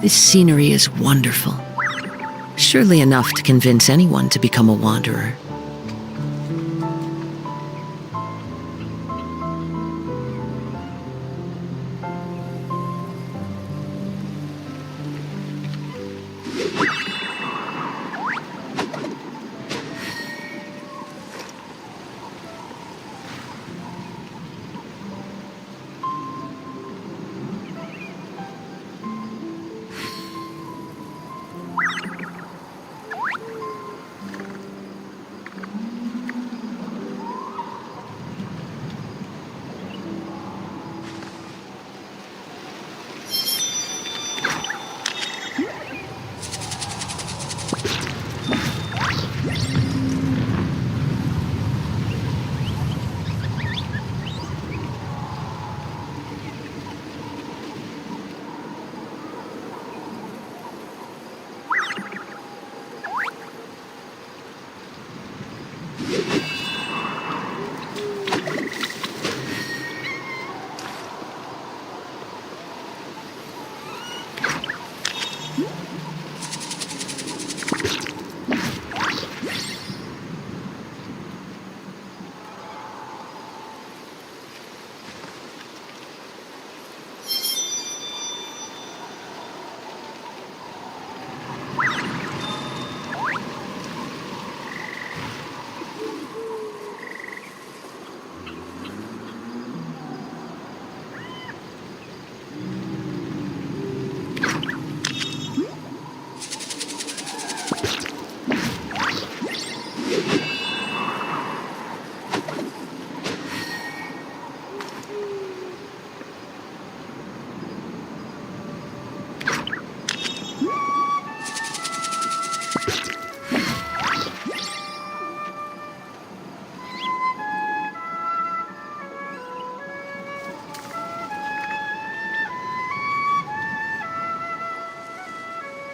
This scenery is wonderful. Surely enough to convince anyone to become a wanderer.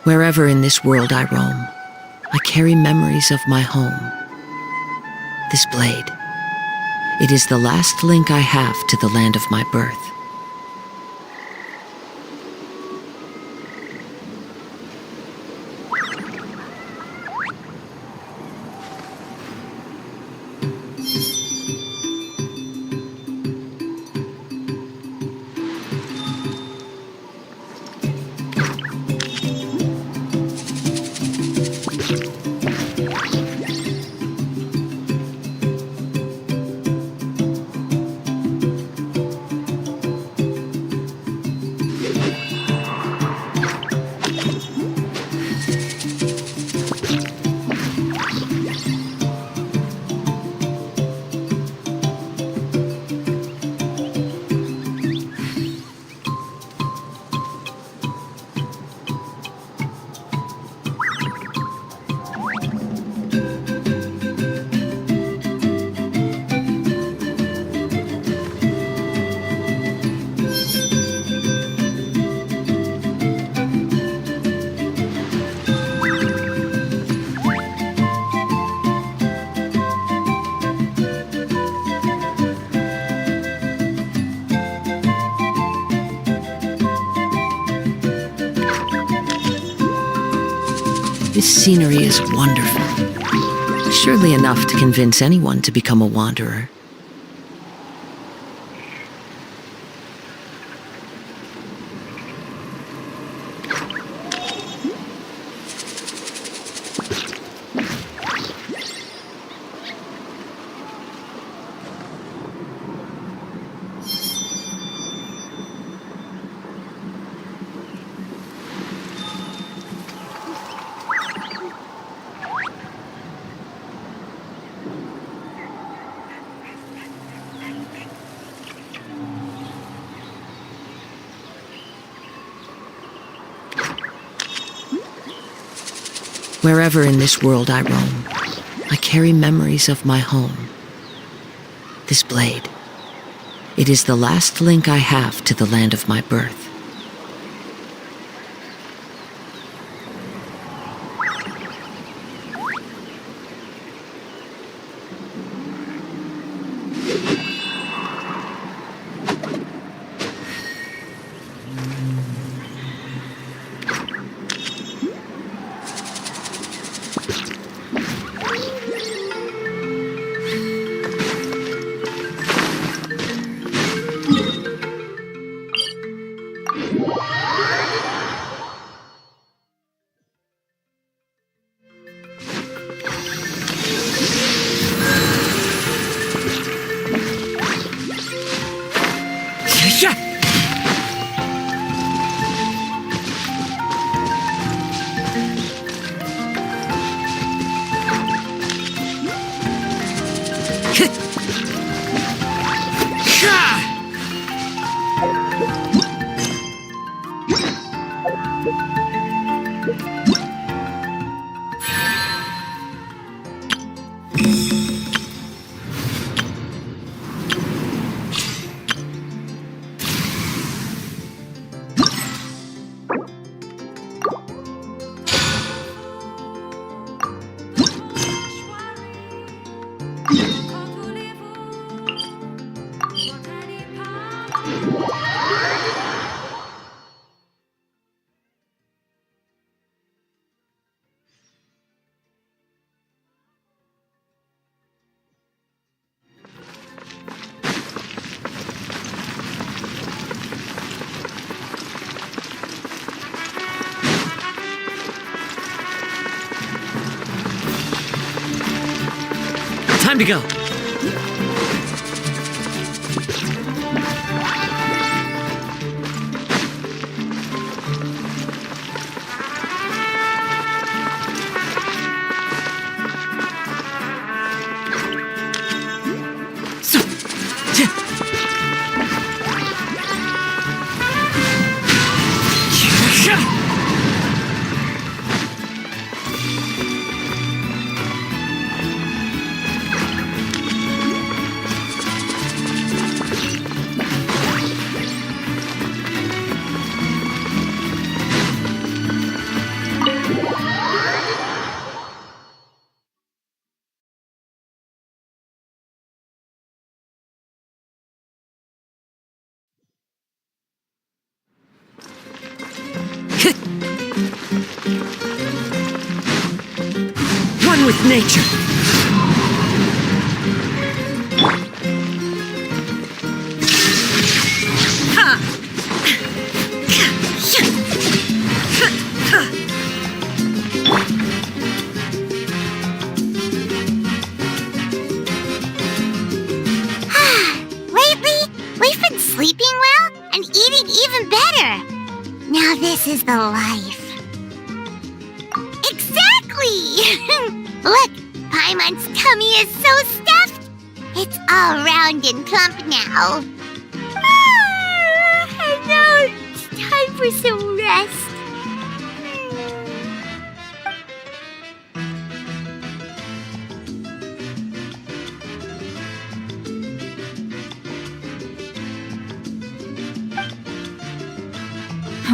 Wherever in this world I roam, I carry memories of my home. This blade, it is the last link I have to the land of my birth. This scenery is wonderful. Surely enough to convince anyone to become a wanderer. Wherever in this world I roam, I carry memories of my home. This blade, it is the last link I have to the land of my birth. Time to go. One with nature. Lately, we've been sleeping well and eating even better. Now this is the life. Exactly! Look, Paimon's tummy is so stuffed. It's all round and plump now. And now it's time for some rest.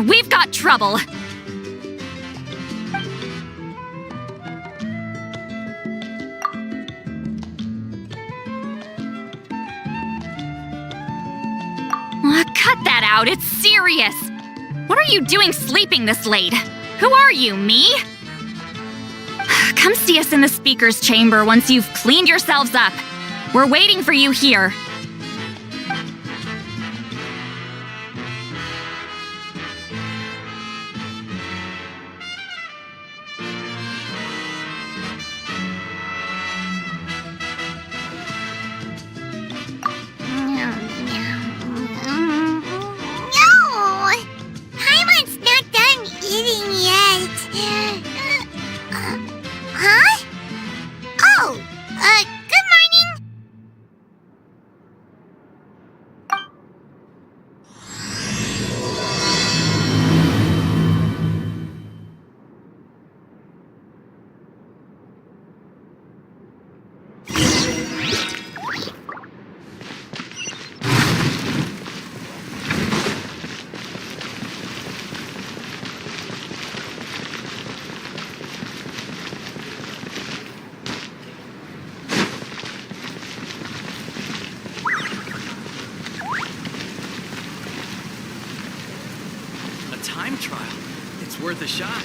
We've got trouble. Cut that out, it's serious. What are you doing sleeping this late? Who are you, me? Come see us in the speaker's chamber once you've cleaned yourselves up. We're waiting for you here. Time trial. It's worth a shot.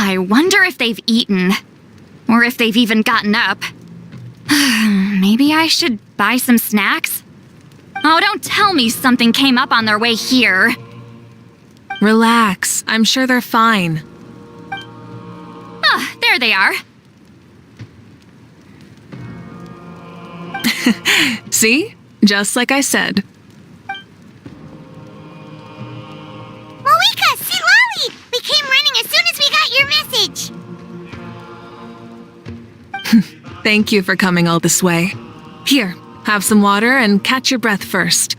I wonder if they've eaten. Or if they've even gotten up. Maybe I should buy some snacks? Oh, don't tell me something came up on their way here. Relax. I'm sure they're fine. Ah, there they are. See? Just like I said. Moika, see Lolly! We came running as soon as we got your message. Thank you for coming all this way. Here, have some water and catch your breath first.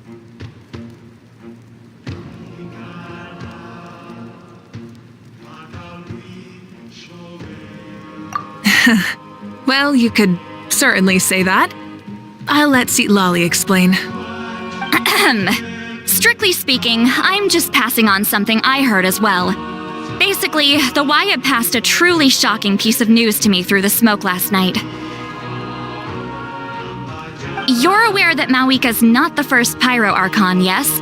Well, you could certainly say that. I'll let Lolly explain. Strictly speaking, I'm just passing on something I heard as well. Basically, the Wyatt passed a truly shocking piece of news to me through the smoke last night. You're aware that Mawika's not the first Pyro Archon, yes?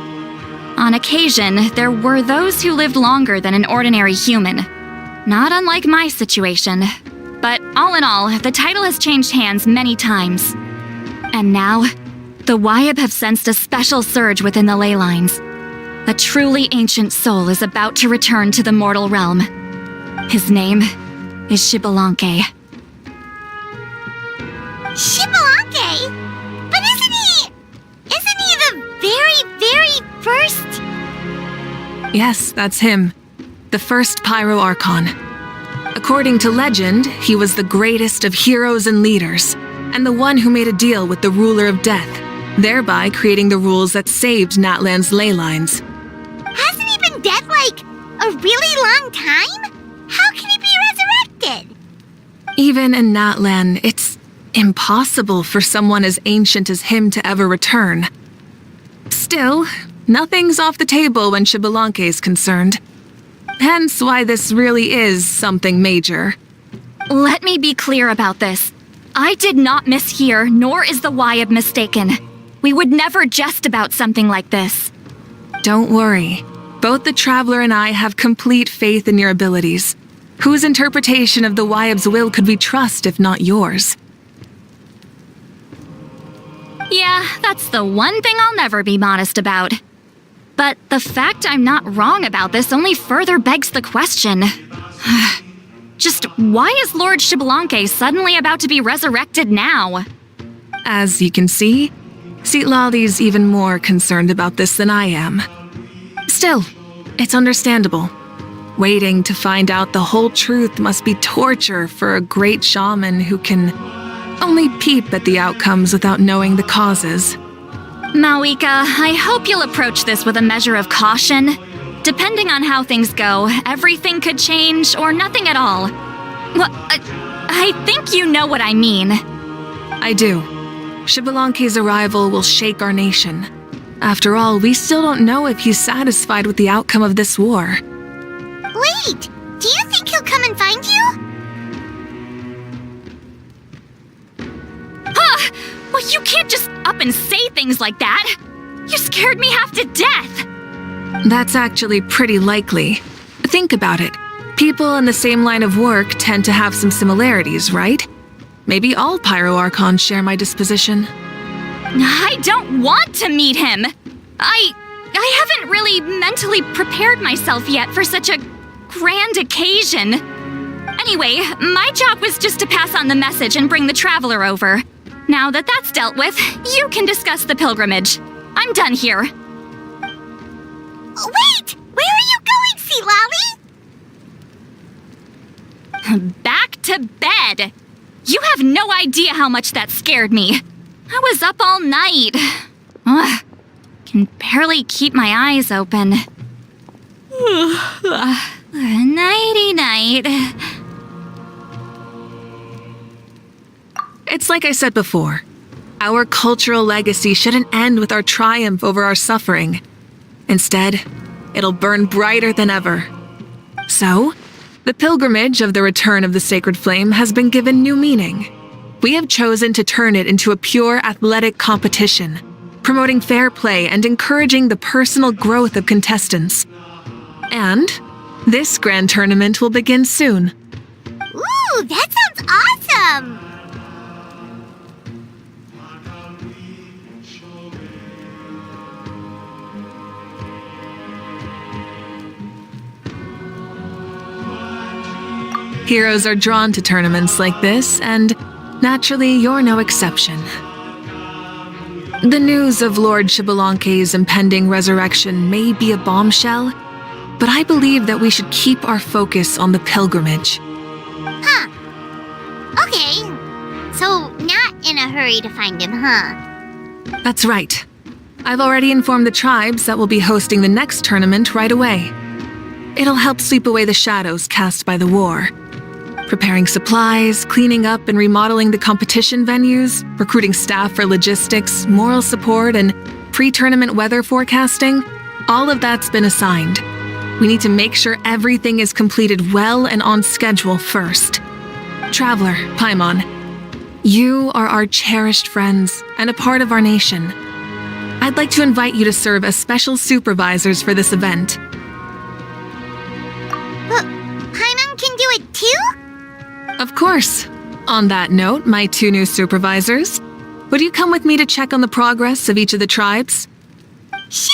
On occasion, there were those who lived longer than an ordinary human. Not unlike my situation. But all in all, the title has changed hands many times. And now, the Wyatt have sensed a special surge within the ley lines. A truly ancient soul is about to return to the mortal realm. His name is Xbalanque. Xbalanque? But isn't he the very first? Yes, that's him. The first Pyro Archon. According to legend, he was the greatest of heroes and leaders, and the one who made a deal with the ruler of death, thereby creating the rules that saved Natlan's ley lines. Hasn't he been dead like a really long time? How can he be resurrected? Even in Natlan, it's impossible for someone as ancient as him to ever return. Still, nothing's off the table when Xbalanque is concerned. Hence why this really is something major. Let me be clear about this. I did not mishear, nor is the Wyatt mistaken. We would never jest about something like this. Don't worry. Both the Traveler and I have complete faith in your abilities. Whose interpretation of the Wyatt's will could we trust if not yours? Yeah, that's the one thing I'll never be modest about. But the fact I'm not wrong about this only further begs the question. Just why is Lord Xbalanque suddenly about to be resurrected now? As you can see, Lolly's even more concerned about this than I am. Still, it's understandable. Waiting to find out the whole truth must be torture for a great shaman who can only peep at the outcomes without knowing the causes. Mawika, I hope you'll approach this with a measure of caution. Depending on how things go, everything could change or nothing at all. Well, I think you know what I mean. I do. Xbalanque's arrival will shake our nation. After all, we still don't know if he's satisfied with the outcome of this war. Wait, do you think he'll come and find you? Well, you can't just up and say things like that. You scared me half to death. That's actually pretty likely. Think about it. People in the same line of work tend to have some similarities, right? Maybe all Pyro Archons share my disposition. I don't want to meet him. I haven't really mentally prepared myself yet for such a grand occasion. Anyway, my job was just to pass on the message and bring the Traveler over. Now that that's dealt with, you can discuss the pilgrimage. I'm done here. Wait! Where are you going, Sea Lolly? Back to bed. You have no idea how much that scared me. I was up all night. Ugh, can barely keep my eyes open. Nighty-night. It's like I said before. Our cultural legacy shouldn't end with our triumph over our suffering. Instead, it'll burn brighter than ever. So, the pilgrimage of the return of the sacred flame has been given new meaning. We have chosen to turn it into a pure athletic competition, promoting fair play and encouraging the personal growth of contestants. And This grand tournament will begin soon. Ooh, that sounds awesome! Heroes are drawn to tournaments like this, and naturally, you're no exception. The news of Lord Xbalanque's impending resurrection may be a bombshell, but I believe that we should keep our focus on the pilgrimage. Huh. Okay. So, not in a hurry to find him, huh? That's right. I've already informed the tribes that we'll be hosting the next tournament right away. It'll help sweep away the shadows cast by the war. Preparing supplies, cleaning up and remodeling the competition venues, recruiting staff for logistics, moral support, and pre-tournament weather forecasting, all of that's been assigned. We need to make sure everything is completed well and on schedule first. Traveler, Paimon, you are our cherished friends and a part of our nation. I'd like to invite you to serve as special supervisors for this event. But Paimon can do it too? Of course. On that note, my 2 new supervisors, would you come with me to check on the progress of each of the tribes? Sure!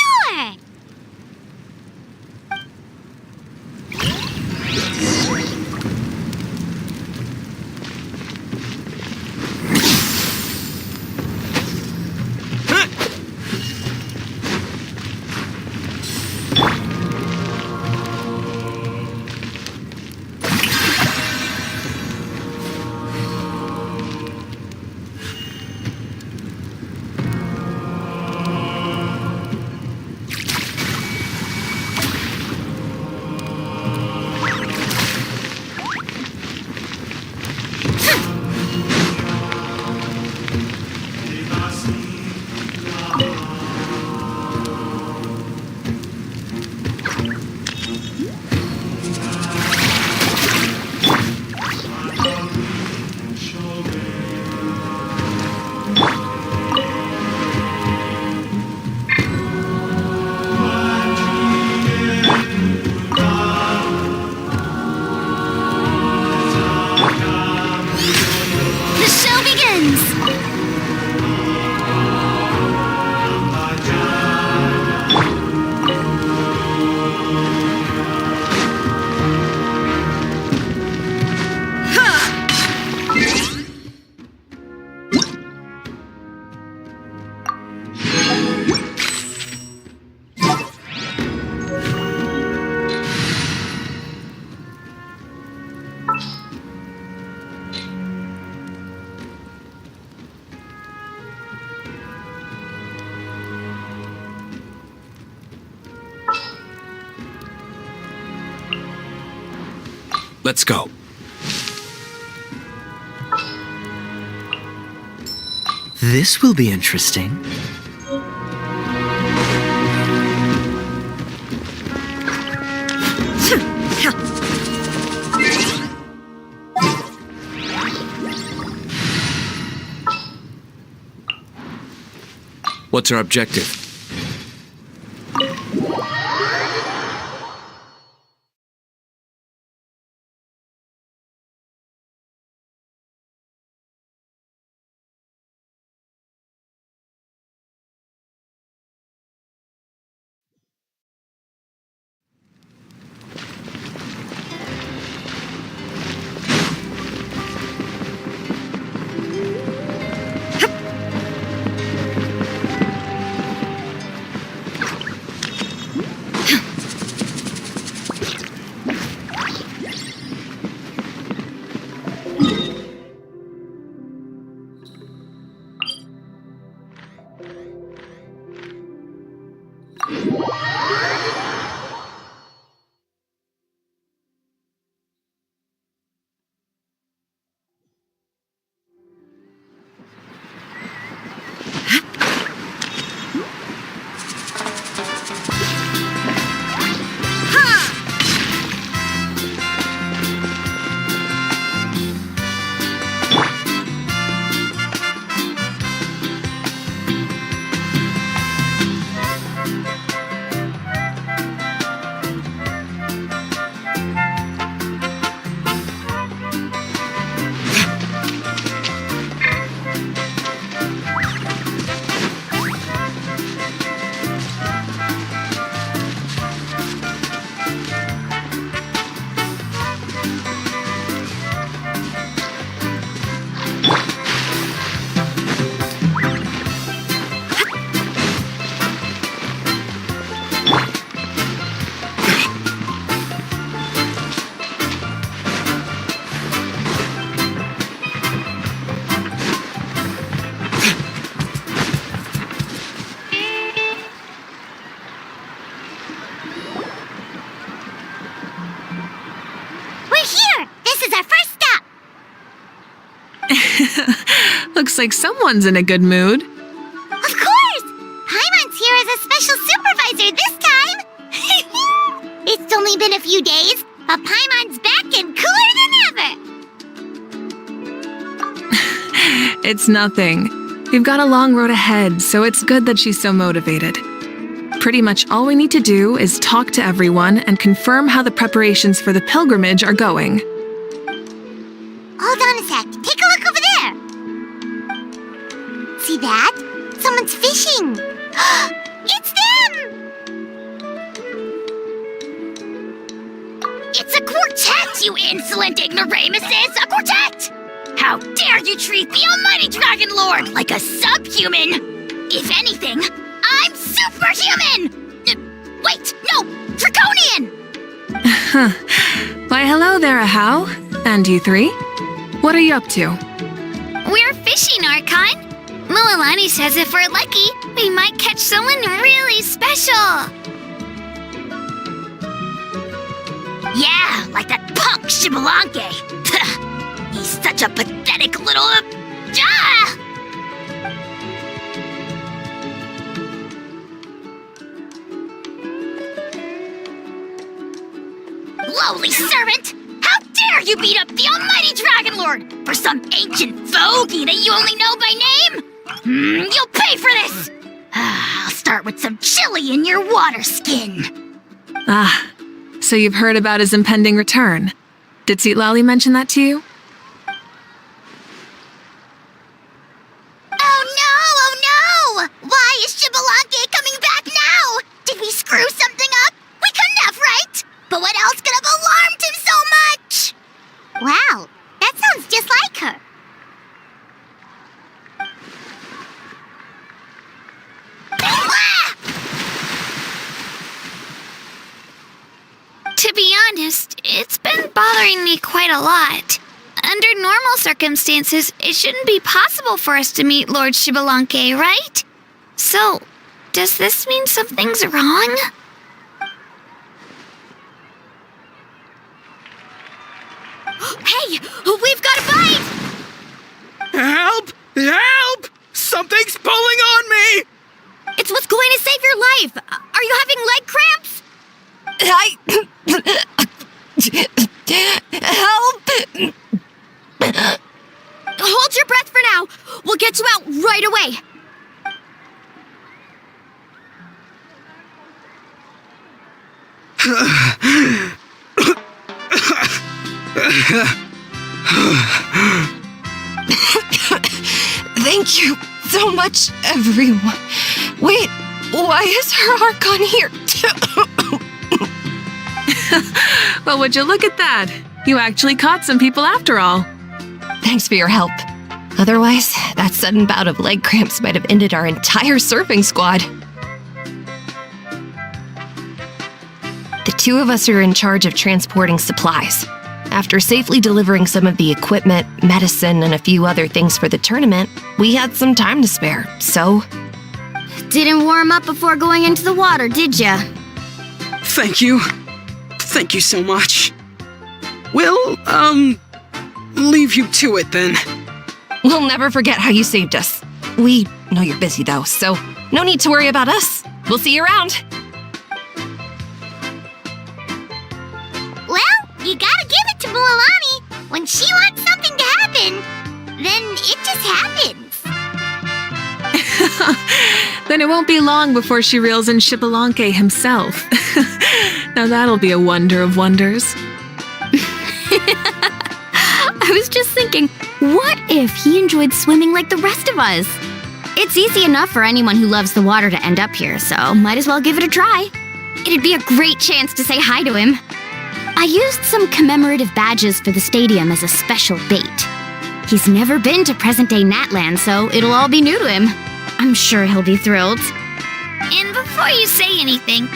Let's go. This will be interesting. What's our objective? We're here! This is our first stop! Looks like someone's in a good mood. Of course! Paimon's here as a special supervisor this time! It's only been a few days, but Paimon's back and cooler than ever! It's nothing. We've got a long road ahead, so it's good that she's so motivated. Pretty much all we need to do is talk to everyone and confirm how the preparations for the pilgrimage are going. Hold on a sec. Take a look over there. See that? Someone's fishing. It's them! It's a quartet, you insolent ignoramuses! A quartet! How dare you treat the almighty Dragon Lord like a subhuman! If anything, I'm superhuman! Wait, no! Draconian! Why, hello there, Ahau. And you three? What are you up to? We're fishing, Archon. Mualani says if we're lucky, we might catch someone really special. Yeah, like that punk Shibalanke. He's such a pathetic little... Lowly servant! How dare you beat up the almighty Dragon Lord for some ancient fogey that you only know by name? You'll pay for this! I'll start with some chili in your water skin. Ah, so you've heard about his impending return. Did Lali mention that to you? Oh no! Why is Shibalanke coming back now? Did we screw something up? We couldn't have, right? But what else could have alarmed him so much? Wow, that sounds just like her. Ah! To be honest, it's been bothering me quite a lot. Under normal circumstances, it shouldn't be possible for us to meet Lord Shibalanke, right? So, does this mean something's wrong? Hey, we've got a bite! Help! Help! Something's pulling on me! It's what's going to save your life. Are you having leg cramps? Help! Hold your breath for now. We'll get you out right away. Thank you so much, everyone. Wait, why is her Archon here? Well, would you look at that? You actually caught some people after all. Thanks for your help. Otherwise, that sudden bout of leg cramps might have ended our entire surfing squad. The two of us are in charge of transporting supplies. After safely delivering some of the equipment, medicine, and a few other things for the tournament, we had some time to spare, so... Didn't warm up before going into the water, did ya? Thank you. Thank you so much. We'll, leave you to it then. We'll never forget how you saved us. We know you're busy though, so no need to worry about us. We'll see you around. Well, you gotta give it to Mualani. When she wants something to happen, then it just happens. Then it won't be long before she reels in Shibalanke himself. Now that'll be a wonder of wonders. I was just thinking, what if he enjoyed swimming like the rest of us? It's easy enough for anyone who loves the water to end up here, so might as well give it a try. It'd be a great chance to say hi to him. I used some commemorative badges for the stadium as a special bait. He's never been to present-day Natland, so it'll all be new to him. I'm sure he'll be thrilled. And before you say anything,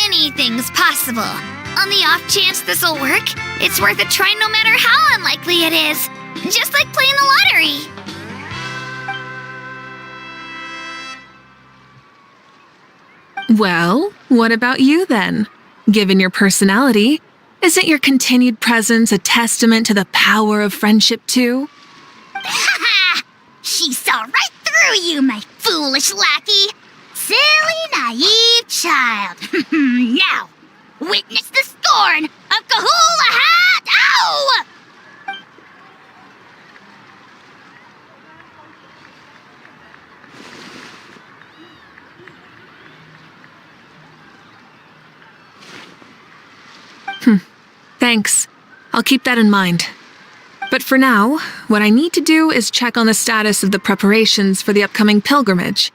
anything's possible. On the off chance this'll work, it's worth a try no matter how unlikely it is. Just like playing the lottery. Well, what about you then? Given your personality, isn't your continued presence a testament to the power of friendship too? Ha! She saw right through you, my foolish lackey. Silly, naive child. Now, witness the scorn of Kahula Hat! Ow! Thanks. I'll keep that in mind. But for now, what I need to do is check on the status of the preparations for the upcoming pilgrimage.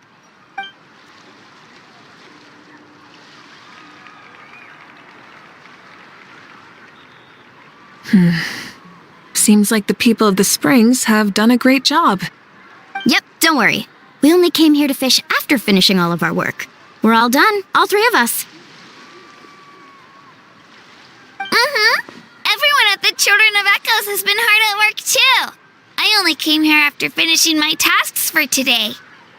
Seems like the people of the springs have done a great job. Yep, don't worry. We only came here to fish after finishing all of our work. We're all done, all three of us. Everyone at the Children of Echoes has been hard at work too. I only came here after finishing my tasks for today.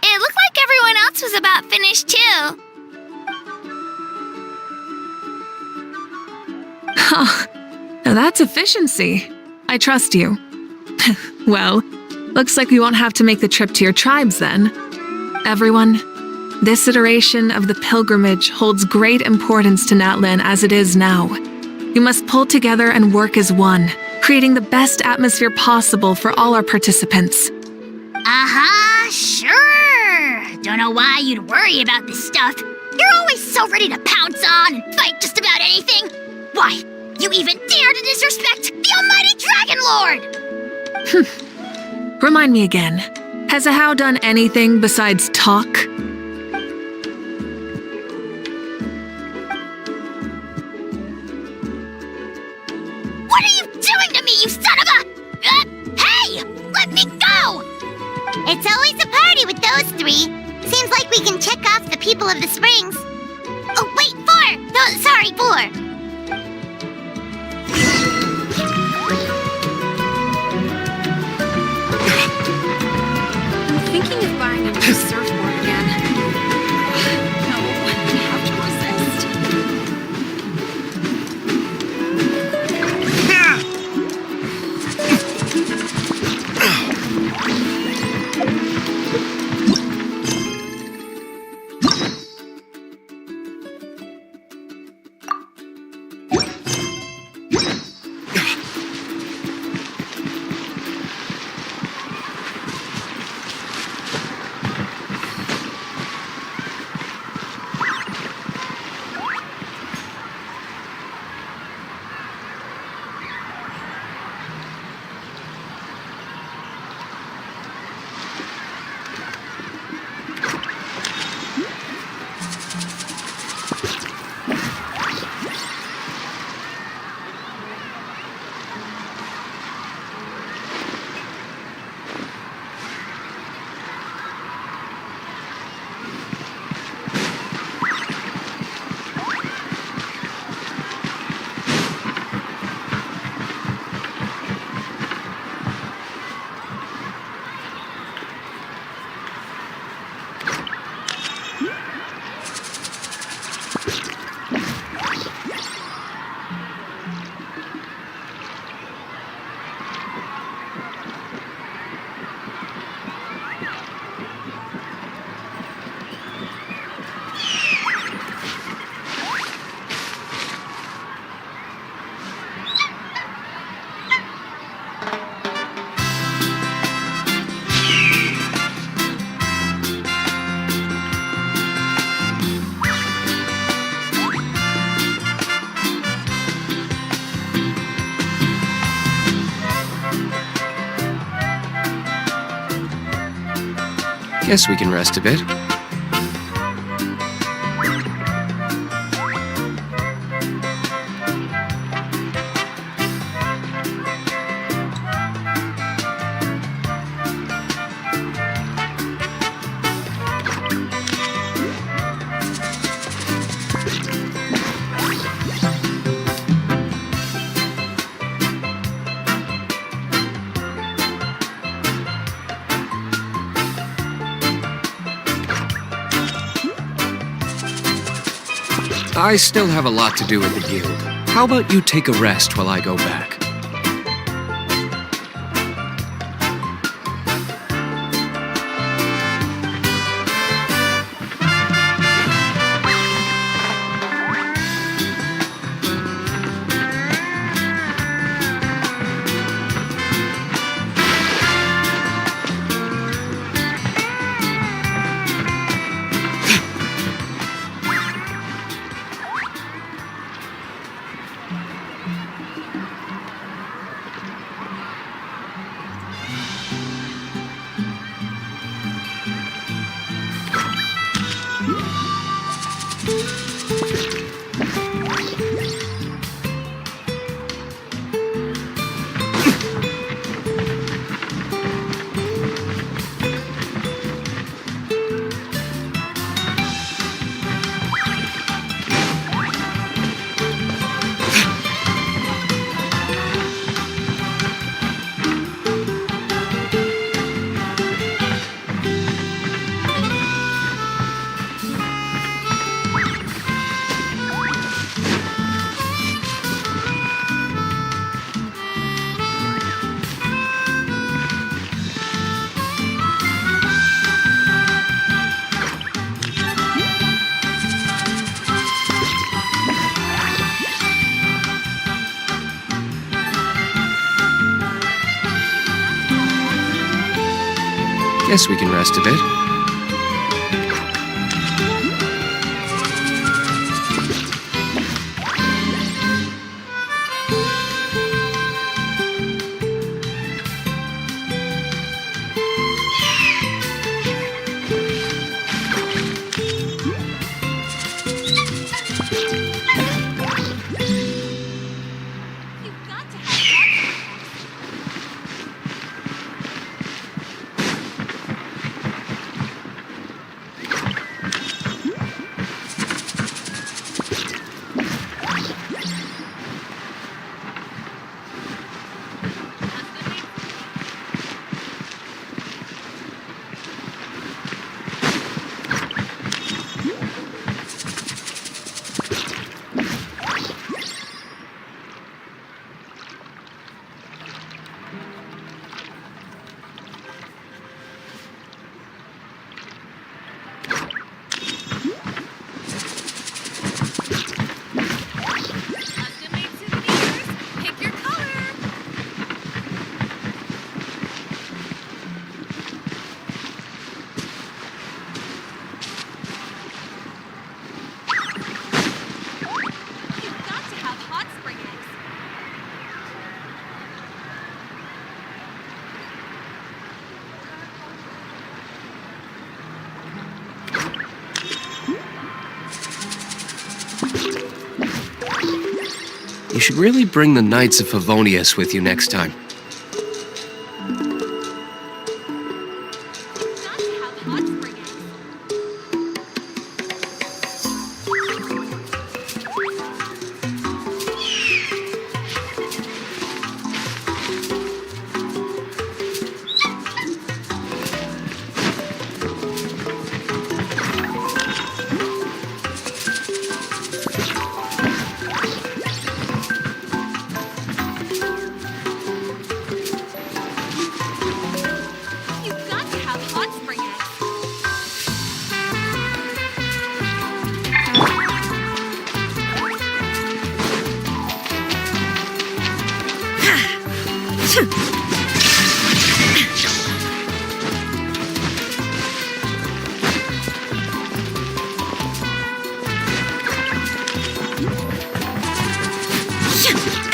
It looked like everyone else was about finished too. Now that's efficiency. I trust you. Well, looks like we won't have to make the trip to your tribes then. Everyone, this iteration of the pilgrimage holds great importance to Natlin as it is now. We must pull together and work as one, creating the best atmosphere possible for all our participants. Sure. Don't know why you'd worry about this stuff. You're always so ready to pounce on and fight just about anything. Why, you even dare to disrespect the almighty Dragon Lord! Remind me again, has Ahau done anything besides talk? What are you doing to me, you son of a... hey! Let me go! It's always a party with those three. Seems like we can check off the people of the springs. Oh, wait, 4! No, sorry, 4. I'm thinking of buying a new surfboard again. No, I have to resist. Guess we can rest a bit. I still have a lot to do at the guild. How about you take a rest while I go back? Guess we can rest a bit. You should really bring the Knights of Favonius with you next time.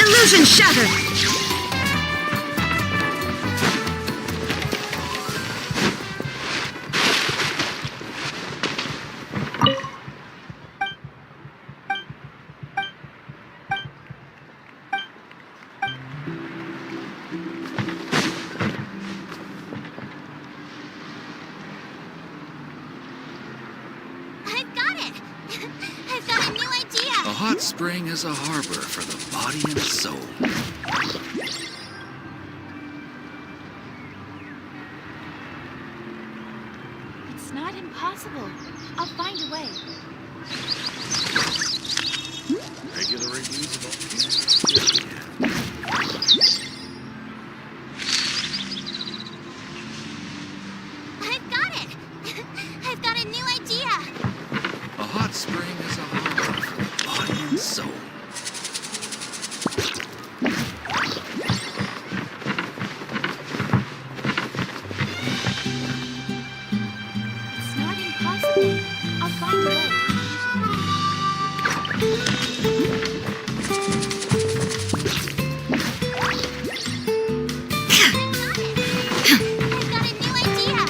Illusion shattered! I've got it! I've got a new idea! A hot spring is a harbor for the body and soul. It's not impossible. I'll find a way. soul. It's not impossible. I'll find a way. I've got a new idea.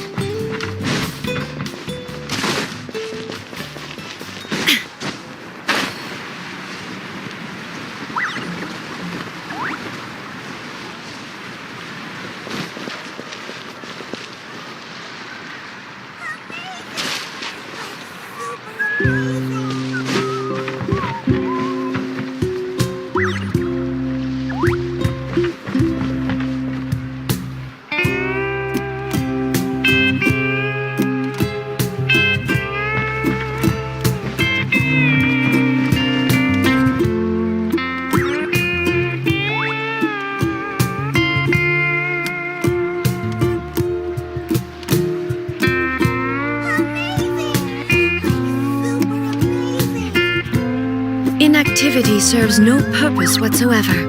Inactivity serves no purpose whatsoever.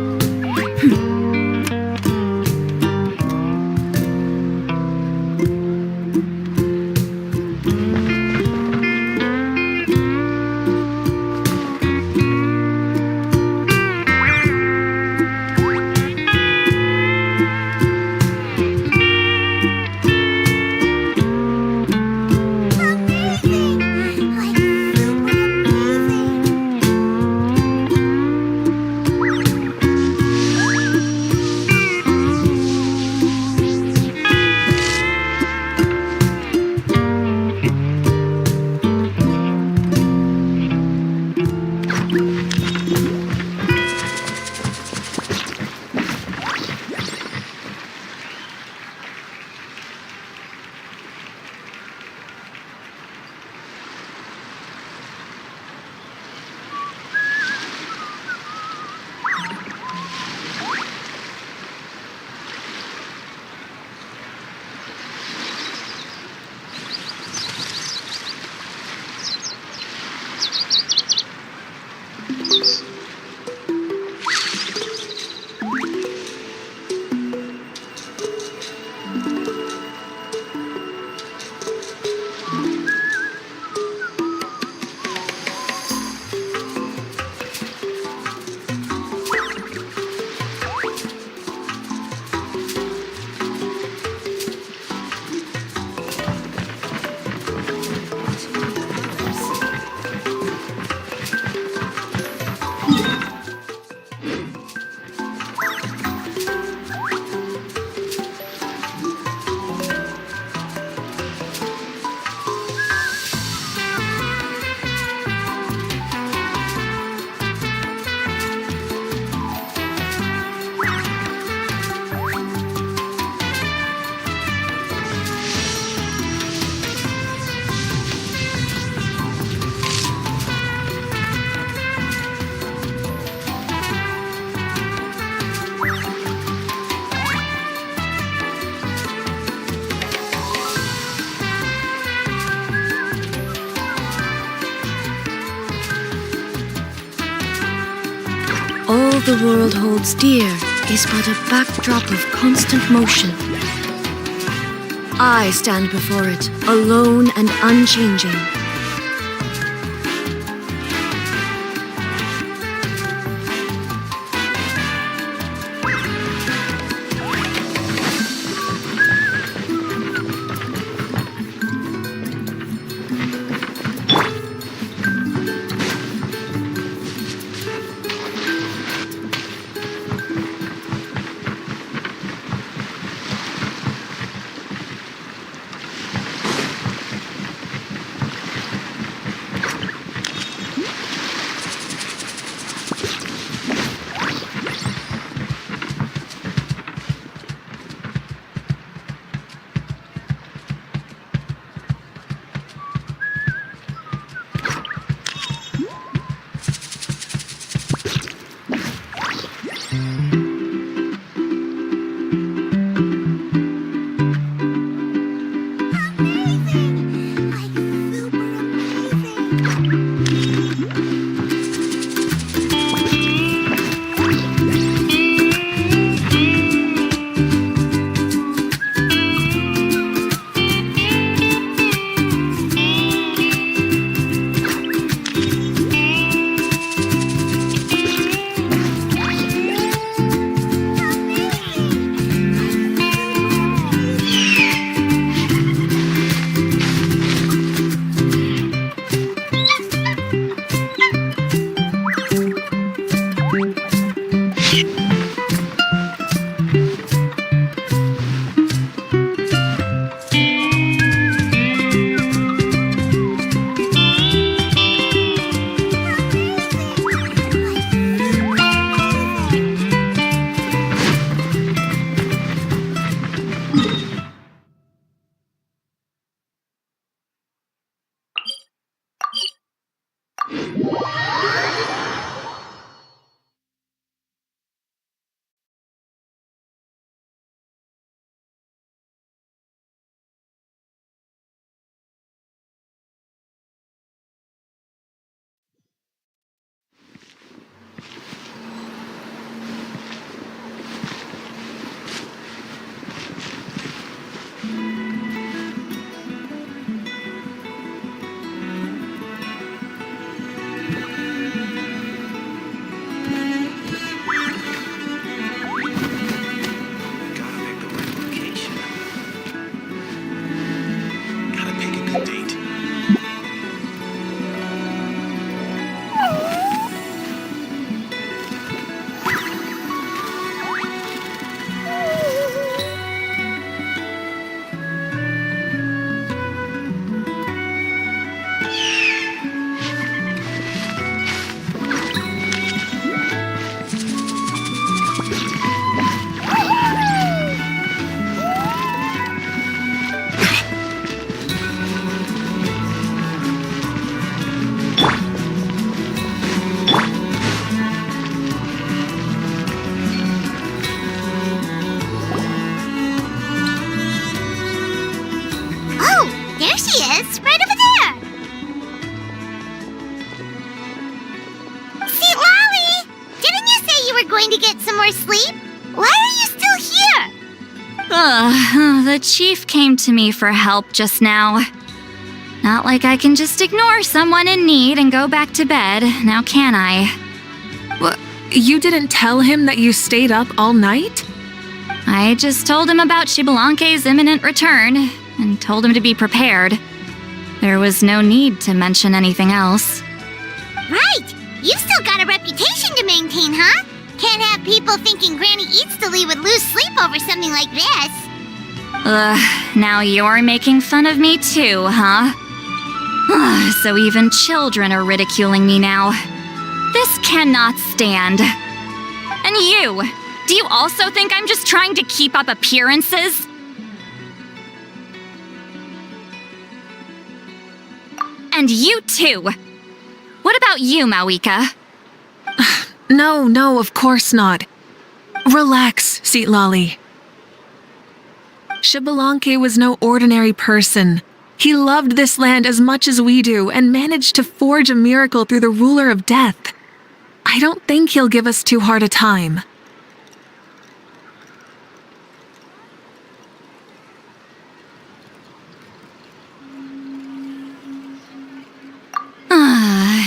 All the world holds dear is but a backdrop of constant motion. I stand before it, alone and unchanging. Gotta pick the right location. Gotta pick a good date. Oh, there she is, right over there. See, Lolly, didn't you say you were going to get some more sleep? Why are you still here? The chief came to me for help just now. Not like I can just ignore someone in need and go back to bed, now can I? You didn't tell him that you stayed up all night? I just told him about Shibalanke's imminent return and told him to be prepared. There was no need to mention anything else. Right, you've still got a reputation to maintain, huh? Can't have people thinking Granny Eatstily would lose sleep over something like this. Now you're making fun of me too, huh? So even children are ridiculing me now. This cannot stand. And you! Do you also think I'm just trying to keep up appearances? And you too! What about you, Mawika? No, of course not. Relax, Seatlolly. Shibalanke was no ordinary person. He loved this land as much as we do and managed to forge a miracle through the ruler of death. I don't think he'll give us too hard a time.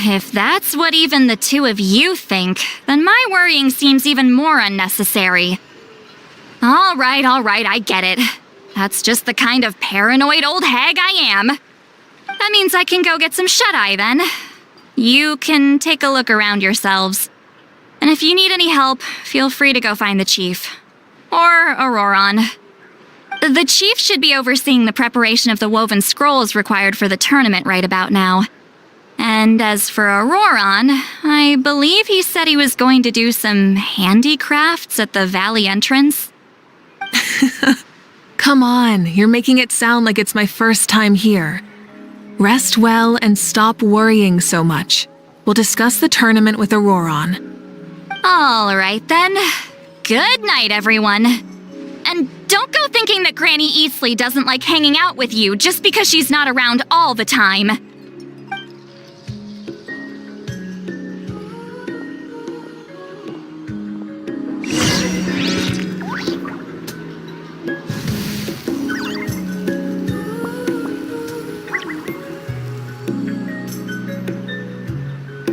If that's what even the two of you think, then my worrying seems even more unnecessary. All right, I get it. That's just the kind of paranoid old hag I am. That means I can go get some shut-eye then. You can take a look around yourselves. And if you need any help, feel free to go find the chief. Or Auroron. The chief should be overseeing the preparation of the woven scrolls required for the tournament right about now. And as for Auroron, I believe he said he was going to do some handicrafts at the valley entrance. Come on, you're making it sound like it's my first time here. Rest well and stop worrying so much. We'll discuss the tournament with Auroron. All right then. Good night, everyone. And don't go thinking that Granny Eastly doesn't like hanging out with you just because she's not around all the time.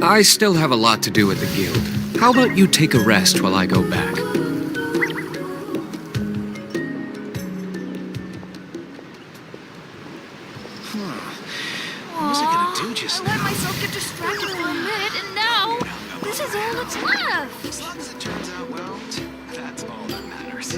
I still have a lot to do at the guild. How about you take a rest while I go back? What was I gonna do just I let now? myself get distracted for a minute, and now this is all that's left. left. As long as it turns out well, that's all that matters.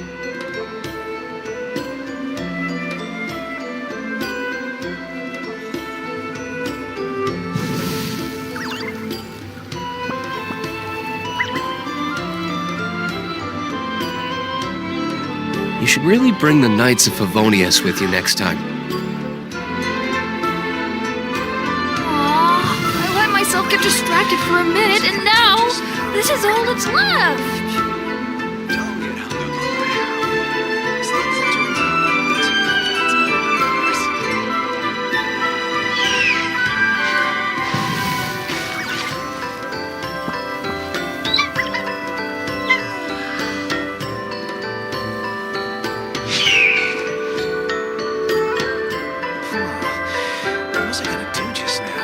You should really bring the Knights of Favonius with you next time. Aw, I let myself get distracted for a minute, and now this is all that's left. Don't get hung up on the how. As long as it turns out well, that's all that matters. What was I gonna do just now?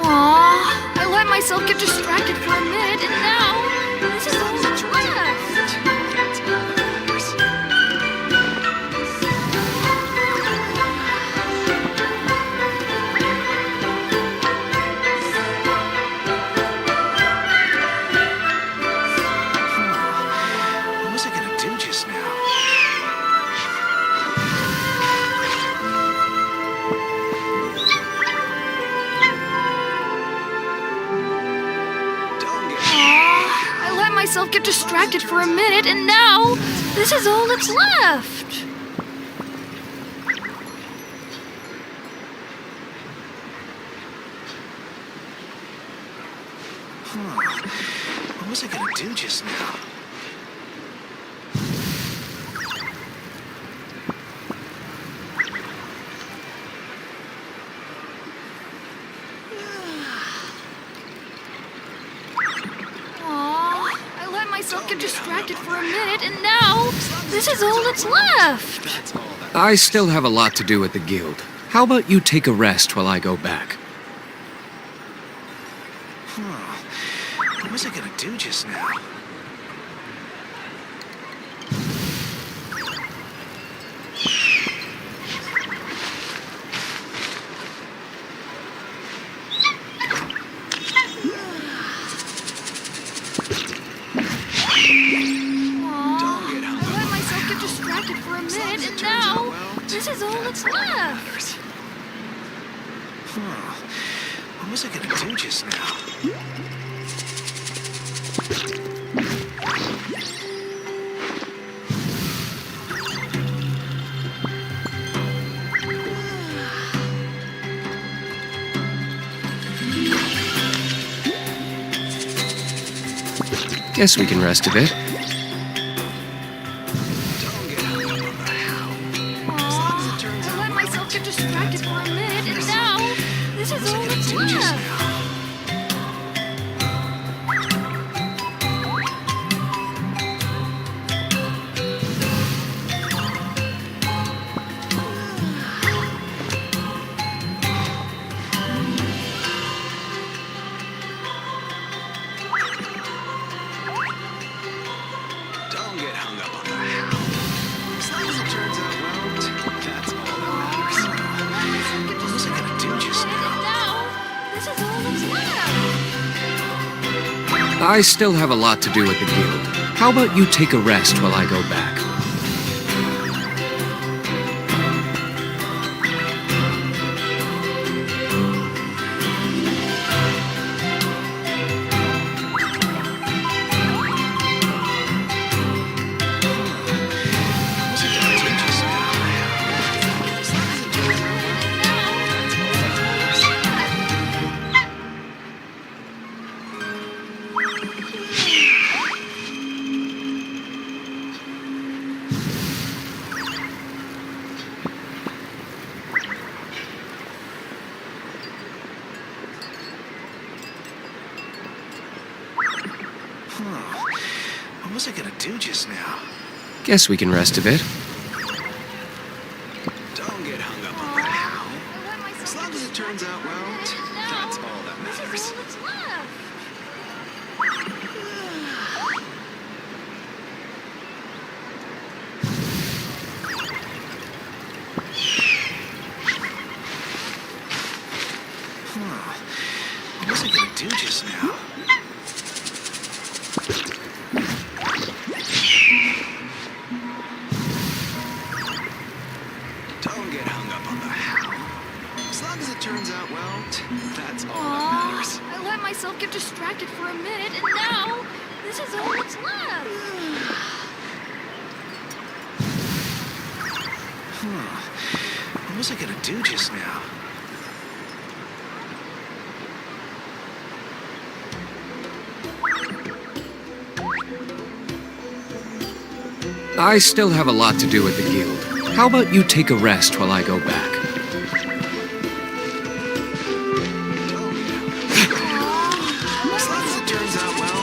Aw, I let myself get distracted for a minute, and now this is all that's left. That's all that matters. What was I gonna do just now? Don't get Aw, I let myself get distracted for a minute, and now this is all that's left. What was I gonna do just now? Aw, I let myself get distracted for a minute, and now this is all that's left. That's all that I still have a lot to do at the guild. How about you take a rest while I go back? What was I gonna do just now? Aw, Don't get hung I let up. myself get distracted for a minute, and now this is all that's left. Matters. What was I gonna do just now? Guess we can rest a bit. Don't get hung up on the how. Aw, I let myself get distracted for a minute, and now this is all that's Do just left. now. Don't get hung up on the how. As long as it turns out well, that's all that matters. What was I gonna do just now? Now this is all that's left. I still have a lot to do at the guild. How about you take a rest while I go back? What was I gonna do just now? As long as it turns out well, that's all that matters. What was I gonna do just now? Guess we can rest a bit. Don't get hung up on the how. As long as it turns out well, that's all that matters. That's left. What was I gonna do just now? Don't get hung up on the how. As long as it turns out well, that's all that matters. I let myself get distracted for a minute, and now this is all that's left. What was I gonna do just now? I still have a lot to do with the guild. How about you take a rest while I go back? As long as it turns out well.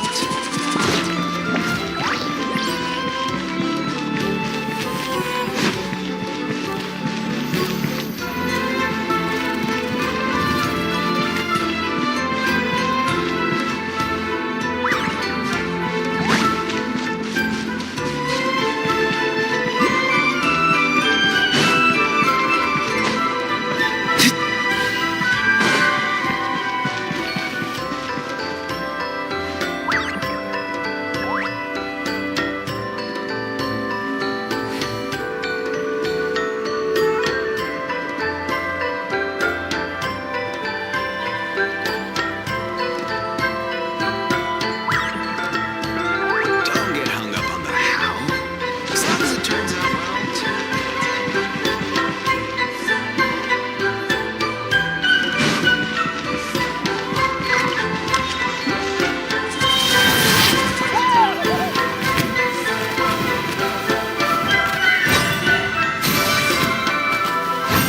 Don't get hung up on the how. As long as it turns out well. Don't get hung up on the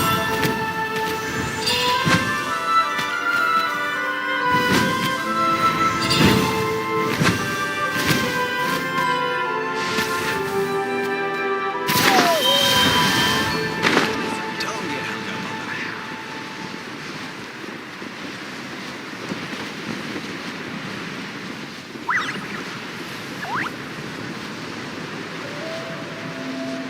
how.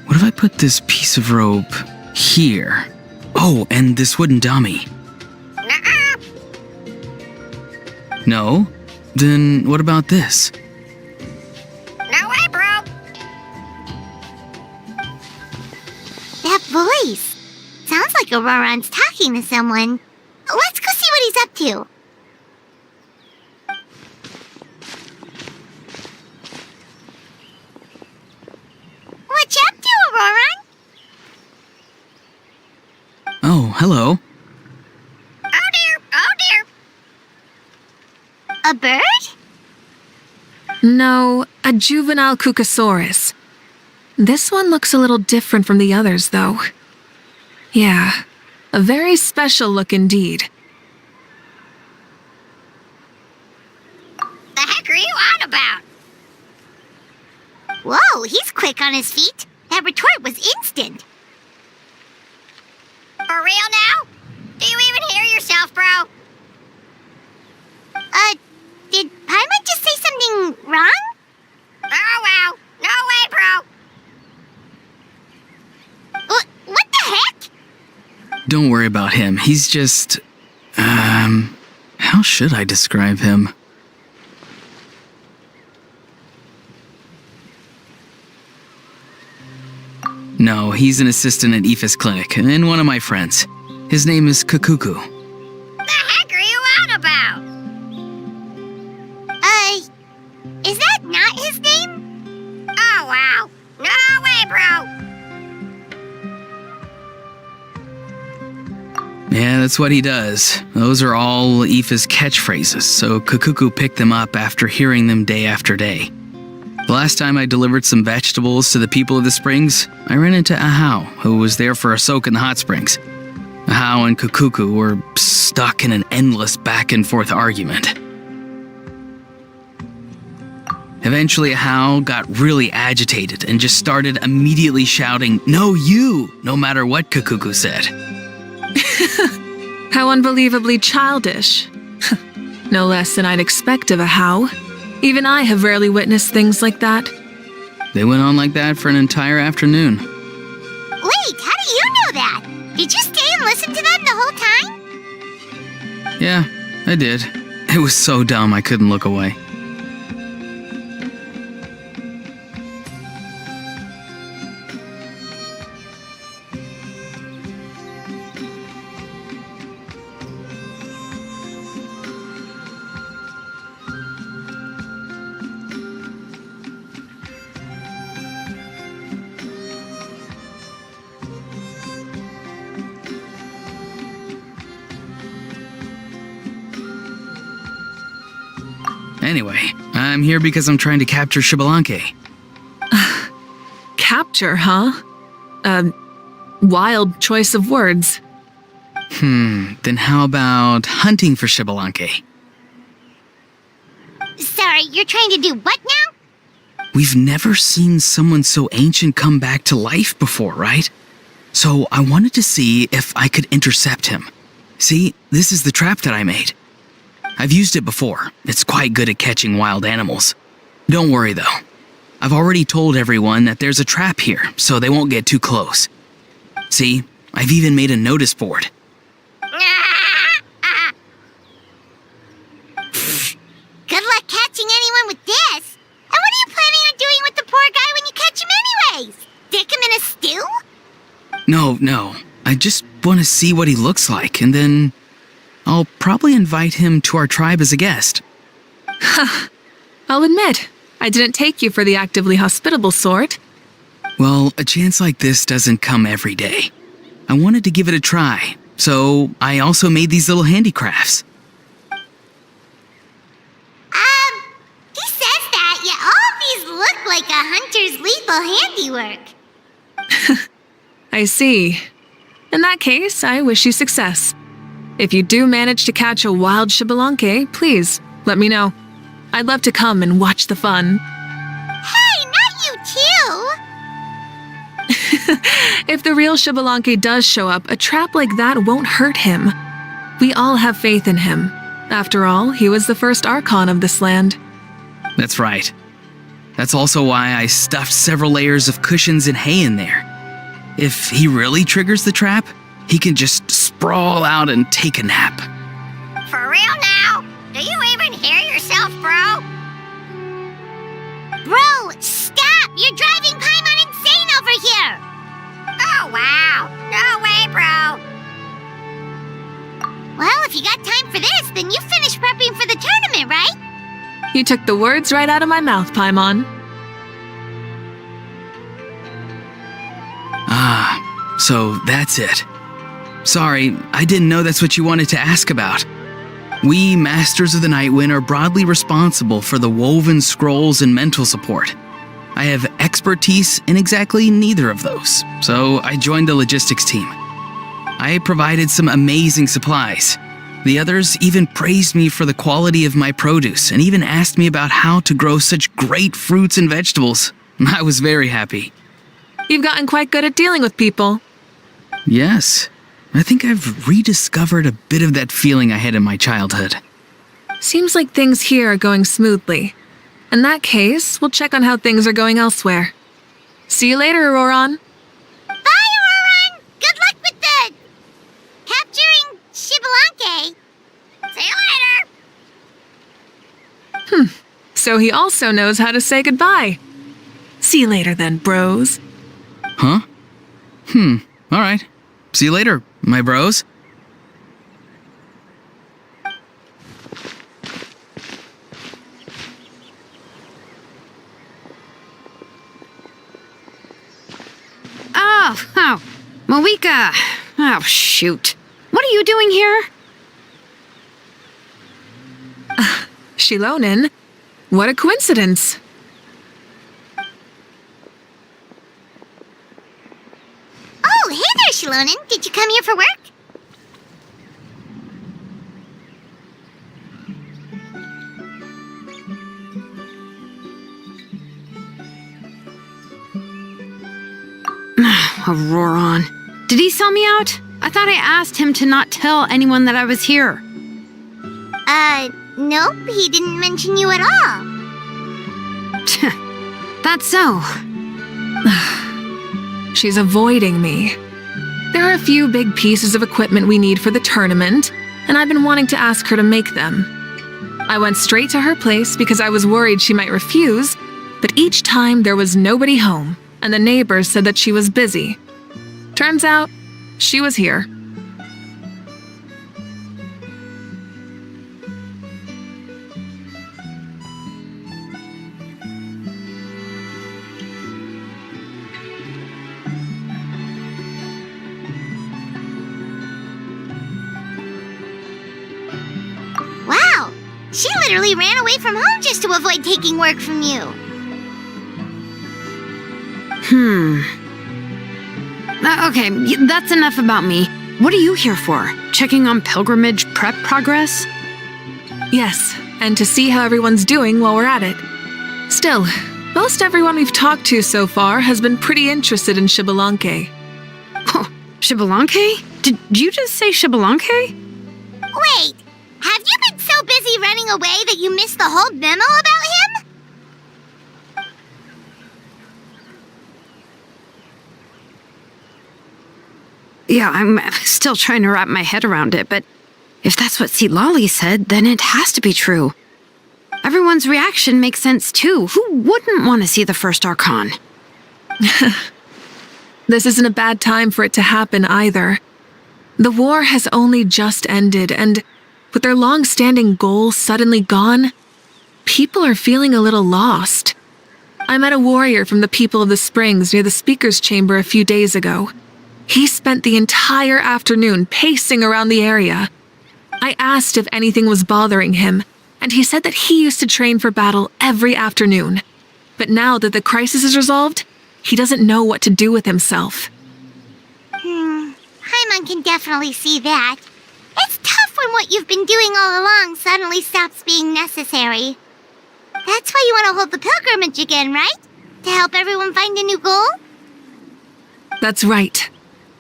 What if I put this piece of rope here? Oh, and this wooden dummy. No? Then what about this? No way, bro. That voice. Sounds like Auroron's talking to someone. Let's go see what he's up to. What you up to, Auroron? Oh, hello. Oh dear, oh dear. A bird? No, a juvenile Cucosaurus. This one looks a little different from the others, though. Yeah, a very special look indeed. The heck are you on about? Whoa, he's quick on his feet. That retort was instant. For real now? Do you even hear yourself, bro? don't worry about him. He's just... how should I describe him? No, he's an assistant at Aoife's clinic, and one of my friends. His name is Kakuku. The heck are you on about? Is that not his name? Oh, wow. No way, bro. Yeah, that's what he does. Those are all Aoife's catchphrases, so Kakuku picked them up after hearing them day after day. The last time I delivered some vegetables to the people of the springs, I ran into Ahau, who was there for a soak in the hot springs. Ahau and Kakuku were stuck in an endless back-and-forth argument. Eventually, Ahau got really agitated and just started immediately shouting, "No, you!" no matter what Kakuku said. How unbelievably childish. No less than I'd expect of a how. Even I have rarely witnessed things like that. They went on like that for an entire afternoon. Wait, how do you know that? Did you stay and listen to them the whole time? Yeah, I did. It was so dumb I couldn't look away. Anyway, I'm here because I'm trying to capture Xbalanque. Capture, huh? Wild choice of words. Then how about hunting for Xbalanque? Sorry, you're trying to do what now? We've never seen someone so ancient come back to life before, right? So I wanted to see if I could intercept him. See, this is the trap that I made. I've used it before. It's quite good at catching wild animals. Don't worry though. I've already told everyone that there's a trap here, so they won't get too close. See, I've even made a notice board. Good luck catching anyone with this. And what are you planning on doing with the poor guy when you catch him anyways? Stick him in a stew? No. I just want to see what he looks like, and then I'll probably invite him to our tribe as a guest. I'll admit, I didn't take you for the actively hospitable sort. Well, a chance like this doesn't come every day. I wanted to give it a try, so I also made these little handicrafts. He says that, yet all of these look like a hunter's lethal handiwork. I see. In that case, I wish you success. If you do manage to catch a wild Xbalanque, please let me know. I'd love to come and watch the fun. Hey, not you too! If the real Xbalanque does show up, a trap like that won't hurt him. We all have faith in him. After all, he was the first Archon of this land. That's right. That's also why I stuffed several layers of cushions and hay in there. If he really triggers the trap, he can just sprawl out and take a nap. For real now? Do you even hear yourself, bro? Bro, stop! You're driving Paimon insane over here! Oh, wow. No way, bro. Well, if you got time for this, then you finished prepping for the tournament, right? You took the words right out of my mouth, Paimon. Ah, so that's it. Sorry, I didn't know that's what you wanted to ask about. We, Masters of the Nightwind, are broadly responsible for the woven scrolls and mental support. I have expertise in exactly neither of those, so I joined the logistics team. I provided some amazing supplies. The others even praised me for the quality of my produce and even asked me about how to grow such great fruits and vegetables. I was very happy. You've gotten quite good at dealing with people. Yes, I think I've rediscovered a bit of that feeling I had in my childhood. Seems like things here are going smoothly. In that case, we'll check on how things are going elsewhere. See you later, Auroron. Bye, Auroron! Good luck with the So he also knows how to say goodbye. See you later then, bros. Huh? Alright. See you later, my bros. Oh, Moika. Oh, shoot. What are you doing here? Shilonen, what a coincidence. Oh, hey there, Shilonen. Did you come here for work? Auroron. Did he sell me out? I thought I asked him to not tell anyone that I was here. Nope, he didn't mention you at all. That's so. She's avoiding me. There are a few big pieces of equipment we need for the tournament, and I've been wanting to ask her to make them. I went straight to her place because I was worried she might refuse, but each time there was nobody home, and the neighbors said that she was busy. Turns out, she was here. Wow, she literally ran away from home just to avoid taking work from you. Okay, that's enough about me. What are you here for? Checking on pilgrimage prep progress? Yes, and to see how everyone's doing while we're at it. Still, most everyone we've talked to so far has been pretty interested in Xbalanque. Oh, Xbalanque? Did you just say Xbalanque? Wait, have you been so busy running away that you missed the whole memo about him? Yeah, I'm still trying to wrap my head around it, but if that's what Lolly said, then it has to be true. Everyone's reaction makes sense too. Who wouldn't want to see the first Archon? This isn't a bad time for it to happen either. The war has only just ended, and with their long-standing goals suddenly gone, people are feeling a little lost. I met a warrior from the People of the Springs near the Speaker's Chamber a few days ago. He spent the entire afternoon pacing around the area. I asked if anything was bothering him, and he said that he used to train for battle every afternoon. But now that the crisis is resolved, he doesn't know what to do with himself. Paimon can definitely see that. It's tough when what you've been doing all along suddenly stops being necessary. That's why you want to hold the pilgrimage again, right? To help everyone find a new goal? That's right.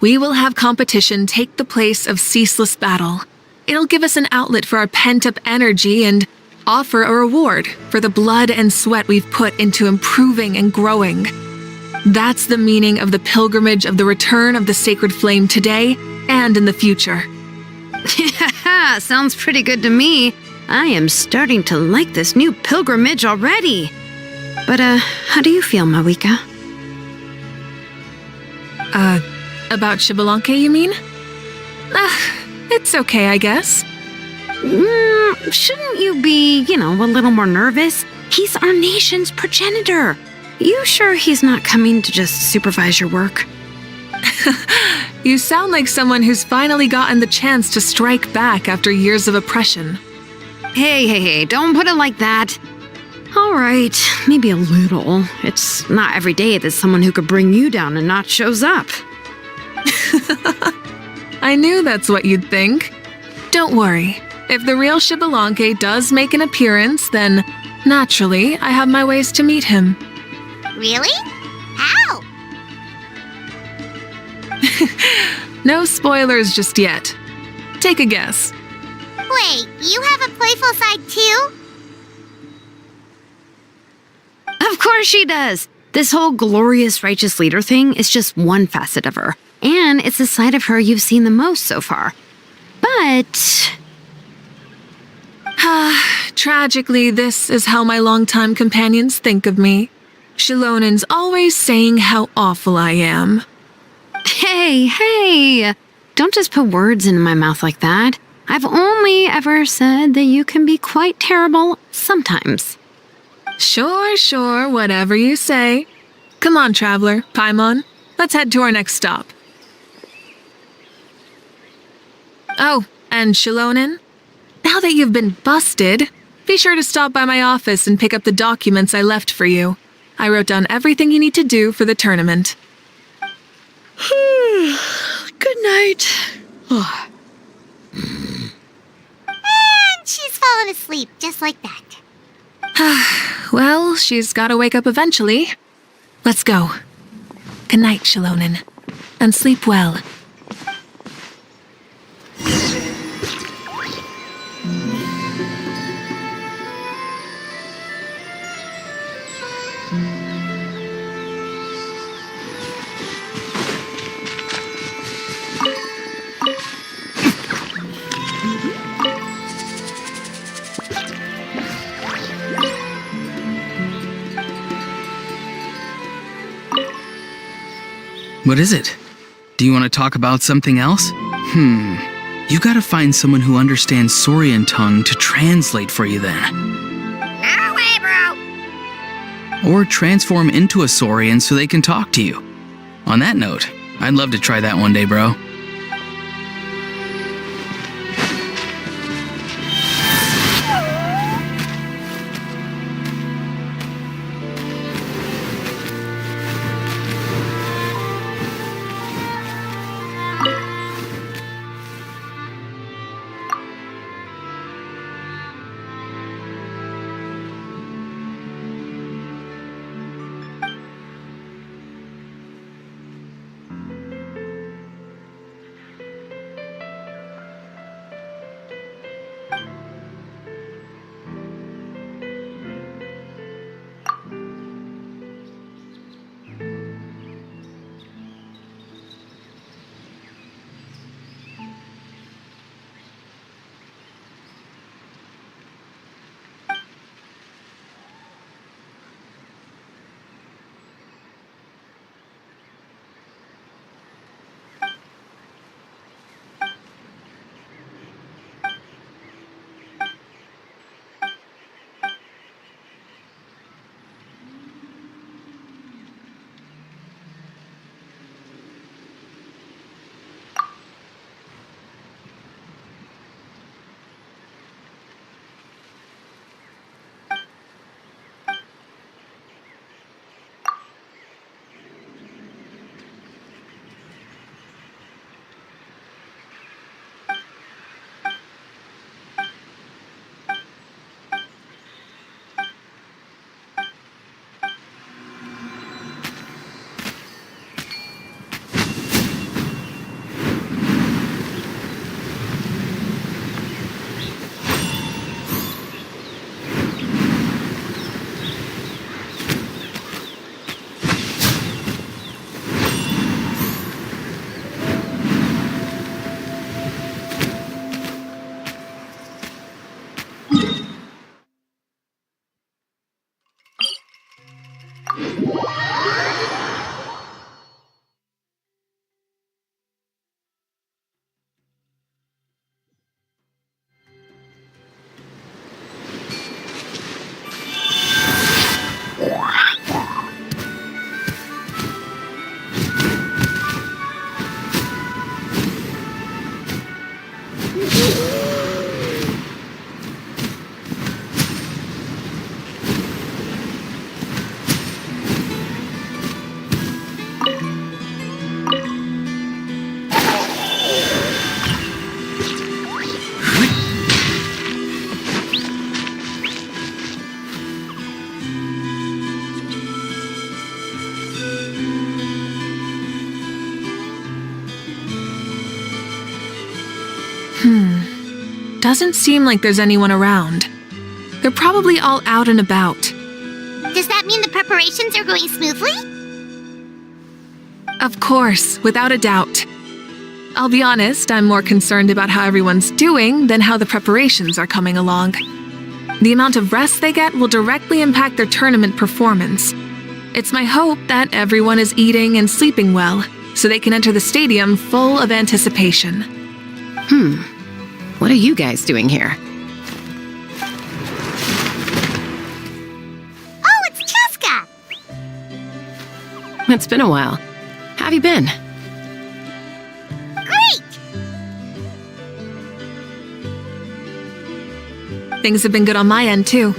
We will have competition take the place of ceaseless battle. It'll give us an outlet for our pent-up energy and offer a reward for the blood and sweat we've put into improving and growing. That's the meaning of the pilgrimage of the return of the sacred flame today and in the future. Sounds pretty good to me. I am starting to like this new pilgrimage already. But, how do you feel, Moika? About Xbalanque, you mean? It's okay, I guess. Shouldn't you be, a little more nervous? He's our nation's progenitor. You sure he's not coming to just supervise your work? You sound like someone who's finally gotten the chance to strike back after years of oppression. Hey, don't put it like that. All right, maybe a little. It's not every day that someone who could bring you down a notch shows up. I knew that's what you'd think. Don't worry. If the real Xbalanque does make an appearance, then naturally I have my ways to meet him. Really? How? No spoilers just yet. Take a guess. Wait, you have a playful side too? Of course she does. This whole glorious righteous leader thing is just one facet of her. And it's the side of her you've seen the most so far. But... Tragically, this is how my longtime companions think of me. Shilonen's always saying how awful I am. Hey! Don't just put words into my mouth like that. I've only ever said that you can be quite terrible sometimes. Sure, whatever you say. Come on, Traveler, Paimon. Let's head to our next stop. Oh, and Shilonen, now that you've been busted, be sure to stop by my office and pick up the documents I left for you. I wrote down everything you need to do for the tournament. Good night. And she's fallen asleep just like that. Well, she's gotta wake up eventually. Let's go. Good night, Shilonen. And sleep well. What is it? Do you want to talk about something else? You gotta find someone who understands Saurian tongue to translate for you then. No way, bro. Or transform into a Saurian so they can talk to you. On that note, I'd love to try that one day, bro. Doesn't seem like there's anyone around. They're probably all out and about. Does that mean the preparations are going smoothly? Of course, without a doubt. I'll be honest, I'm more concerned about how everyone's doing than how the preparations are coming along. The amount of rest they get will directly impact their tournament performance. It's my hope that everyone is eating and sleeping well, so they can enter the stadium full of anticipation. What are you guys doing here? Oh, it's Cheska! It's been a while. How have you been? Great! Things have been good on my end, too.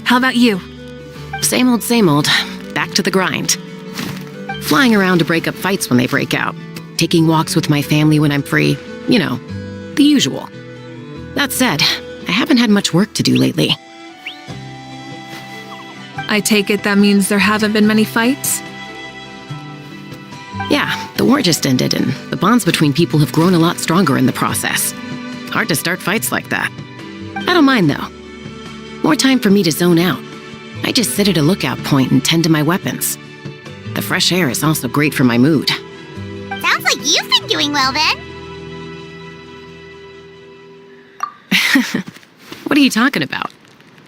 How about you? Same old, same old. Back to the grind. Flying around to break up fights when they break out. Taking walks with my family when I'm free. You know, the usual. That said, I haven't had much work to do lately. I take it that means there haven't been many fights? Yeah, the war just ended, and the bonds between people have grown a lot stronger in the process. Hard to start fights like that. I don't mind, though. More time for me to zone out. I just sit at a lookout point and tend to my weapons. The fresh air is also great for my mood. Sounds like you've been doing well then. What are you talking about?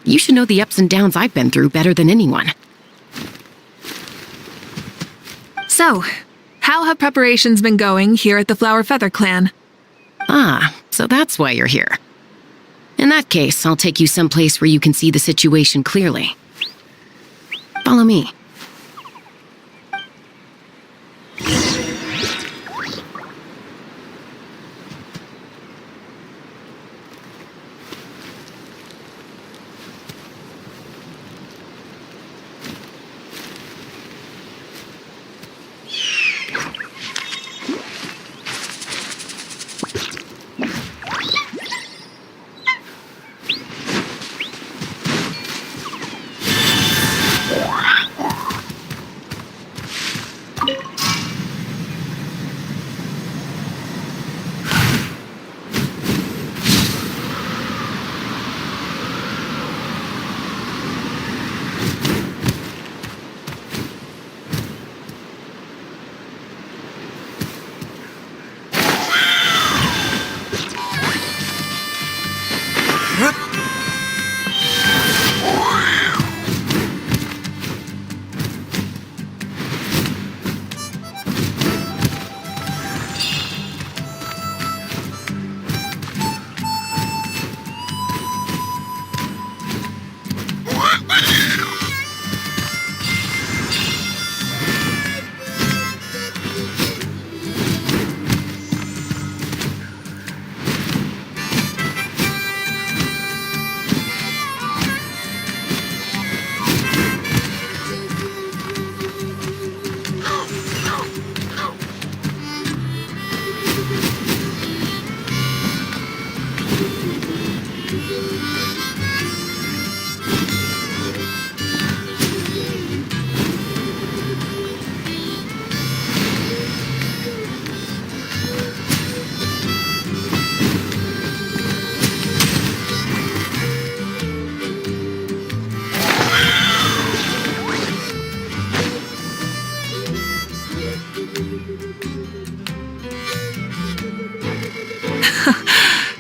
You should know the ups and downs I've been through better than anyone. So, how have preparations been going here at the Flower Feather Clan? Ah, so that's why you're here. In that case, I'll take you someplace where you can see the situation clearly. Follow me.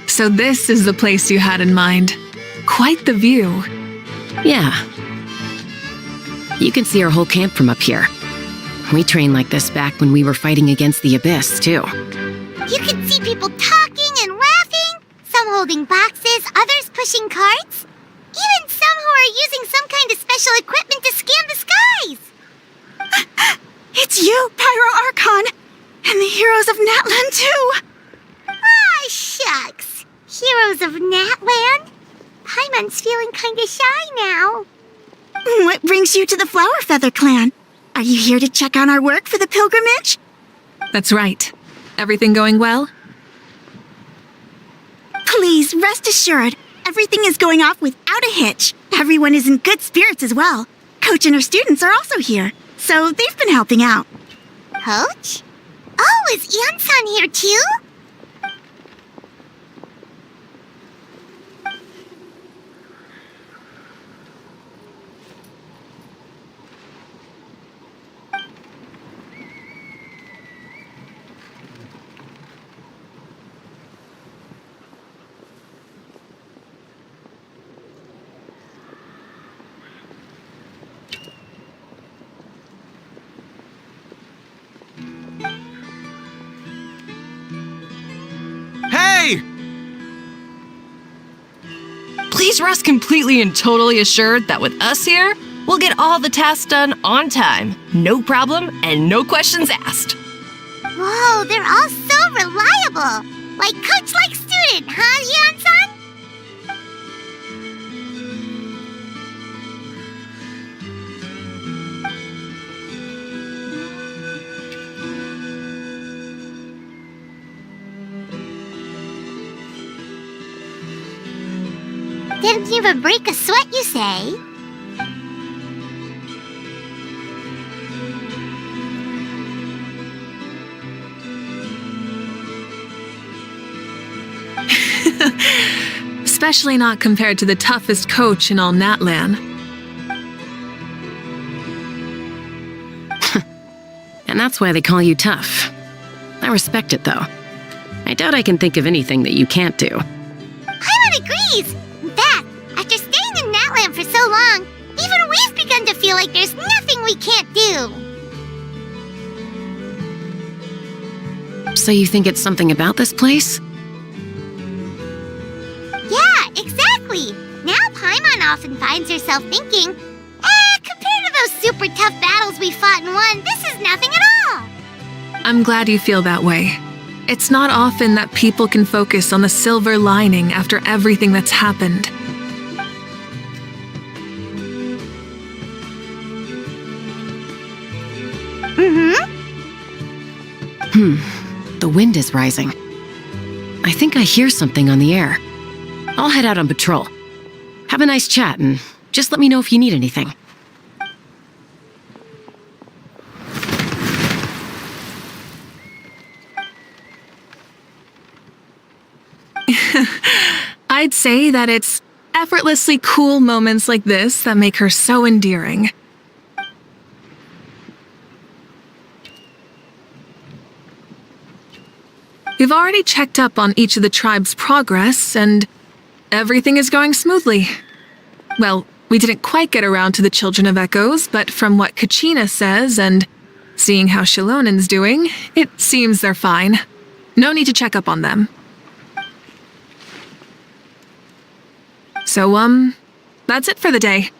So this is the place you had in mind. Quite the view. Yeah. You can see our whole camp from up here. We trained like this back when we were fighting against the Abyss, too. You can see people talking and laughing, some holding boxes, others pushing carts. Even some who are using some kind of special equipment to scan the skies. It's you, Pyro Archon! And the heroes of Natlan, too! Ah, shucks. Heroes of Natland? Paimon's feeling kinda shy now. What brings you to the Flower Feather Clan? Are you here to check on our work for the pilgrimage? That's right. Everything going well? Please, rest assured, everything is going off without a hitch. Everyone is in good spirits as well. Coach and her students are also here, so they've been helping out. Coach? Oh, is Ian-san here too? Just rest completely and totally assured that with us here, we'll get all the tasks done on time. No problem and no questions asked. Whoa, they're all so reliable. Like coach, like student, huh, Yeon-san? Didn't even break a sweat, you say? Especially not compared to the toughest coach in all Natlan. And that's why they call you tough. I respect it, though. I doubt I can think of anything that you can't do. Paimon agrees! In fact, after staying in Natlan for so long, even we've begun to feel like there's nothing we can't do. So you think it's something about this place? Yeah, exactly! Now Paimon often finds herself thinking, compared to those super tough battles we fought and won, this is nothing at all! I'm glad you feel that way. It's not often that people can focus on the silver lining after everything that's happened. The wind is rising. I think I hear something on the air. I'll head out on patrol. Have a nice chat and just let me know if you need anything. I'd say that it's effortlessly cool moments like this that make her so endearing. We've already checked up on each of the tribe's progress, and everything is going smoothly. Well, we didn't quite get around to the Children of Echoes, but from what Kachina says and seeing how Shilonen's doing, it seems they're fine. No need to check up on them. So, that's it for the day.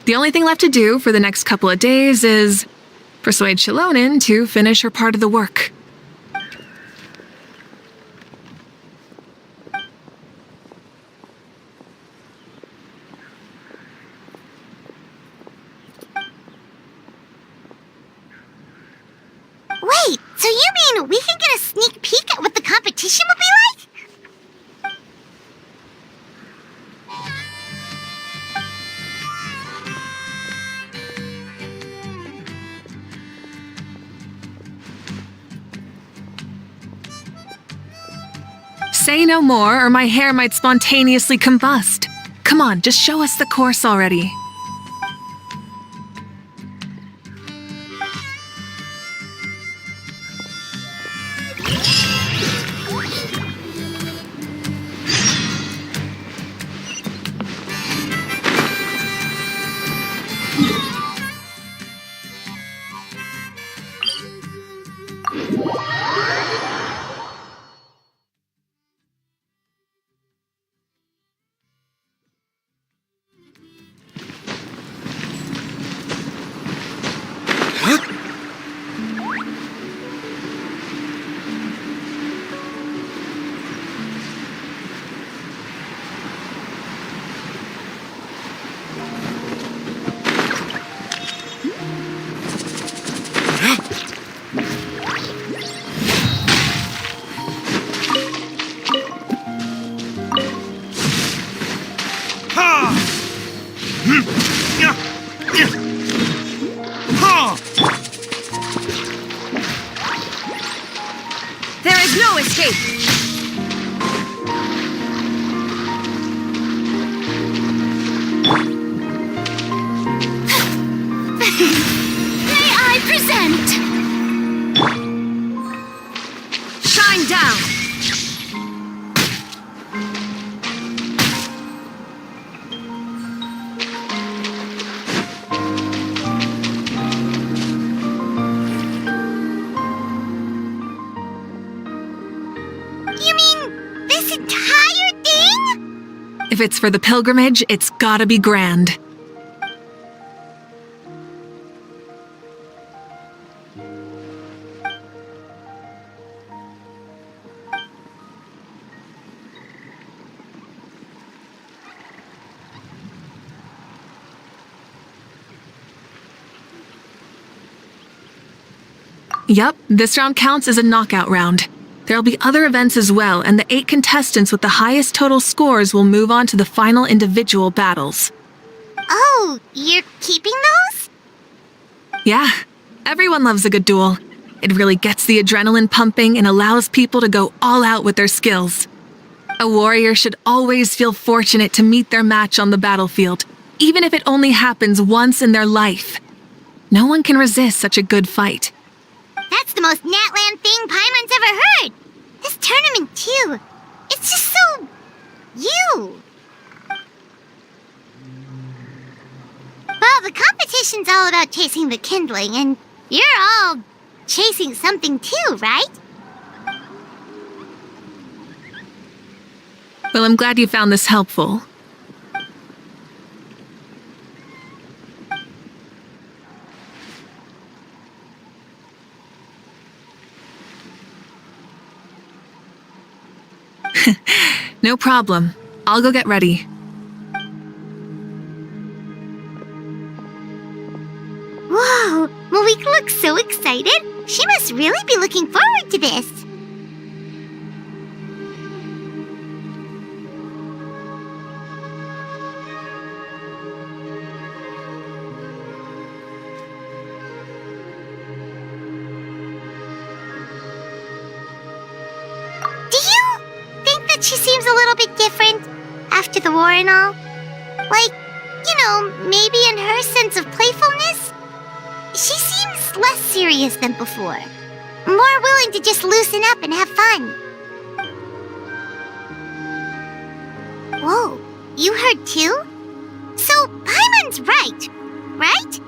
The only thing left to do for the next couple of days is persuade Shilonen to finish her part of the work. Wait, so you mean we can get a sneak peek at what the competition will be like? Say no more, or my hair might spontaneously combust. Come on, just show us the course already. There is no escape! May I present? Shine down! If it's for the pilgrimage, it's gotta be grand. Yup, this round counts as a knockout round. There'll be other events as well, and the 8 contestants with the highest total scores will move on to the final individual battles. Oh, you're keeping those? Yeah, everyone loves a good duel. It really gets the adrenaline pumping and allows people to go all out with their skills. A warrior should always feel fortunate to meet their match on the battlefield, even if it only happens once in their life. No one can resist such a good fight. That's the most Natland thing Paimon's ever heard. This tournament, too. It's just so... you. Well, the competition's all about chasing the kindling, and you're all chasing something too, right? Well, I'm glad you found this helpful. No problem. I'll go get ready. Whoa, Malika looks so excited. She must really be looking forward to this. Do you think that she seems a little bit different after the war and all? Like, you know, maybe in her sense of playfulness? She seems less serious than before. More willing to just loosen up and have fun. Whoa, you heard too? So, Paimon's right, right?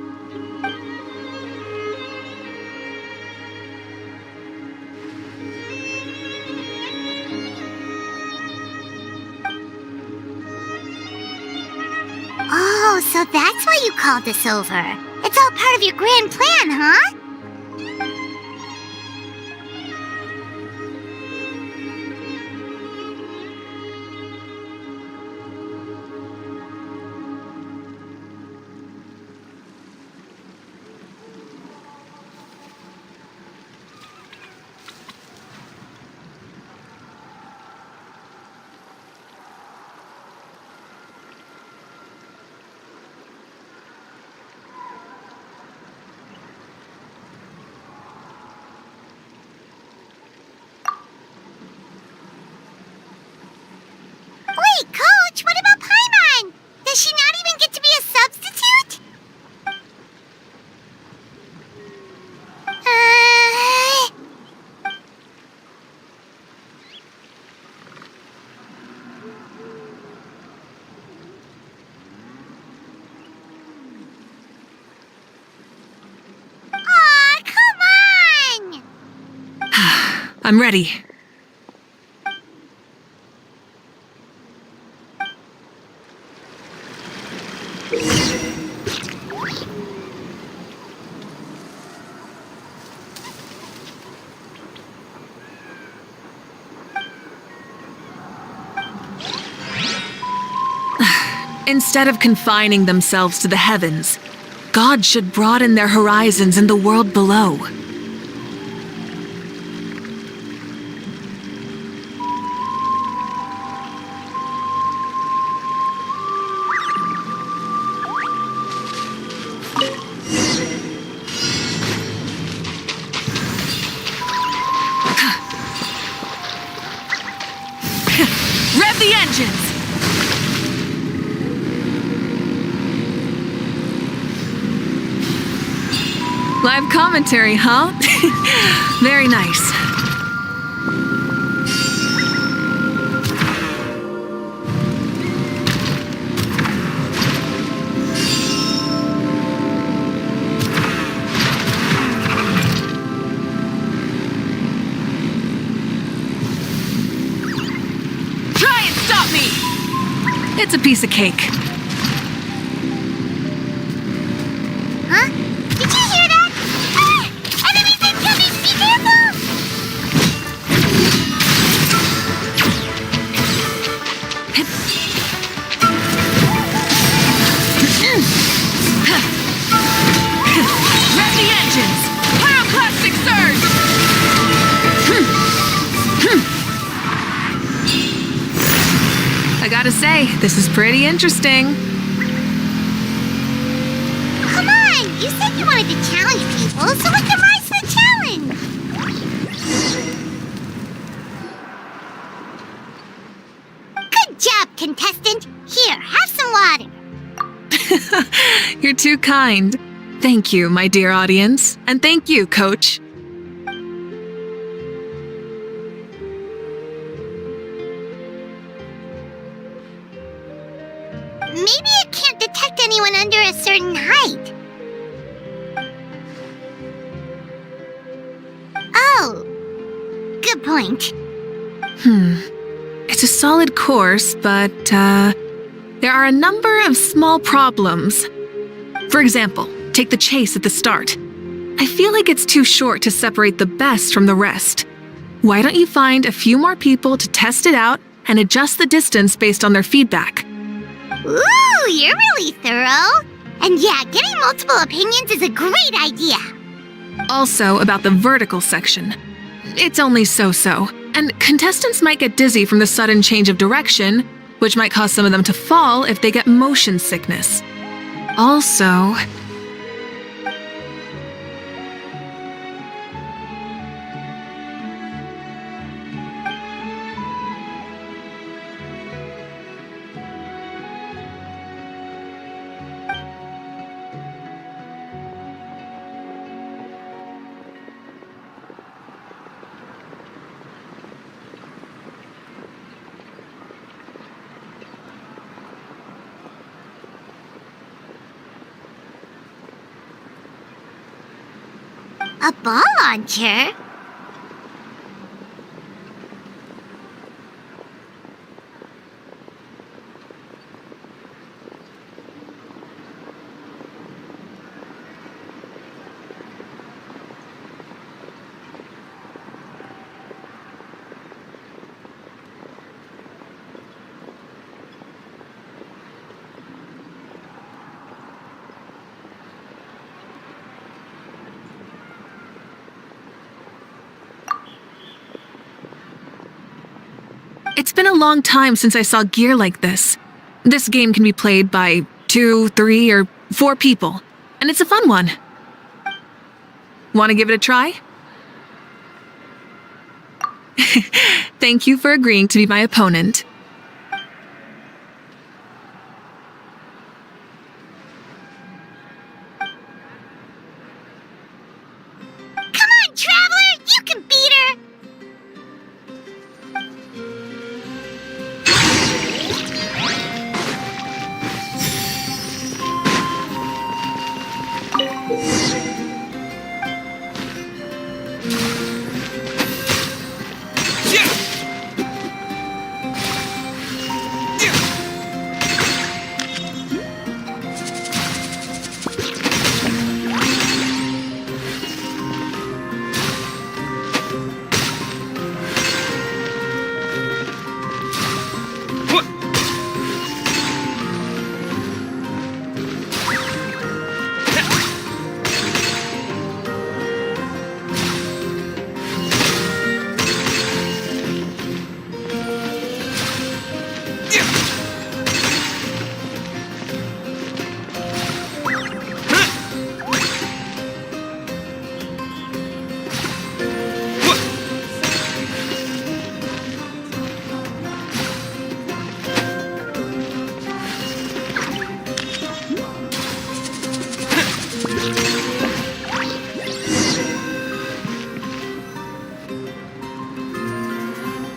Oh, so that's why you called us over. It's all part of your grand plan, huh? Wait, Coach, what about Paimon? Does she not even get to be a substitute? Aw, come on! I'm ready. Instead of confining themselves to the heavens, God should broaden their horizons in the world below. Rev the engines! Live commentary, huh? Very nice. It's a piece of cake. Huh? Did you hear that? Ah! Enemies incoming! Be careful! Rev the engines! Pyroclastic surge! I gotta say, this is pretty interesting. Come on! You said you wanted to challenge people, so we can rise to the challenge! Good job, contestant! Here, have some water! You're too kind. Thank you, my dear audience. And thank you, Coach. Maybe it can't detect anyone under a certain height. Oh, good point. It's a solid course, but, there are a number of small problems. For example, take the chase at the start. I feel like it's too short to separate the best from the rest. Why don't you find a few more people to test it out and adjust the distance based on their feedback? Ooh, you're really thorough. And yeah, getting multiple opinions is a great idea. Also, about the vertical section. It's only so-so, and contestants might get dizzy from the sudden change of direction, which might cause some of them to fall if they get motion sickness. Also, A ball launcher? it's been a long time since I saw gear like this. This game can be played by 2, 3, or 4 people, and it's a fun one. Want to give it a try? Thank you for agreeing to be my opponent. Come on, Traveler! You can beat her!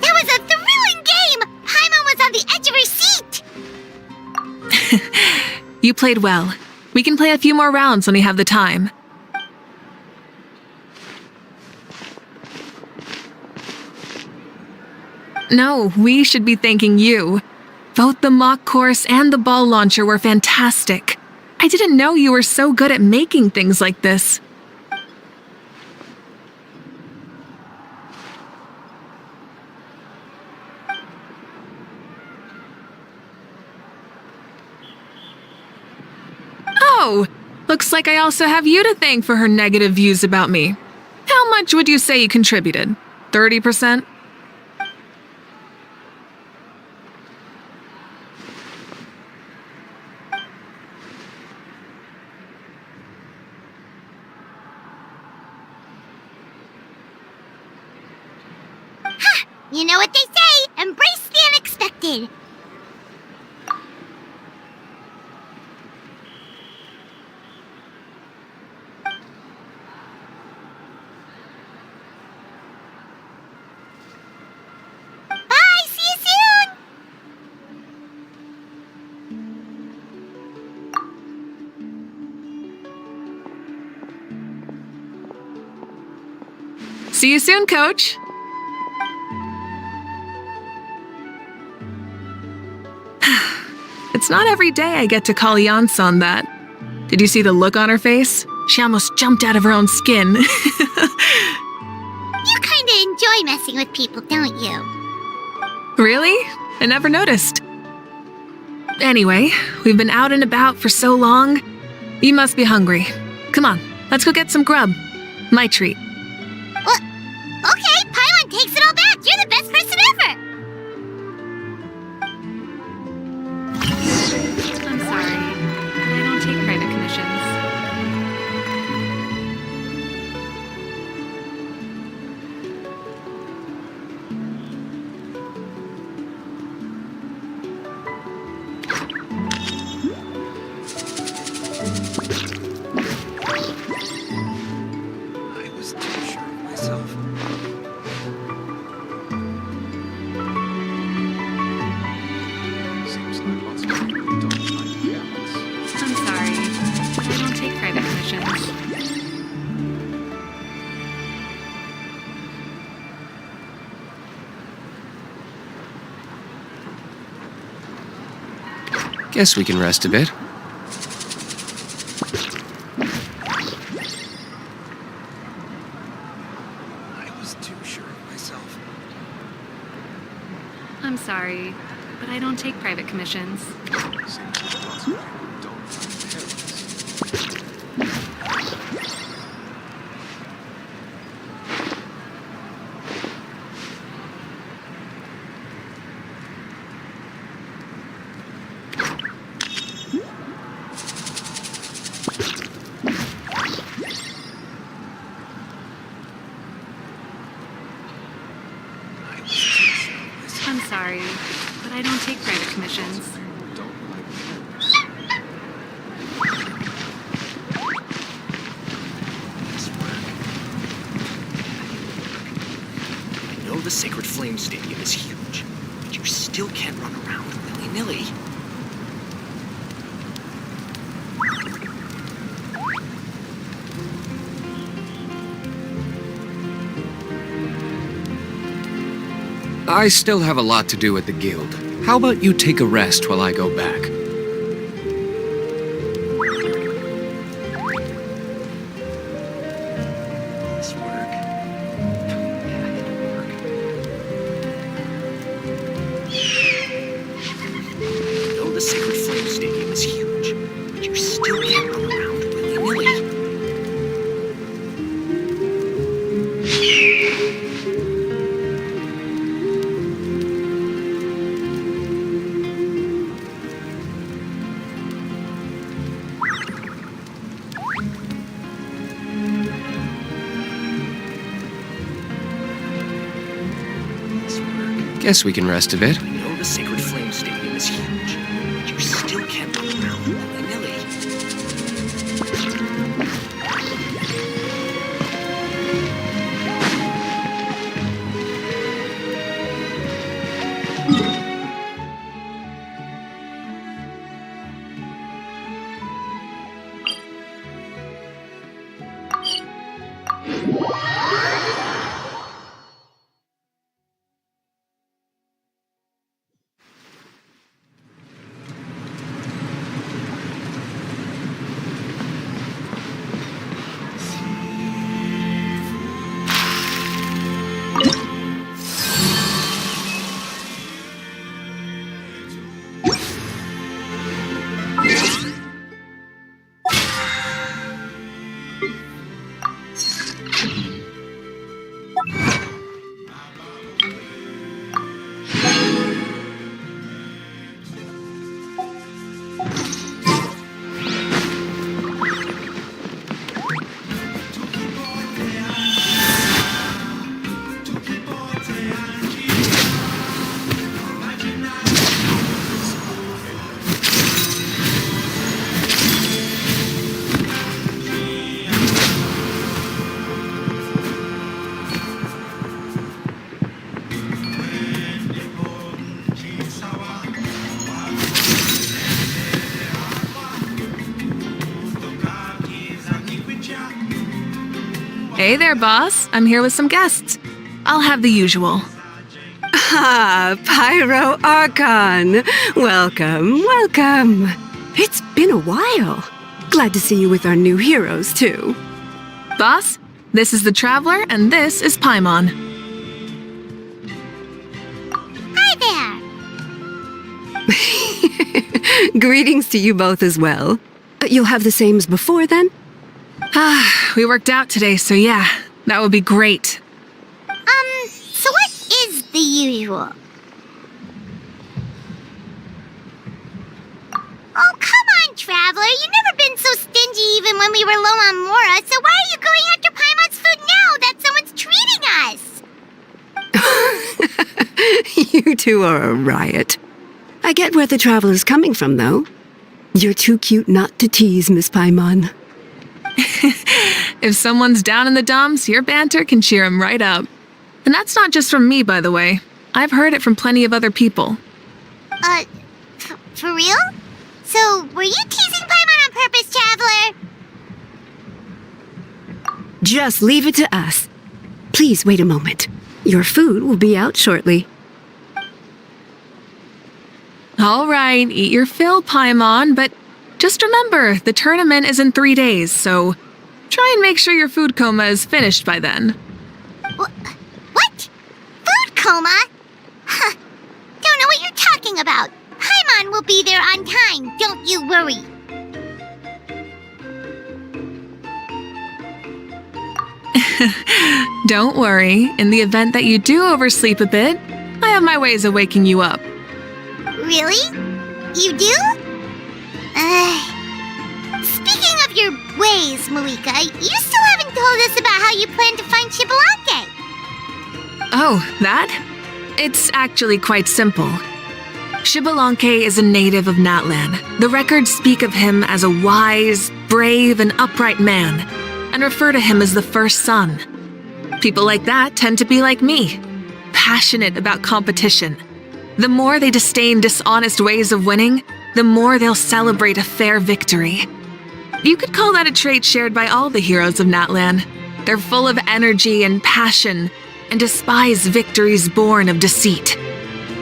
That was a thrilling game! Paimon was on the edge of her seat! You played well. We can play a few more rounds when we have the time. No, we should be thanking you. Both the mock course and the ball launcher were fantastic. I didn't know you were so good at making things like this. Oh, looks like I also have you to thank for her negative views about me. How much would you say you contributed? 30%? You know what they say, embrace the unexpected. Bye, see you soon. See you soon, Coach. It's not every day I get to call Yansan that. Did you see the look on her face? She almost jumped out of her own skin. You kinda enjoy messing with people, don't you? Really? I never noticed. Anyway, we've been out and about for so long. You must be hungry. Come on, let's go get some grub. My treat. What? Okay, Paimon takes it all back. You're the best person ever. I'm sorry, but I don't take private commissions. I was too sure of myself. Seems like lots of people don't like balance. I'm sorry, but I don't take private commissions. Guess we can rest a bit. I was too sure of myself. I'm sorry, but I don't take private commissions. Seems like lots of people don't like balance. I was too sure of myself. I'm sorry, but I don't take private commissions. Don't like balance. This work. I know the Sacred Flame Stadium is huge, but you still can't run around willy-nilly. I still have a lot to do at the guild. How about you take a rest while I go back? This work. Yeah, it'll work. I know the Sacred Flame Stadium is huge, but you still can't run around willy-nilly. This work. Guess we can rest a bit. I know the Sacred Flame Stadium is huge, but you still can't run around willy-nilly. Hey there, boss. I'm here with some guests. I'll have the usual. Ah, Pyro Archon. Welcome, welcome. It's been a while. Glad to see you with our new heroes, too. Boss, this is the Traveler, and this is Paimon. Hi there. Greetings to you both as well. You'll have the same as before, then? We worked out today, so yeah, that would be great. So what is the usual? Oh, come on, Traveler. You've never been so stingy even when we were low on Mora, so why are you going after Paimon's food now that someone's treating us? You two are a riot. I get where the Traveler's coming from, though. You're too cute not to tease, Miss Paimon. If someone's down in the dumps, your banter can cheer him right up. And that's not just from me, by the way. I've heard it from plenty of other people. For real? So, were you teasing Paimon on purpose, Traveler? Just leave it to us. Please wait a moment. Your food will be out shortly. All right, eat your fill, Paimon, but just remember, the tournament is in 3 days, so try and make sure your food coma is finished by then. What? Food coma? Huh. Don't know what you're talking about. Paimon will be there on time, don't you worry. Don't worry, in the event that you do oversleep a bit, I have my ways of waking you up. Really? You do? Speaking of your ways, Malika, you still haven't told us about how you plan to find Shibalanke. Oh, that? It's actually quite simple. Shibalanke is a native of Natlan. The records speak of him as a wise, brave, and upright man, and refer to him as the first son. People like that tend to be like me, passionate about competition. The more they disdain dishonest ways of winning, the more they'll celebrate a fair victory. You could call that a trait shared by all the heroes of Natlan. They're full of energy and passion, and despise victories born of deceit.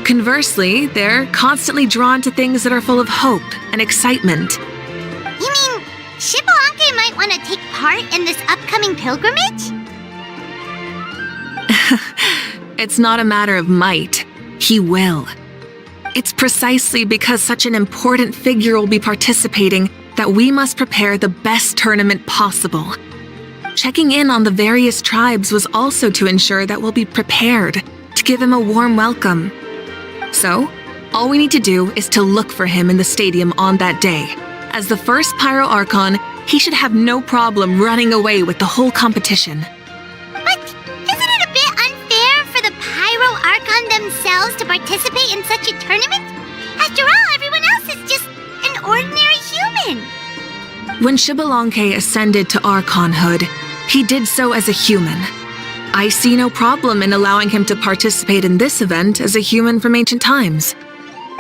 Conversely, they're constantly drawn to things that are full of hope and excitement. You mean Shibalanke might want to take part in this upcoming pilgrimage? It's not a matter of might. He will. It's precisely because such an important figure will be participating that we must prepare the best tournament possible. Checking in on the various tribes was also to ensure that we'll be prepared to give him a warm welcome. So, all we need to do is to look for him in the stadium on that day. As the first Pyro Archon, he should have no problem running away with the whole competition. But isn't it a bit unfair for the Pyro Archon themselves to participate in such a tournament? After all, everyone else is just an ordinary human. When Shibalanke ascended to Archonhood, he did so as a human. I see no problem in allowing him to participate in this event as a human from ancient times.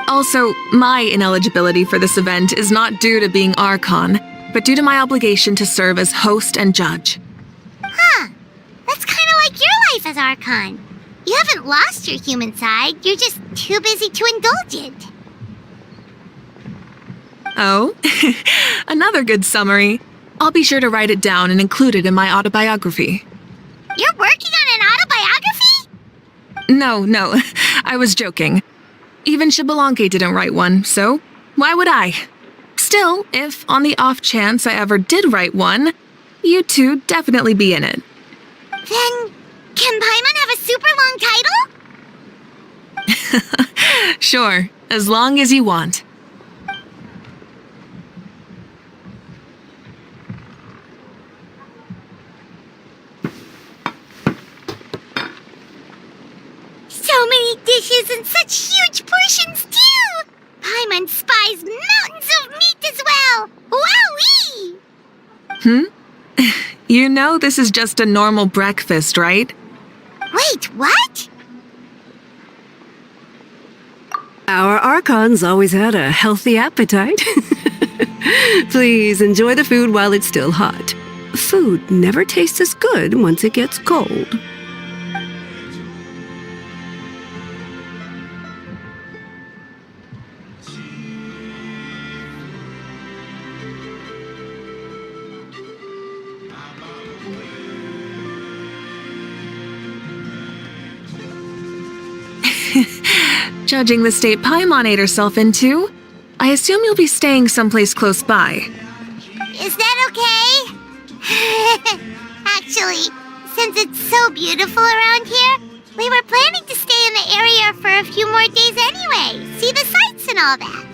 Also, my ineligibility for this event is not due to being Archon, but due to my obligation to serve as host and judge. Huh. That's kind of like your life as Archon. You haven't lost your human side, you're just too busy to indulge it. Oh, another good summary. I'll be sure to write it down and include it in my autobiography. You're working on an autobiography? No, I was joking. Even Shibalanke didn't write one, so why would I? Still, if on the off chance I ever did write one, you two definitely be in it. Then, can Paimon have a super long title? Sure, as long as you want. So many dishes and such huge portions, too! Paimon spies mountains of meat as well! Wowee! You know this is just a normal breakfast, right? Wait, what? Our Archons always had a healthy appetite. Please enjoy the food while it's still hot. Food never tastes as good once it gets cold. Judging the state Paimon ate herself into, I assume you'll be staying someplace close by. Is that okay? Actually, since it's so beautiful around here, we were planning to stay in the area for a few more days anyway. See the sights and all that.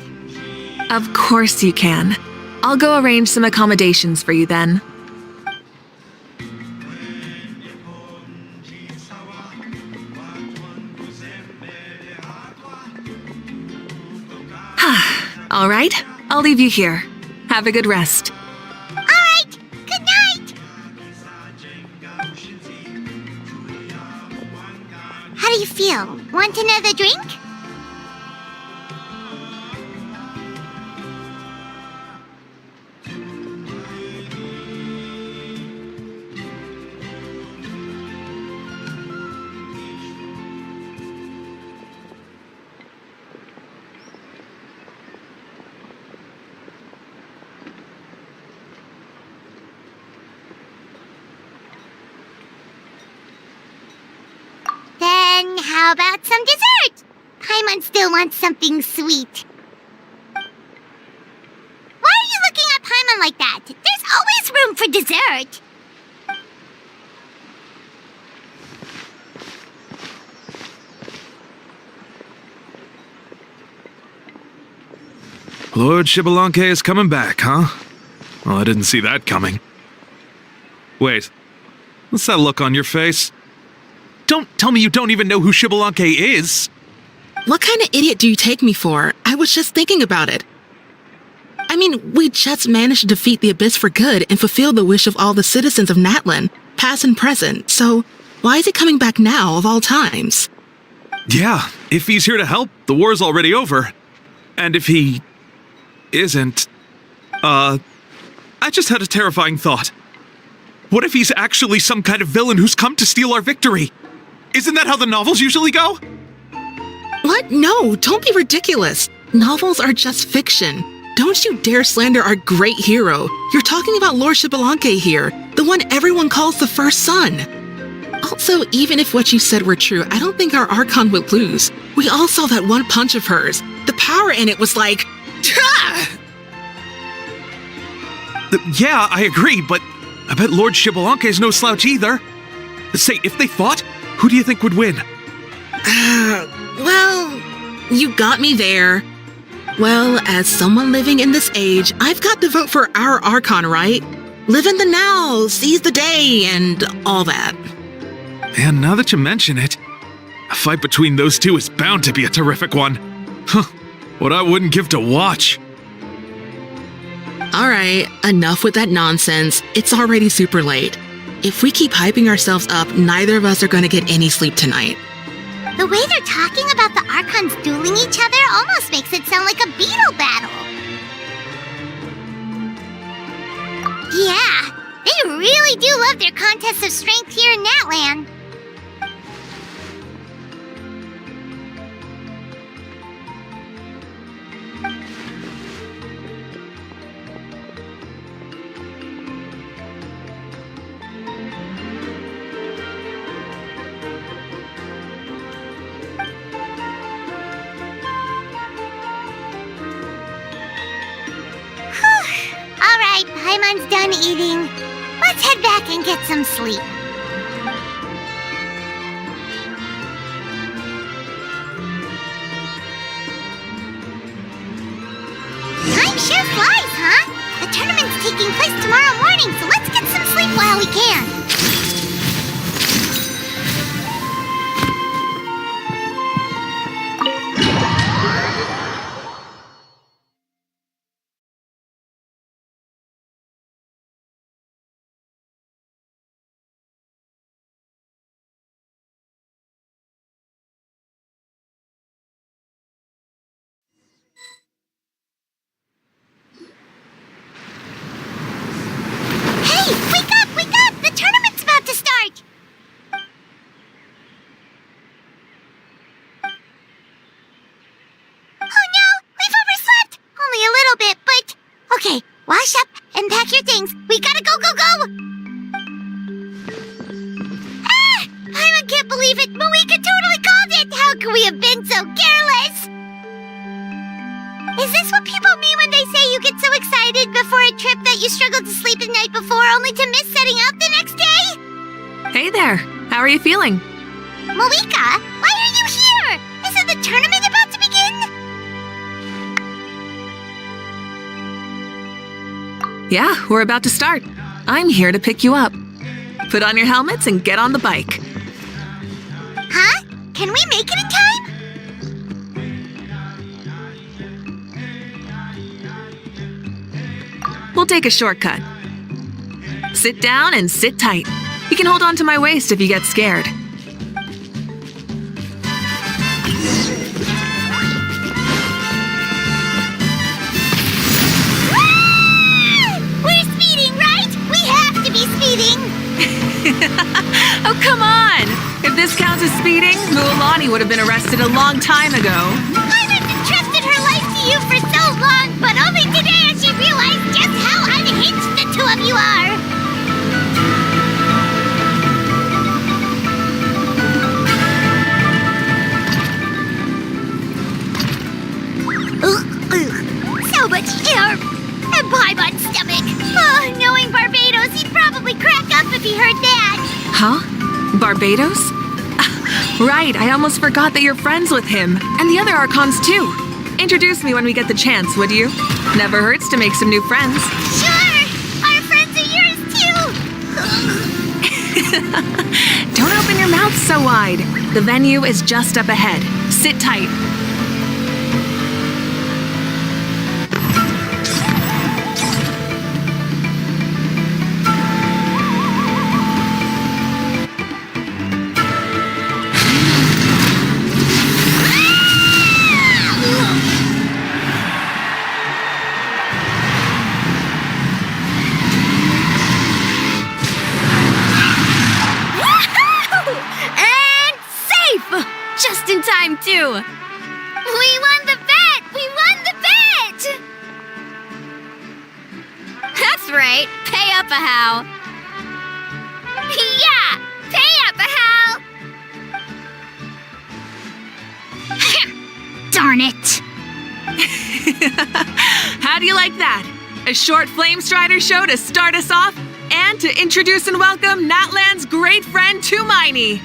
Of course you can. I'll go arrange some accommodations for you then. All right, I'll leave you here. Have a good rest. All right, good night. How do you feel? Want another drink? Then how about some dessert? Paimon still wants something sweet. Why are you looking at Paimon like that? There's always room for dessert. Lord Shibalanke is coming back, huh? Well, I didn't see that coming. Wait, what's that look on your face? Don't tell me you don't even know who Shibalanke is! What kind of idiot do you take me for? I was just thinking about it. I mean, we just managed to defeat the Abyss for good and fulfill the wish of all the citizens of Natlan, past and present, so why is he coming back now of all times? Yeah, if he's here to help, the war's already over. And if he isn't, I just had a terrifying thought. What if he's actually some kind of villain who's come to steal our victory? Isn't that how the novels usually go? What? No, don't be ridiculous. Novels are just fiction. Don't you dare slander our great hero. You're talking about Lord Shibalanke here, the one everyone calls the first son. Also, even if what you said were true, I don't think our Archon would lose. We all saw that one punch of hers. The power in it was like... Yeah, I agree, but I bet Lord Shibalanke is no slouch either. Say, if they fought, who do you think would win? Well, you got me there. Well, as someone living in this age, I've got to vote for our Archon, right? Live in the now, seize the day, and all that. And now that you mention it, a fight between those two is bound to be a terrific one. Huh, what I wouldn't give to watch. Alright, enough with that nonsense. It's already super late. If we keep hyping ourselves up, neither of us are going to get any sleep tonight. The way they're talking about the Archons dueling each other almost makes it sound like a beetle battle. Yeah, they really do love their contests of strength here in Natlan. Alright, Paimon's done eating. Let's head back and get some sleep. Time sure flies, huh? The tournament's taking place tomorrow morning, so let's get some sleep while we can. pack your things. We gotta go, go, go! Ah! I can't believe it. Moeka totally called it. How could we have been so careless? Is this what people mean when they say you get so excited before a trip that you struggled to sleep the night before only to miss setting out the next day? Hey there. How are you feeling? Moeka, why are you here? Isn't the tournament about to begin? Yeah, we're about to start. I'm here to pick you up. Put on your helmets and get on the bike. Huh? Can we make it in time? We'll take a shortcut. Sit down and sit tight. You can hold on to my waist if you get scared. We're speeding, right? We have to be speeding. Oh, come on! If this counts as speeding, Mualani would have been arrested a long time ago. I've entrusted her life to you for so long, but only today has she realized just how unhinged the two of you are. So much air and pie-bun stomach. Oh, knowing Barbados, he'd probably crack up if he heard that. Huh? Barbados? Right, I almost forgot that you're friends with him. And the other Archons, too. Introduce me when we get the chance, would you? Never hurts to make some new friends. Sure! Our friends are yours, too! Don't open your mouth so wide. The venue is just up ahead. Sit tight. Just in time, too. We won the bet! We won the bet! That's right. Pay up a how. Yeah! Pay up a how! Darn it! How do you like that? A short Flame Strider show to start us off and to introduce and welcome Natlan's great friend Tumaini.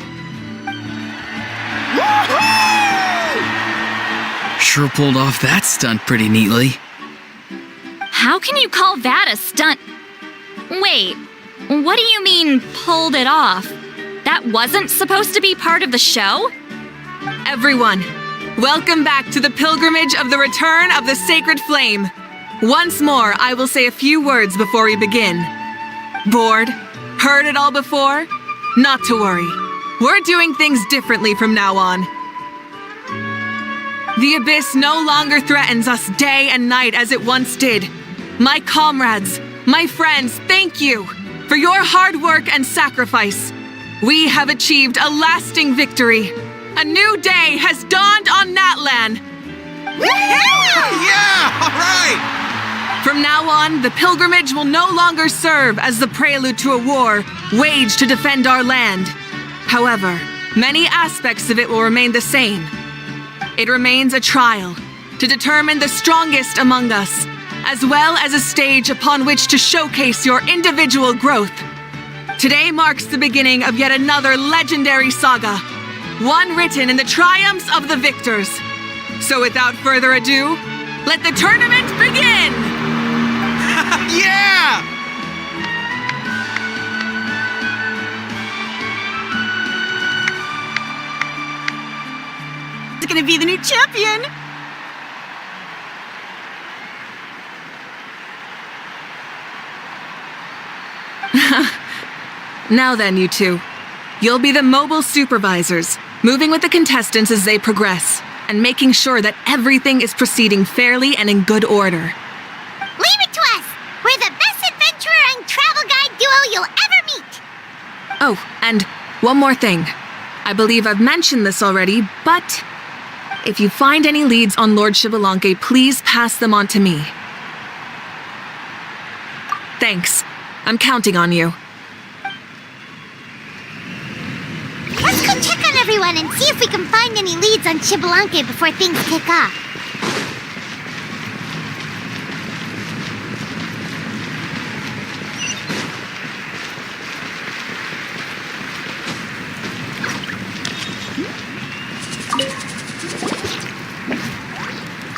Sure pulled off that stunt pretty neatly. How can you call that a stunt? Wait, what do you mean, pulled it off? That wasn't supposed to be part of the show? Everyone, welcome back to the pilgrimage of the return of the sacred flame. Once more, I will say a few words before we begin. Bored? Heard it all before? Not to worry. We're doing things differently from now on. The abyss no longer threatens us day and night as it once did. My comrades, my friends, thank you for your hard work and sacrifice. We have achieved a lasting victory. A new day has dawned on Natlan. Yeah! All right! From now on, the pilgrimage will no longer serve as the prelude to a war waged to defend our land. However, many aspects of it will remain the same. It remains a trial to determine the strongest among us, as well as a stage upon which to showcase your individual growth. Today marks the beginning of yet another legendary saga, one written in the triumphs of the victors. So without further ado, let the tournament begin! Yeah! Gonna be the new champion! Now then, you two. You'll be the mobile supervisors, moving with the contestants as they progress, and making sure that everything is proceeding fairly and in good order. Leave it to us! We're the best adventurer and travel guide duo you'll ever meet! Oh, and one more thing. I believe I've mentioned this already, but if you find any leads on Lord Shibalanke, please pass them on to me. Thanks. I'm counting on you. Let's go check on everyone and see if we can find any leads on Xbalanque before things kick off.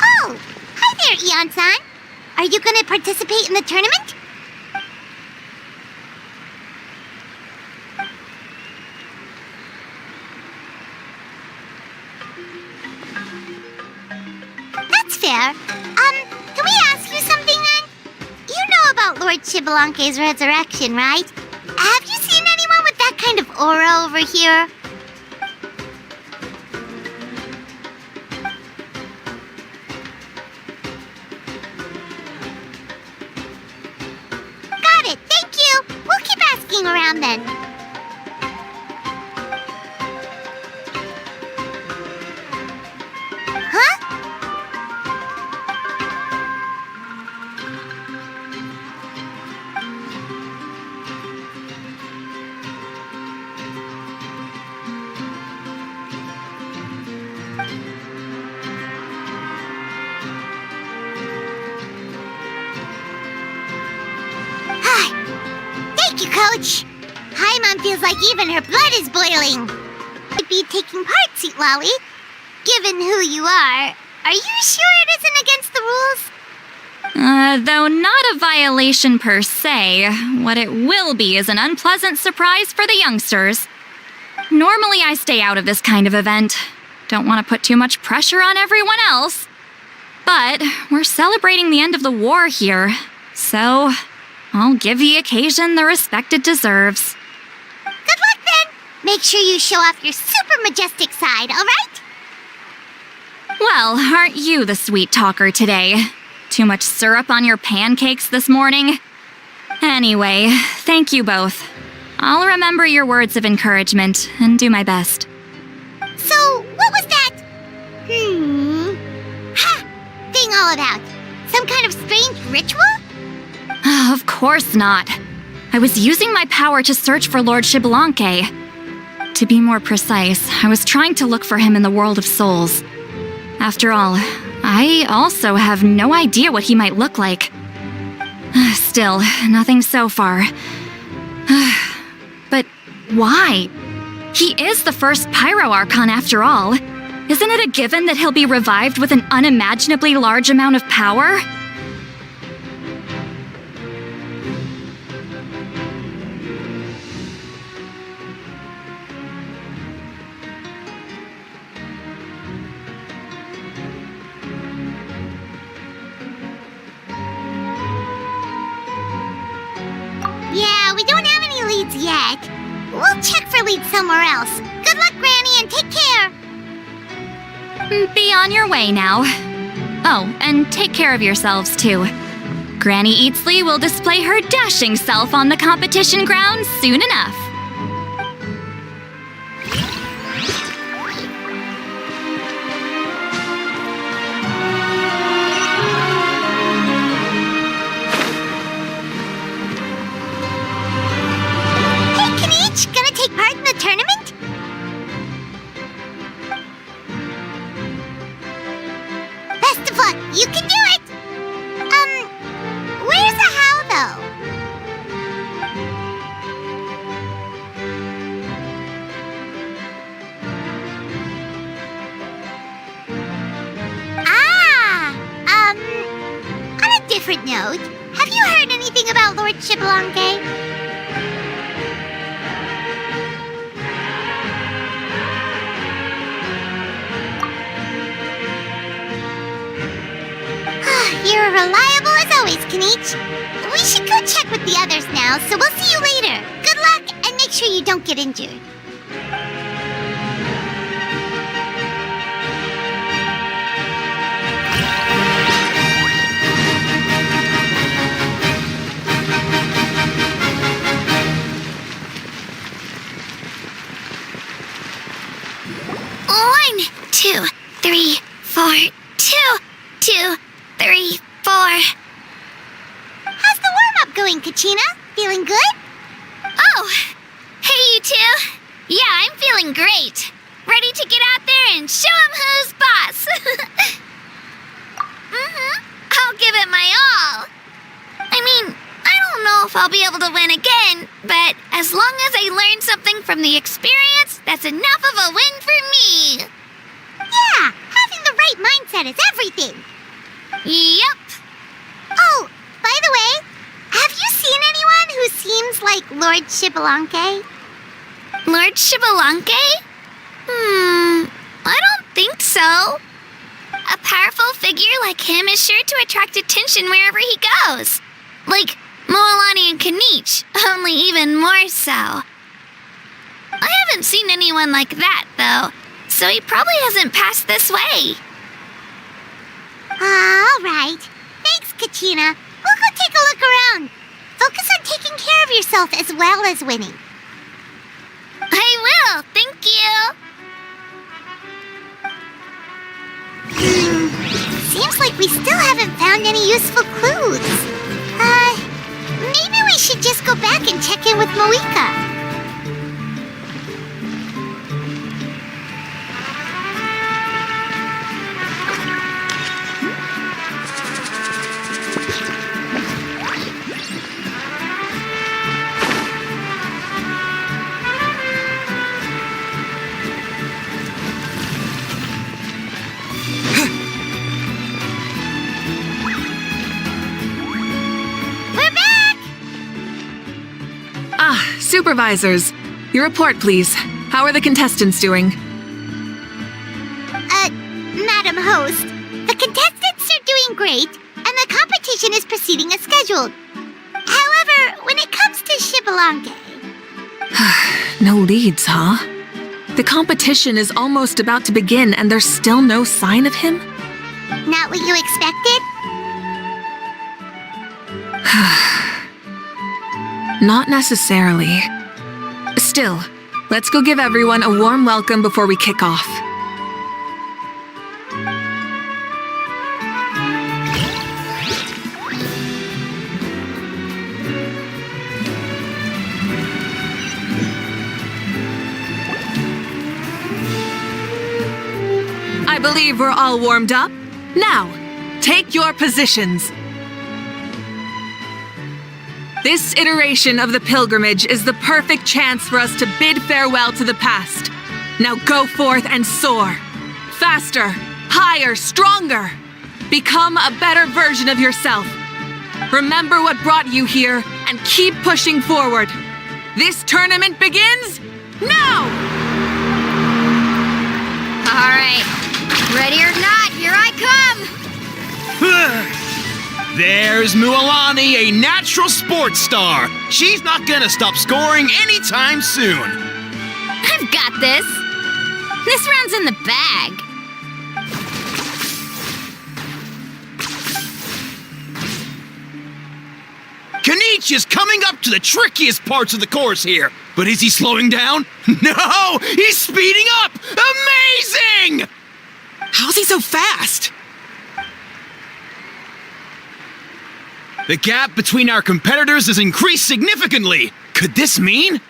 Oh! Hi there, Eon-san! Are you gonna participate in the tournament? That's fair. Can we ask you something then? You know about Lord Xbalanque's resurrection, right? Have you seen anyone with that kind of aura over here? Got it, thank you! We'll keep asking around then. Huh? Thank you, Coach. Paimon feels like even her blood is boiling. You'd be taking part, Sweet Lolly. Given who you are you sure it isn't against the rules? Though not a violation per se, what it will be is an unpleasant surprise for the youngsters. Normally I stay out of this kind of event. Don't want to put too much pressure on everyone else. But we're celebrating the end of the war here, so I'll give the occasion the respect it deserves. Good luck then! Make sure you show off your super majestic side, alright? Well, aren't you the sweet talker today? Too much syrup on your pancakes this morning? Anyway, thank you both. I'll remember your words of encouragement and do my best. So, what was that? Ha! Thing all about? Some kind of strange ritual? Of course not. I was using my power to search for Lord Xbalanque. To be more precise, I was trying to look for him in the world of souls. After all, I also have no idea what he might look like. Still, nothing so far. But why? He is the first Pyro Archon after all. Isn't it a given that he'll be revived with an unimaginably large amount of power? Yeah, we don't have any leads yet. We'll check for leads somewhere else. Good luck, Granny, and take care! Be on your way now. Oh, and take care of yourselves, too. Granny Eatsley will display her dashing self on the competition grounds soon enough. Gonna take part in the tournament? Best of luck, you can do it! Where's the how, though? On a different note, have you heard anything about Lord Xbalanque? You're reliable as always, Kanich. We should go check with the others now, so we'll see you later. Good luck, and make sure you don't get injured. One, 2, 3, 4, 2, 2, 3, 4. How's the warm-up going, Kachi? Kachina, feeling good? Oh, hey you two. Yeah, I'm feeling great. Ready to get out there and show 'em who's boss. I'll give it my all. I mean, I don't know if I'll be able to win again, but as long as I learn something from the experience, that's enough of a win for me. Yeah, having the right mindset is everything. Yep. Oh, by the way, have you seen anyone who seems like Lord Shibalanke? Lord Shibalanke? I don't think so. A powerful figure like him is sure to attract attention wherever he goes. Like Moalani and Kanich, only even more so. I haven't seen anyone like that, though, so he probably hasn't passed this way. All right. Thanks, Kachina. We'll go take a look around. Focus on taking care of yourself as well as winning. I will, thank you. Seems like we still haven't found any useful clues. Maybe we should just go back and check in with Moika. Supervisors, your report, please. How are the contestants doing? Madam Host, the contestants are doing great, and the competition is proceeding as scheduled. However, when it comes to Shibalanke... No leads, huh? The competition is almost about to begin, and there's still no sign of him? Not what you expected? Not necessarily. Still, let's go give everyone a warm welcome before we kick off. I believe we're all warmed up. Now, take your positions. This iteration of the pilgrimage is the perfect chance for us to bid farewell to the past. Now go forth and soar. Faster, higher, stronger. Become a better version of yourself. Remember what brought you here and keep pushing forward. This tournament begins now! All right. Ready or not, here I come! There's Mualani, a natural sports star. She's not gonna stop scoring anytime soon. I've got this. This round's in the bag. Kanich is coming up to the trickiest parts of the course here. But is he slowing down? No! He's speeding up! Amazing! How's he so fast? The gap between our competitors has increased significantly. Could this mean?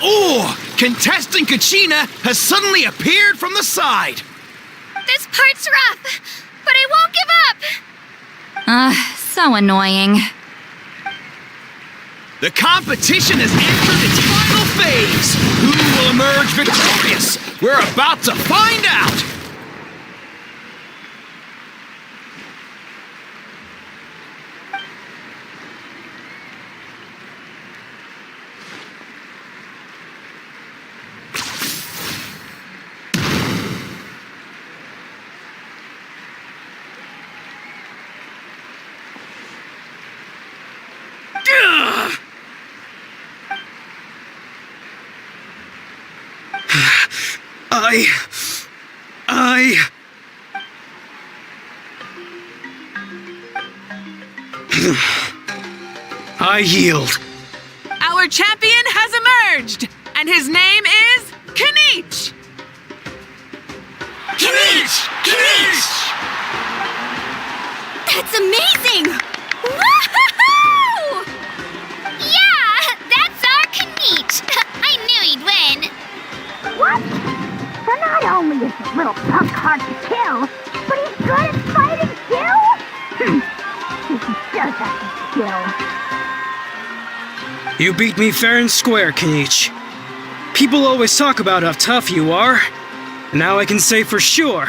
Oh! Contestant Kachina has suddenly appeared from the side. This part's rough, but I won't give up. So annoying. The competition has entered its final phase. Who will emerge victorious? We're about to find out. I yield. Our champion has emerged, and his name is Kanich! Kanich! Kanich! That's amazing! Woo-hoo-hoo! You beat me fair and square, Kenichi. People always talk about how tough you are, and now I can say for sure,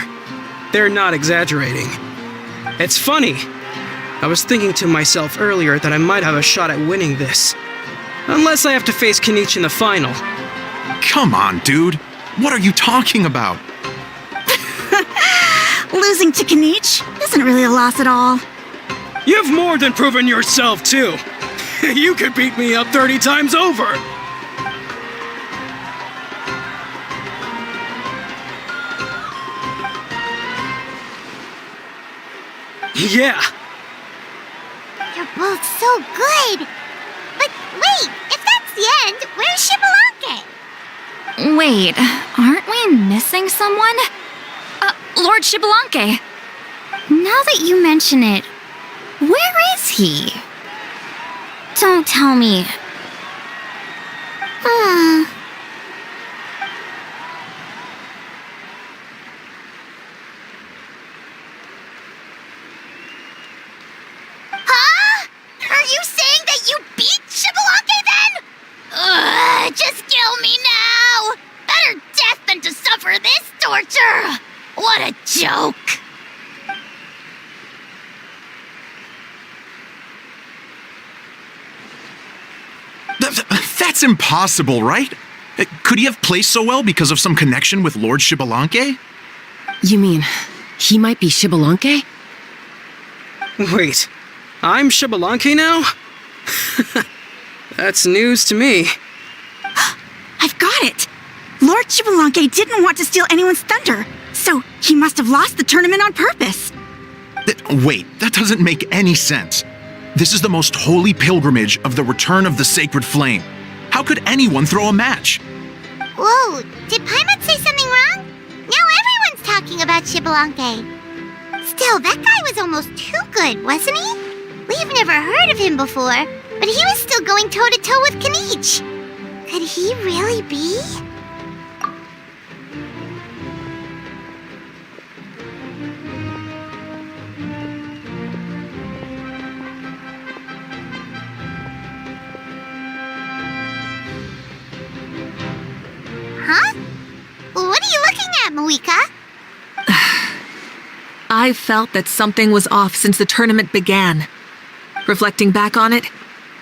they're not exaggerating. It's funny. I was thinking to myself earlier that I might have a shot at winning this. Unless I have to face Kenichi in the final. Come on, dude. What are you talking about? Losing to Kenichi isn't really a loss at all. You've more than proven yourself, too. You could beat me up 30 times over. Yeah. You're both so good. But wait, if that's the end, where's Shibalanke? Wait, aren't we missing someone? Lord Shibalanke. Now that you mention it, where is he? Don't tell me. Huh? Are you saying that you beat Shibalanke then? Ugh, just kill me now! Better death than to suffer this torture! What a joke! That's impossible, right? Could he have placed so well because of some connection with Lord Shibalanke? You mean, he might be Shibalanke? Wait, I'm Shibalanke now? That's news to me. I've got it! Lord Shibalanke didn't want to steal anyone's thunder, so he must have lost the tournament on purpose. Wait, that doesn't make any sense. This is the most holy pilgrimage of the return of the sacred flame. How could anyone throw a match? Whoa, did Paimon say something wrong? Now everyone's talking about Shibalanke. Still, that guy was almost too good, wasn't he? We've never heard of him before, but he was still going toe-to-toe with Kenichi. Could he really be? Huh? What are you looking at, Moika? I felt that something was off since the tournament began. Reflecting back on it,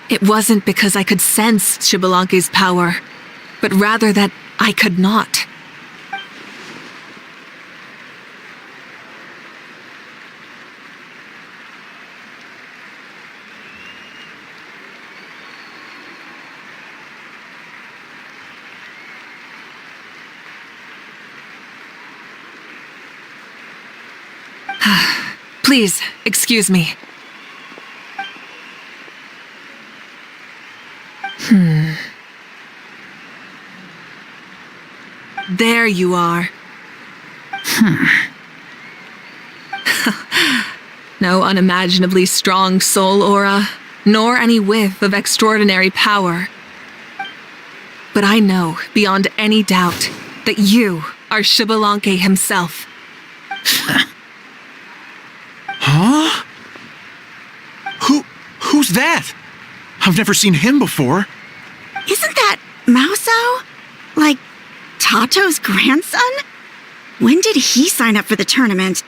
it wasn't because I could sense Shibalanke's power, but rather that I could not. Please, excuse me. There you are. No unimaginably strong soul aura, nor any whiff of extraordinary power. But I know, beyond any doubt, that you are Shibalanke himself. Huh? Who's that? I've never seen him before. Isn't that Mauso? Like, Tato's grandson? When did he sign up for the tournament?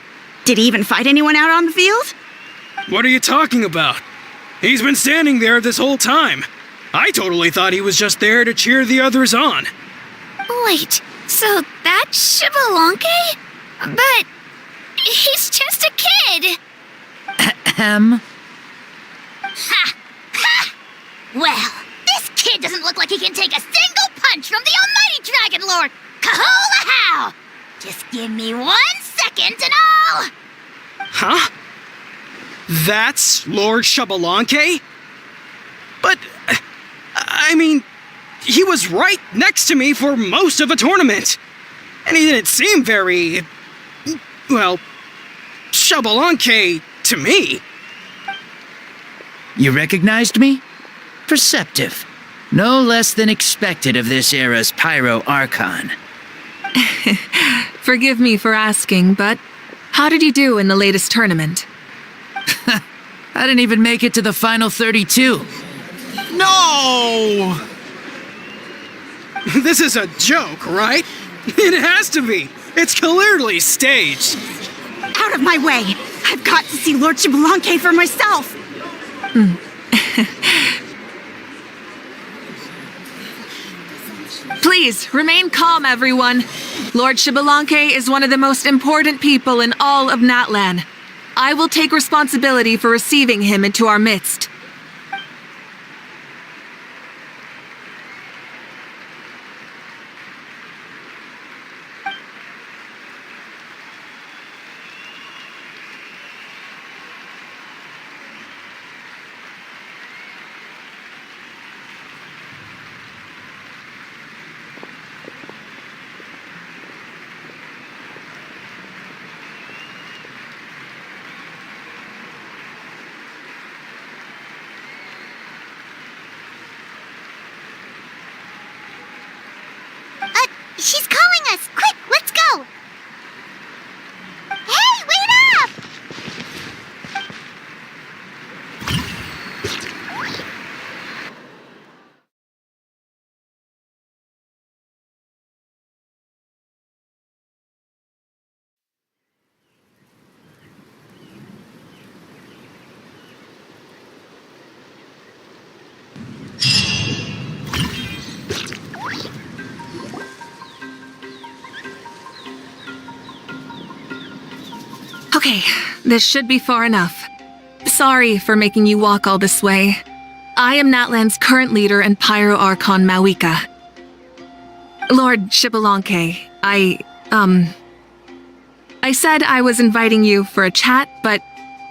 Did he even fight anyone out on the field? What are you talking about? He's been standing there this whole time. I totally thought he was just there to cheer the others on. Wait, so that's Shibalanke? But he's just a kid. Ha! Ha! Well, this kid doesn't look like he can take a single punch from the almighty Dragon Lord! Kahola how! Just give me 1 second and I'll... Huh? That's Lord Shibalanke? But, I mean, he was right next to me for most of the tournament. And he didn't seem very, well, Shibalanke to me. You recognized me? Perceptive. No less than expected of this era's Pyro Archon. Forgive me for asking, but how did you do in the latest tournament? I didn't even make it to the final 32. No! This is a joke, right? It has to be. It's clearly staged. Out of my way! I've got to see Lord Xbalanque for myself! Please, remain calm, everyone. Lord Xbalanque is one of the most important people in all of Natlan. I will take responsibility for receiving him into our midst. She's calling us! Quick, let's go! Hey, wait up! Okay, this should be far enough. Sorry for making you walk all this way. I am Natlan's current leader and Pyro Archon Mawika. Lord Xbalanque, I said I was inviting you for a chat, but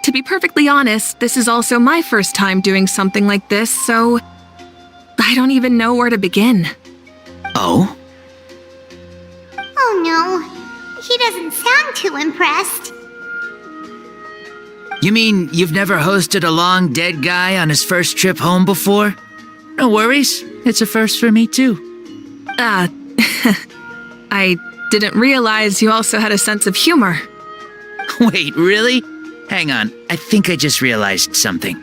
to be perfectly honest, this is also my first time doing something like this, so I don't even know where to begin. Oh? Oh no, he doesn't sound too impressed. You mean you've never hosted a long dead guy on his first trip home before? No worries, it's a first for me too. I didn't realize you also had a sense of humor. Wait, really? Hang on, I think I just realized something.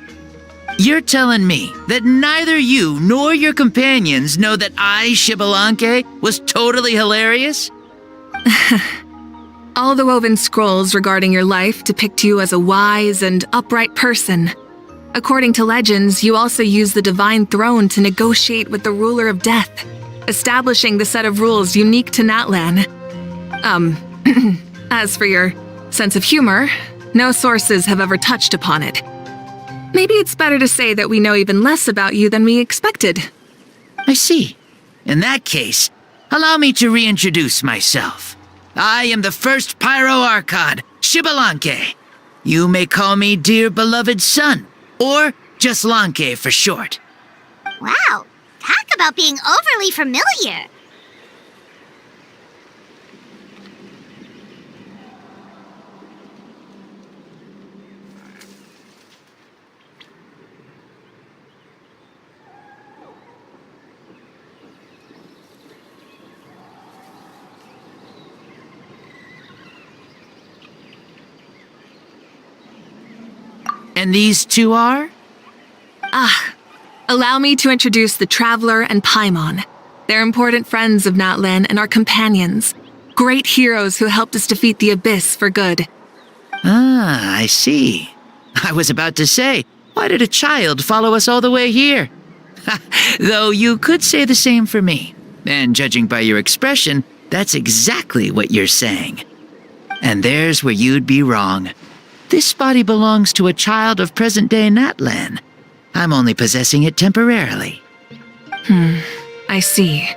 You're telling me that neither you nor your companions know that I, Xbalanque, was totally hilarious? All the woven scrolls regarding your life depict you as a wise and upright person. According to legends, you also use the divine throne to negotiate with the ruler of death, establishing the set of rules unique to Natlan. As for your sense of humor, no sources have ever touched upon it. Maybe it's better to say that we know even less about you than we expected. I see. In that case, allow me to reintroduce myself. I am the first Pyro Archon, Xbalanque. You may call me dear beloved son, or just Lanque for short. Wow, talk about being overly familiar. And these two are? Allow me to introduce the Traveler and Paimon. They're important friends of Natlan and our companions. Great heroes who helped us defeat the Abyss for good. Ah, I see. I was about to say, why did a child follow us all the way here? Though you could say the same for me. And judging by your expression, that's exactly what you're saying. And there's where you'd be wrong. This body belongs to a child of present-day Natlan. I'm only possessing it temporarily. I see.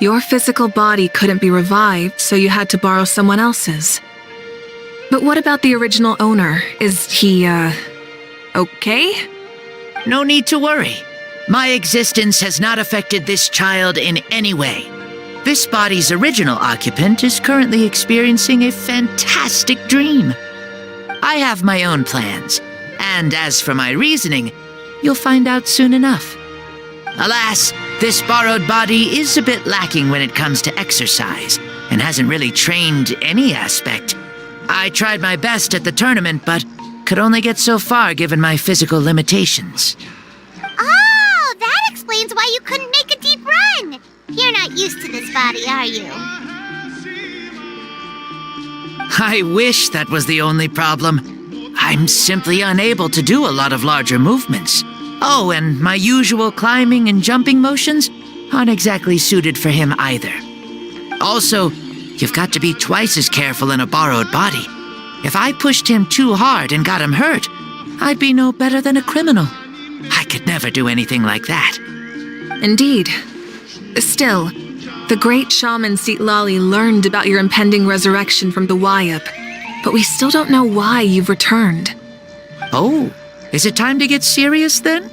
Your physical body couldn't be revived, so you had to borrow someone else's. But what about the original owner? Is he, okay? No need to worry. My existence has not affected this child in any way. This body's original occupant is currently experiencing a fantastic dream. I have my own plans, and as for my reasoning, you'll find out soon enough. Alas, this borrowed body is a bit lacking when it comes to exercise, and hasn't really trained any aspect. I tried my best at the tournament, but could only get so far given my physical limitations. Oh, explains why you couldn't make a deep run. You're not used to this body, are you? I wish that was the only problem. I'm simply unable to do a lot of larger movements. Oh, and my usual climbing and jumping motions aren't exactly suited for him either. Also, you've got to be twice as careful in a borrowed body. If I pushed him too hard and got him hurt, I'd be no better than a criminal. I could never do anything like that. Indeed. Still, the great shaman Seatlali learned about your impending resurrection from the Wayup, but we still don't know why you've returned. Oh, is it time to get serious then?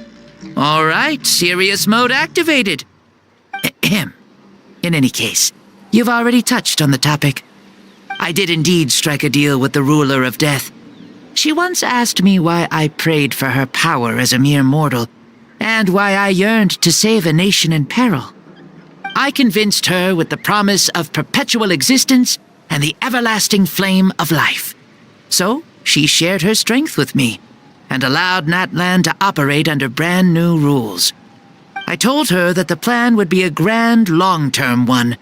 All right, serious mode activated. Ahem. In any case, you've already touched on the topic. I did indeed strike a deal with the ruler of death. She once asked me why I prayed for her power as a mere mortal, and why I yearned to save a nation in peril. I convinced her with the promise of perpetual existence and the everlasting flame of life. So she shared her strength with me, and allowed Natlan to operate under brand new rules. I told her that the plan would be a grand, long-term one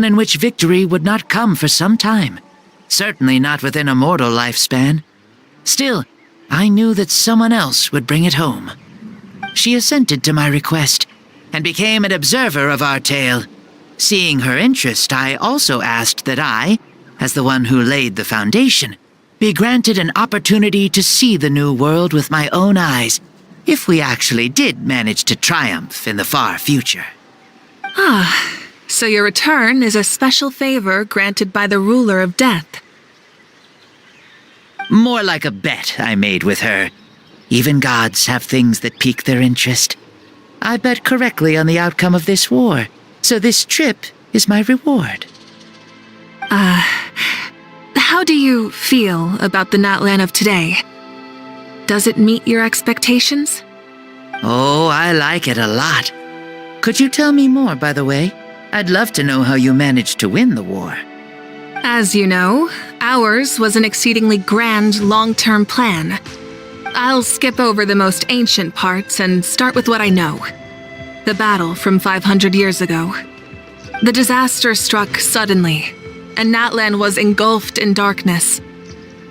in which victory would not come for some time, certainly not within a mortal lifespan. Still, I knew that someone else would bring it home. She assented to my request, and became an observer of our tale. Seeing her interest, I also asked that I, as the one who laid the foundation, be granted an opportunity to see the new world with my own eyes, if we actually did manage to triumph in the far future. Ah, so your return is a special favor granted by the ruler of death. More like a bet I made with her. Even gods have things that pique their interest. I bet correctly on the outcome of this war, so this trip is my reward. How do you feel about the Natlan of today? Does it meet your expectations? Oh, I like it a lot. Could you tell me more, by the way? I'd love to know how you managed to win the war. As you know, ours was an exceedingly grand long-term plan. I'll skip over the most ancient parts and start with what I know. The battle from 500 years ago. The disaster struck suddenly, and Natlan was engulfed in darkness.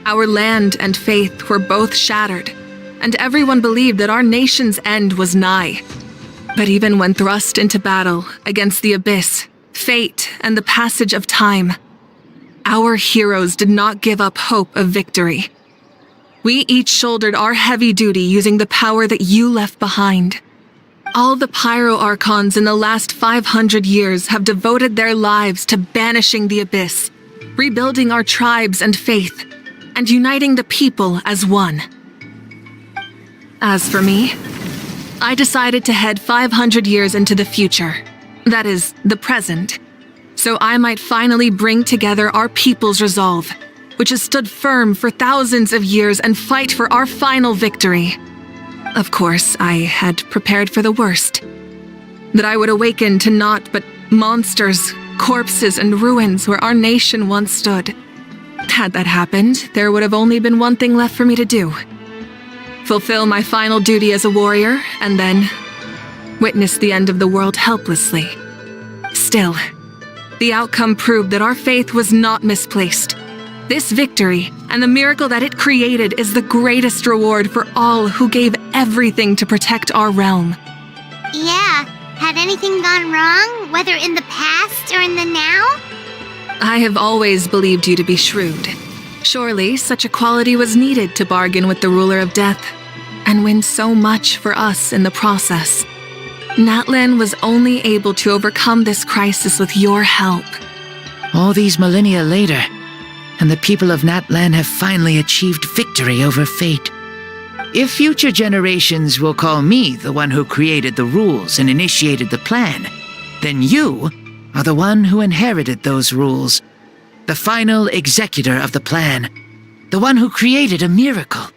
Our land and faith were both shattered, and everyone believed that our nation's end was nigh. But even when thrust into battle against the abyss, fate, and the passage of time, our heroes did not give up hope of victory. We each shouldered our heavy duty using the power that you left behind. All the Pyro Archons in the last 500 years have devoted their lives to banishing the abyss, rebuilding our tribes and faith, and uniting the people as one. As for me, I decided to head 500 years into the future, that is, the present, so I might finally bring together our people's resolve, which has stood firm for thousands of years, and fight for our final victory. Of course, I had prepared for the worst. That I would awaken to naught but monsters, corpses, and ruins where our nation once stood. Had that happened, there would have only been one thing left for me to do. Fulfill my final duty as a warrior, and then witness the end of the world helplessly. Still, the outcome proved that our faith was not misplaced. This victory, and the miracle that it created, is the greatest reward for all who gave everything to protect our realm. Yeah, had anything gone wrong, whether in the past or in the now? I have always believed you to be shrewd. Surely, such a quality was needed to bargain with the ruler of death, and win so much for us in the process. Natlan was only able to overcome this crisis with your help. All these millennia later, and the people of Natlan have finally achieved victory over fate. If future generations will call me the one who created the rules and initiated the plan, then you are the one who inherited those rules, the final executor of the plan, the one who created a miracle.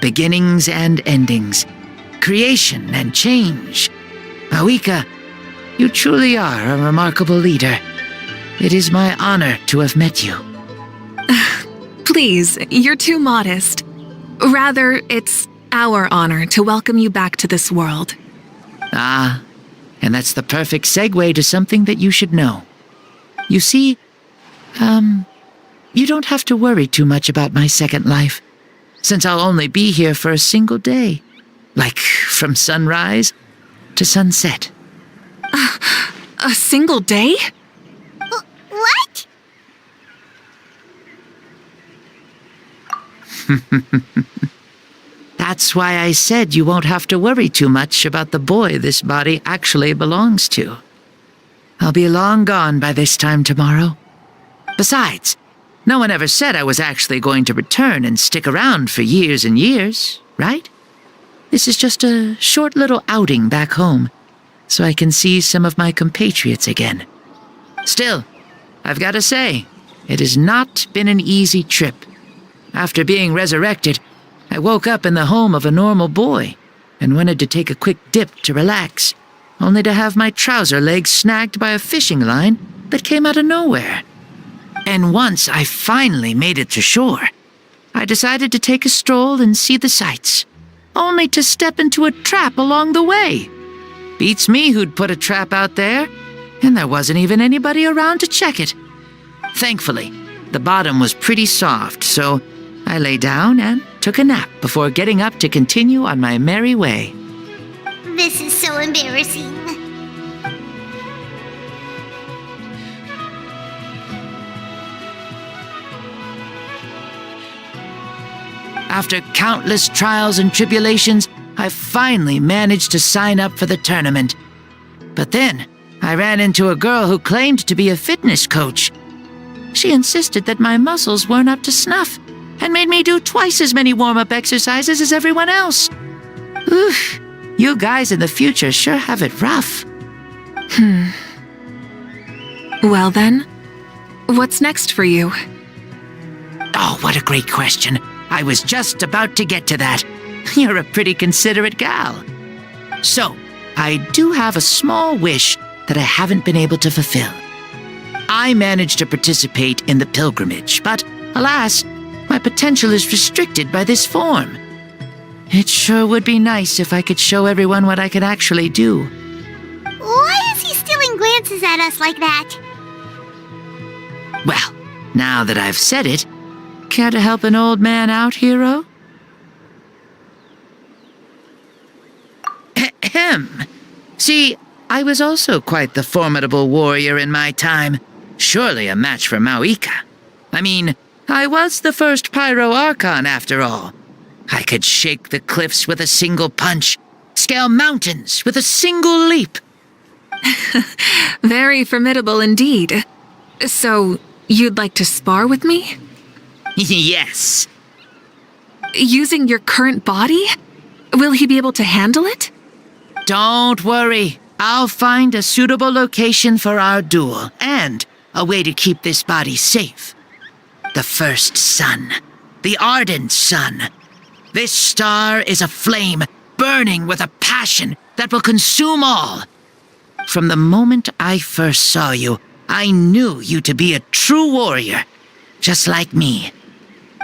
Beginnings and endings, creation and change. Awika, you truly are a remarkable leader. It is my honor to have met you. Please, you're too modest. Rather, it's our honor to welcome you back to this world. Ah, And that's the perfect segue to something that you should know. You see, you don't have to worry too much about my second life, since I'll only be here for a single day. Like, from sunrise to sunset. A single day? What? That's why I said you won't have to worry too much about the boy this body actually belongs to. I'll be long gone by this time tomorrow. Besides, no one ever said I was actually going to return and stick around for years and years, right? This is just a short little outing back home, so I can see some of my compatriots again. Still, I've got to say, it has not been an easy trip. After being resurrected, I woke up in the home of a normal boy and wanted to take a quick dip to relax, only to have my trouser legs snagged by a fishing line that came out of nowhere. And once I finally made it to shore, I decided to take a stroll and see the sights, only to step into a trap along the way. Beats me who'd put a trap out there, and there wasn't even anybody around to check it. Thankfully, the bottom was pretty soft, so I lay down and took a nap before getting up to continue on my merry way. This is so embarrassing. After countless trials and tribulations, I finally managed to sign up for the tournament. But then, I ran into a girl who claimed to be a fitness coach. She insisted that my muscles weren't up to snuff, and made me do twice as many warm-up exercises as everyone else. Oof, you guys in the future sure have it rough. Well then, what's next for you? Oh, what a great question. I was just about to get to that. You're a pretty considerate gal. So, I do have a small wish that I haven't been able to fulfill. I managed to participate in the pilgrimage, but alas, my potential is restricted by this form. It sure would be nice if I could show everyone what I can actually do. Why is he stealing glances at us like that? Well, now that I've said it, care to help an old man out, hero? Ahem. See, I was also quite the formidable warrior in my time. Surely a match for Mauika. I mean, I was the first Pyro Archon after all. I could shake the cliffs with a single punch, scale mountains with a single leap. Very formidable indeed. So, you'd like to spar with me? Yes. Using your current body? Will he be able to handle it? Don't worry. I'll find a suitable location for our duel, and a way to keep this body safe. The first sun. The ardent sun. This star is a flame, burning with a passion that will consume all. From the moment I first saw you, I knew you to be a true warrior, just like me.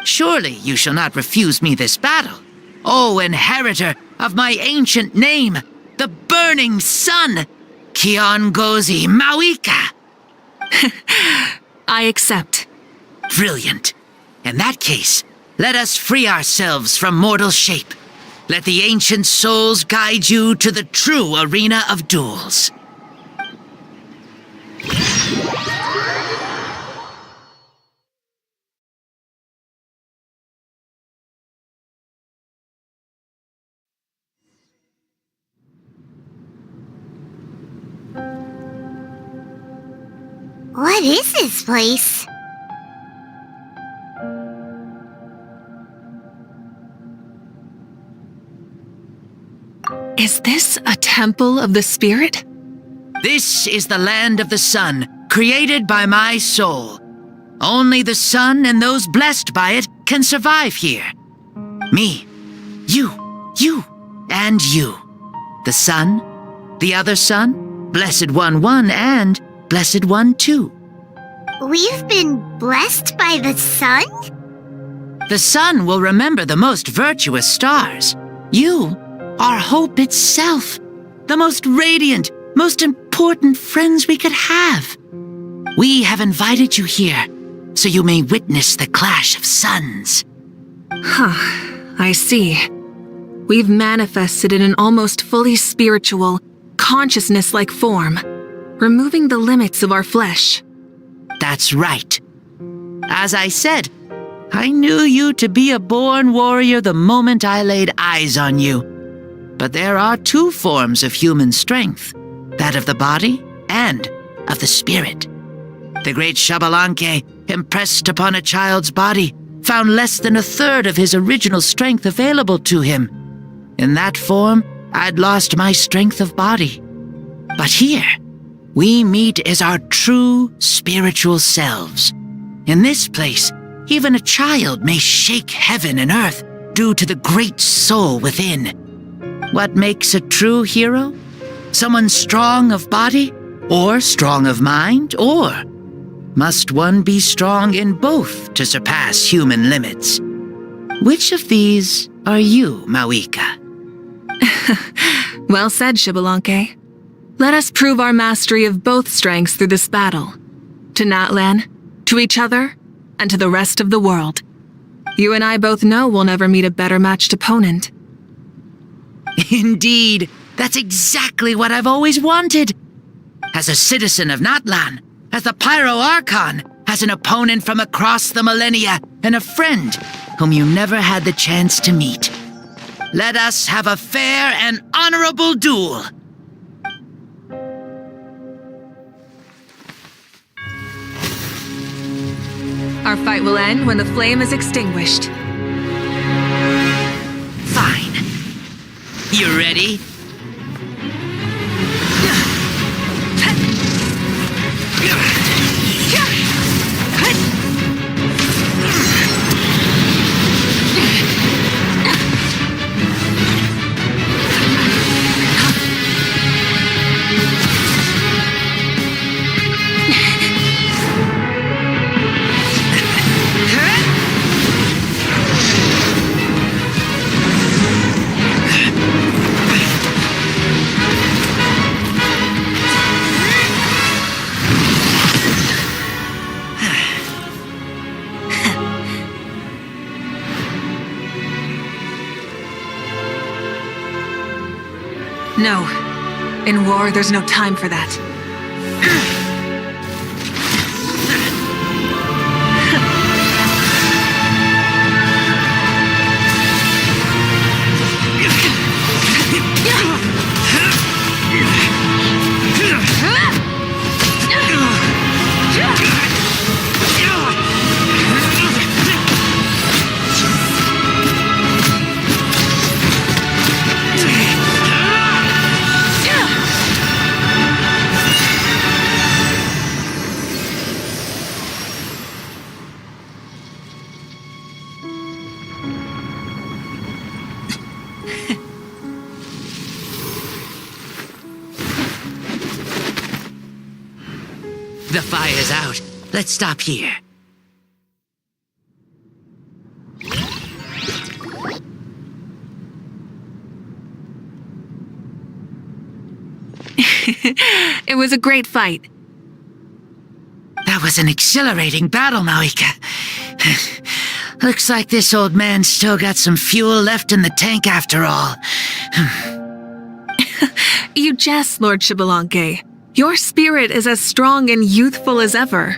Surely you shall not refuse me this battle, O inheritor of my ancient name, the burning sun, Kiongozi Mauika. I accept. Brilliant. In that case, let us free ourselves from mortal shape. Let the ancient souls guide you to the true arena of duels. What is this place? Is this a temple of the spirit? This is the land of the sun, created by my soul. Only the sun and those blessed by it can survive here. Me, you, and you. The sun, the other sun, Blessed One 1, and Blessed One 2. We've been blessed by the sun? The sun will remember the most virtuous stars. You are hope itself, the most radiant, most important friends we could have. We have invited you here so you may witness the clash of suns. I see. We've manifested in an almost fully spiritual, consciousness-like form, removing the limits of our flesh. That's right. As I said, I knew you to be a born warrior the moment I laid eyes on you. But there are two forms of human strength, that of the body and of the spirit. The great Xbalanque, impressed upon a child's body, found less than a third of his original strength available to him. In that form, I'd lost my strength of body. But here, we meet as our true spiritual selves. In this place, even a child may shake heaven and earth due to the great soul within. What makes a true hero? Someone strong of body, or strong of mind, or must one be strong in both to surpass human limits? Which of these are you, Mawika? Well said, Xbalanque. Let us prove our mastery of both strengths through this battle. To Natlan, to each other, and to the rest of the world. You and I both know we'll never meet a better matched opponent. Indeed, that's exactly what I've always wanted. As a citizen of Natlan, as the Pyro Archon, as an opponent from across the millennia, and a friend whom you never had the chance to meet. Let us have a fair and honorable duel. Our fight will end when the flame is extinguished. Fine. You ready? No. In war, there's no time for that. The fire's out. Let's stop here. It was a great fight. That was an exhilarating battle, Mawika. Looks like this old man's still got some fuel left in the tank after all. You jest, Lord Xbalanque. Your spirit is as strong and youthful as ever.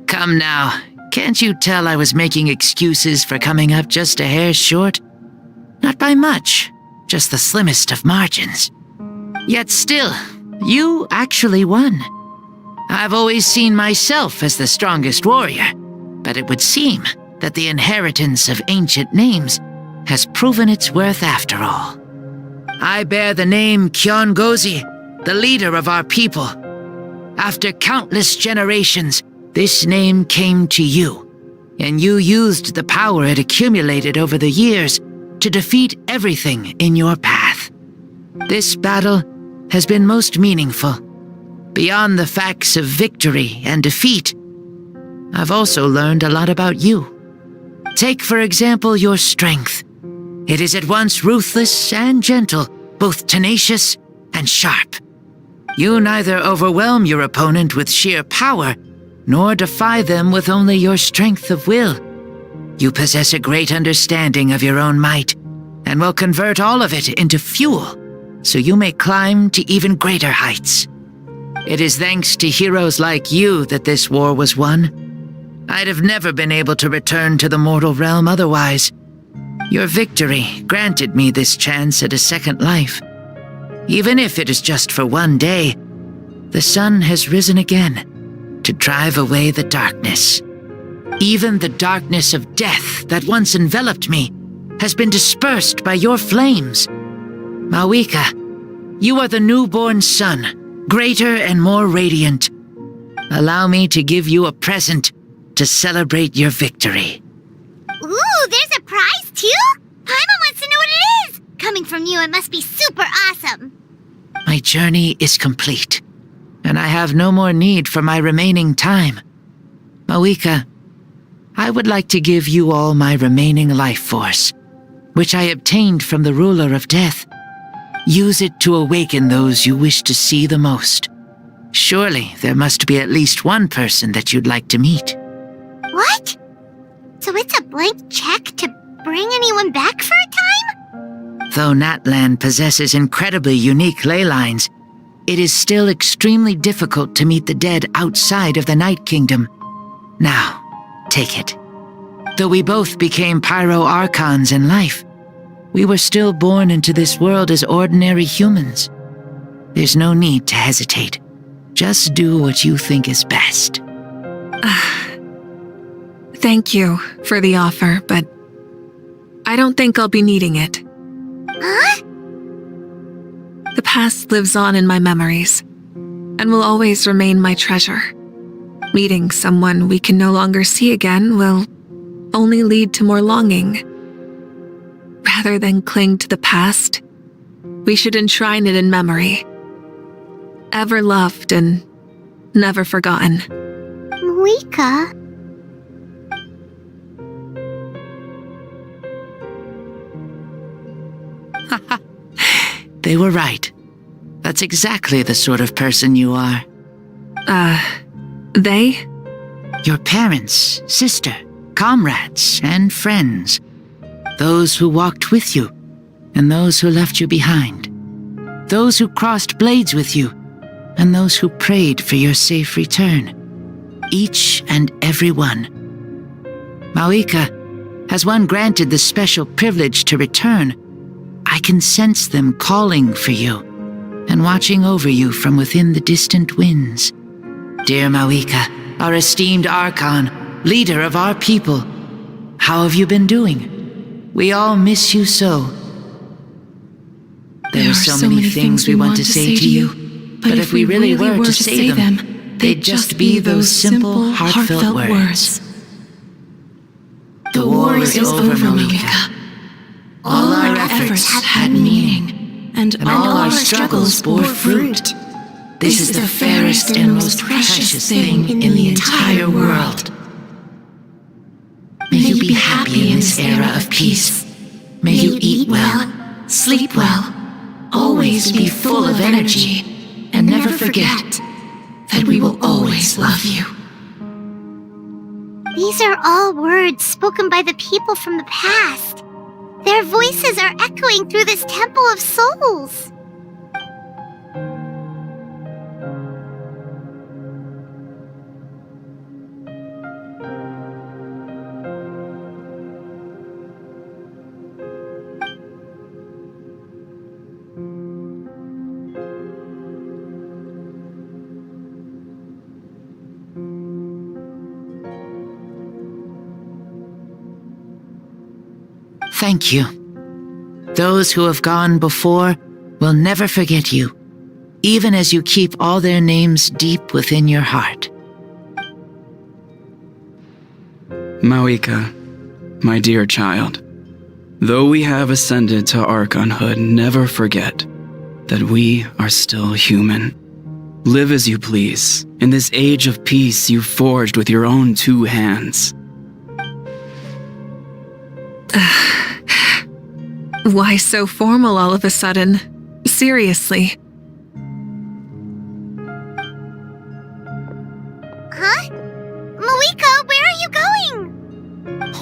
Come now. Can't you tell I was making excuses for coming up just a hair short? Not by much, just the slimmest of margins. Yet still, you actually won. I've always seen myself as the strongest warrior, but it would seem that the inheritance of ancient names has proven its worth after all. I bear the name Kiongozi, the leader of our people. After countless generations, this name came to you, and you used the power it accumulated over the years to defeat everything in your path. This battle has been most meaningful. Beyond the facts of victory and defeat, I've also learned a lot about you. Take, for example, your strength. It is at once ruthless and gentle, both tenacious and sharp. You neither overwhelm your opponent with sheer power, nor defy them with only your strength of will. You possess a great understanding of your own might, and will convert all of it into fuel, so you may climb to even greater heights. It is thanks to heroes like you that this war was won. I'd have never been able to return to the mortal realm otherwise. Your victory granted me this chance at a second life. Even if it is just for one day, the sun has risen again to drive away the darkness. Even the darkness of death that once enveloped me has been dispersed by your flames. Mawika, you are the newborn sun, greater and more radiant. Allow me to give you a present to celebrate your victory. Ooh, there's a prize too? Paimon wants to know what it is! Coming from you, it must be super awesome. My journey is complete, and I have no more need for my remaining time. Mawika, I would like to give you all my remaining life force, which I obtained from the ruler of death. Use it to awaken those you wish to see the most. Surely there must be at least one person that you'd like to meet. What? So it's a blank check to bring anyone back for a time? Though Natlan possesses incredibly unique ley lines, it is still extremely difficult to meet the dead outside of the Night Kingdom. Now, take it. Though we both became Pyro Archons in life, we were still born into this world as ordinary humans. There's no need to hesitate. Just do what you think is best. Thank you for the offer, but I don't think I'll be needing it. Huh? The past lives on in my memories, and will always remain my treasure. Meeting someone we can no longer see again will only lead to more longing. Rather than cling to the past, we should enshrine it in memory. Ever loved and never forgotten. Mawika? They were right. That's exactly the sort of person you are. They? Your parents, sister, comrades, and friends. Those who walked with you, and those who left you behind. Those who crossed blades with you, and those who prayed for your safe return. Each and every one. Mawika, has one granted the special privilege to return, I can sense them calling for you, and watching over you from within the distant winds. Dear Mawika, our esteemed Archon, leader of our people, how have you been doing? We all miss you so. There are so many things we want to say to you, but if we really were to say them, they'd just be those simple, heartfelt words. The war is over, Mawika. All our efforts had meaning, and all our struggles bore fruit. This is the fairest and most precious thing in the entire world. May you be happy in this era of peace. May you eat well, sleep well, always be full of energy, and never forget that we will always love you. These are all words spoken by the people from the past. Their voices are echoing through this Temple of Souls. Thank you. Those who have gone before will never forget you, even as you keep all their names deep within your heart. Mawika, my dear child, though we have ascended to Archonhood, never forget that we are still human. Live as you please, in this age of peace you forged with your own two hands. Why so formal all of a sudden? Seriously,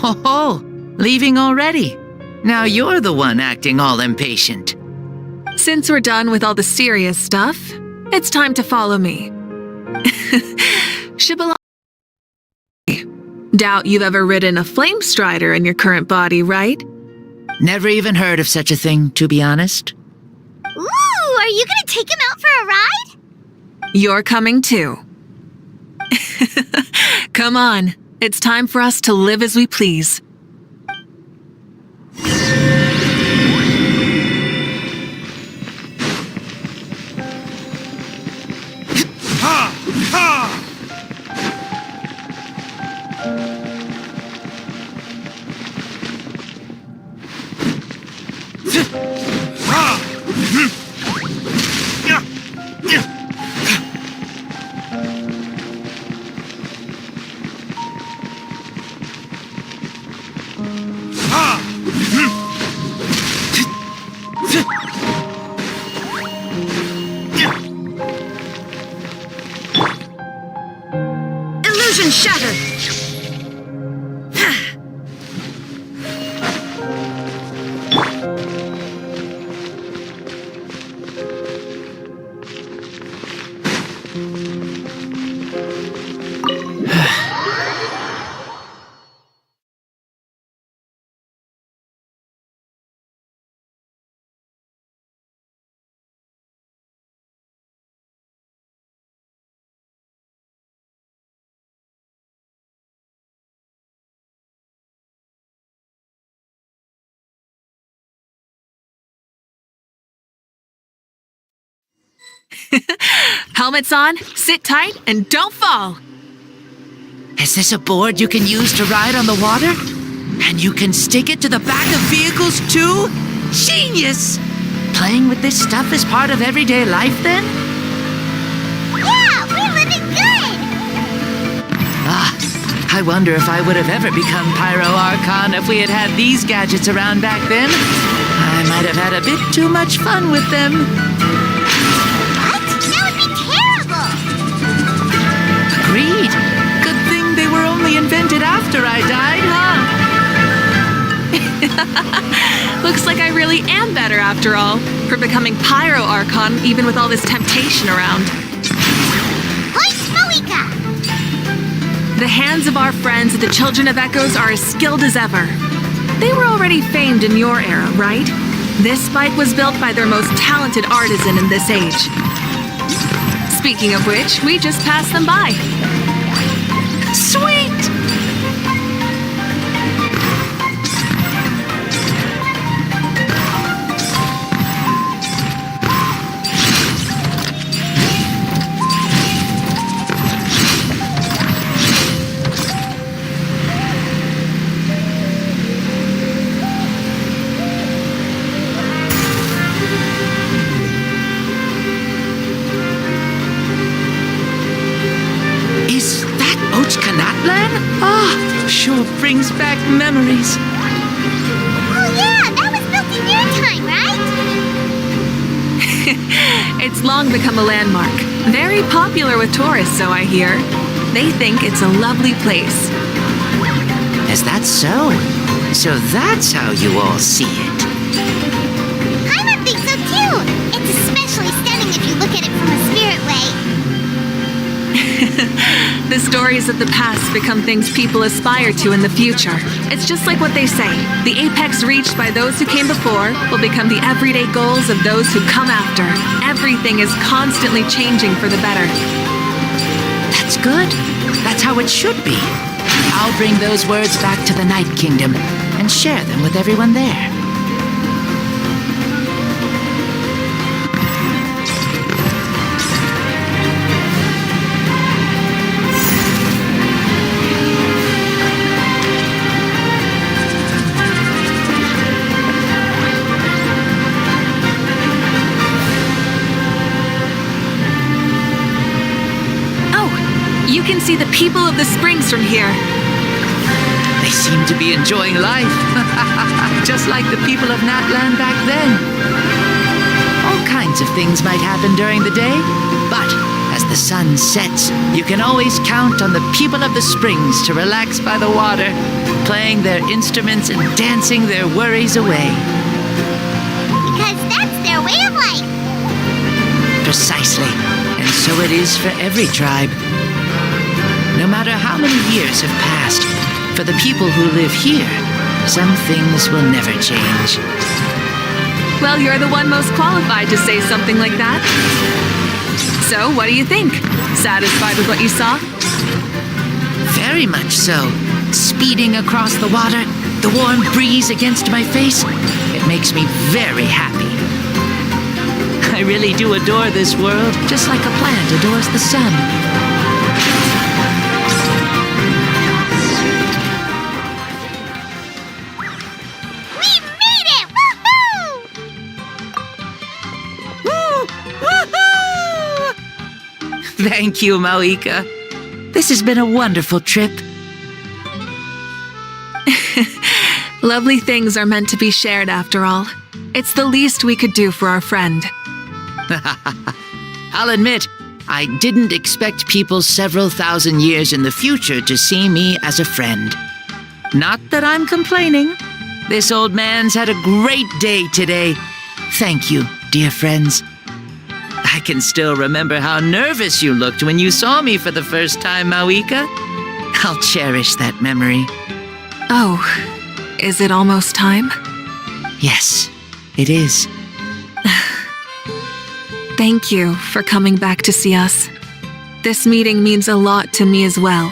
Oh, leaving already? Now you're the one acting all impatient. Since we're done with all the serious stuff, it's time to follow me. Shibalonke. Doubt you've ever ridden a flame strider in your current body, right? Never even heard of such a thing, to be honest. Ooh, are you gonna take him out for a ride? You're coming too. Come on, it's time for us to live as we please. Illusion shattered! Helmets on, sit tight, and don't fall. Is this a board you can use to ride on the water? And you can stick it to the back of vehicles too? Genius! Playing with this stuff is part of everyday life then? Yeah, we're living good! I wonder if I would have ever become Pyro Archon if we had had these gadgets around back then. I might have had a bit too much fun with them. What? That would be terrible! Agreed. Good thing they were only invented after I died, huh? Looks like I really am better after all, for becoming Pyro Archon even with all this temptation around. Hoist Moika! The hands of our friends at the Children of Echoes are as skilled as ever. They were already famed in your era, right? This bike was built by their most talented artisan in this age. Speaking of which, we just passed them by. Sweet! Sure brings back memories. Oh yeah, that was built in your time, right? It's long become a landmark. Very popular with tourists, so I hear. They think it's a lovely place. Is that so? So that's how you all see it. Paimon thinks so too! It's especially stunning if you look at it from a spirit way. The stories of the past become things people aspire to in the future. It's just like what they say. The apex reached by those who came before will become the everyday goals of those who come after. Everything is constantly changing for the better. That's good. That's how it should be. I'll bring those words back to the Night Kingdom and share them with everyone there. You can see the people of the springs from here. They seem to be enjoying life. Just like the people of Natland back then. All kinds of things might happen during the day, but as the sun sets, you can always count on the people of the springs to relax by the water, playing their instruments and dancing their worries away. Because that's their way of life. Precisely. And so it is for every tribe. No matter how many years have passed, for the people who live here, some things will never change. Well, you're the one most qualified to say something like that. So, what do you think? Satisfied with what you saw? Very much so. Speeding across the water, the warm breeze against my face, it makes me very happy. I really do adore this world, just like a plant adores the sun. We made it! Woohoo! Thank you, Mauika. This has been a wonderful trip. Lovely things are meant to be shared after all. It's the least we could do for our friend. I'll admit, I didn't expect people several thousand years in the future to see me as a friend. Not that I'm complaining. This old man's had a great day today. Thank you, dear friends. I can still remember how nervous you looked when you saw me for the first time, Mauika. I'll cherish that memory. Oh, is it almost time? Yes, it is. Thank you for coming back to see us. This meeting means a lot to me as well.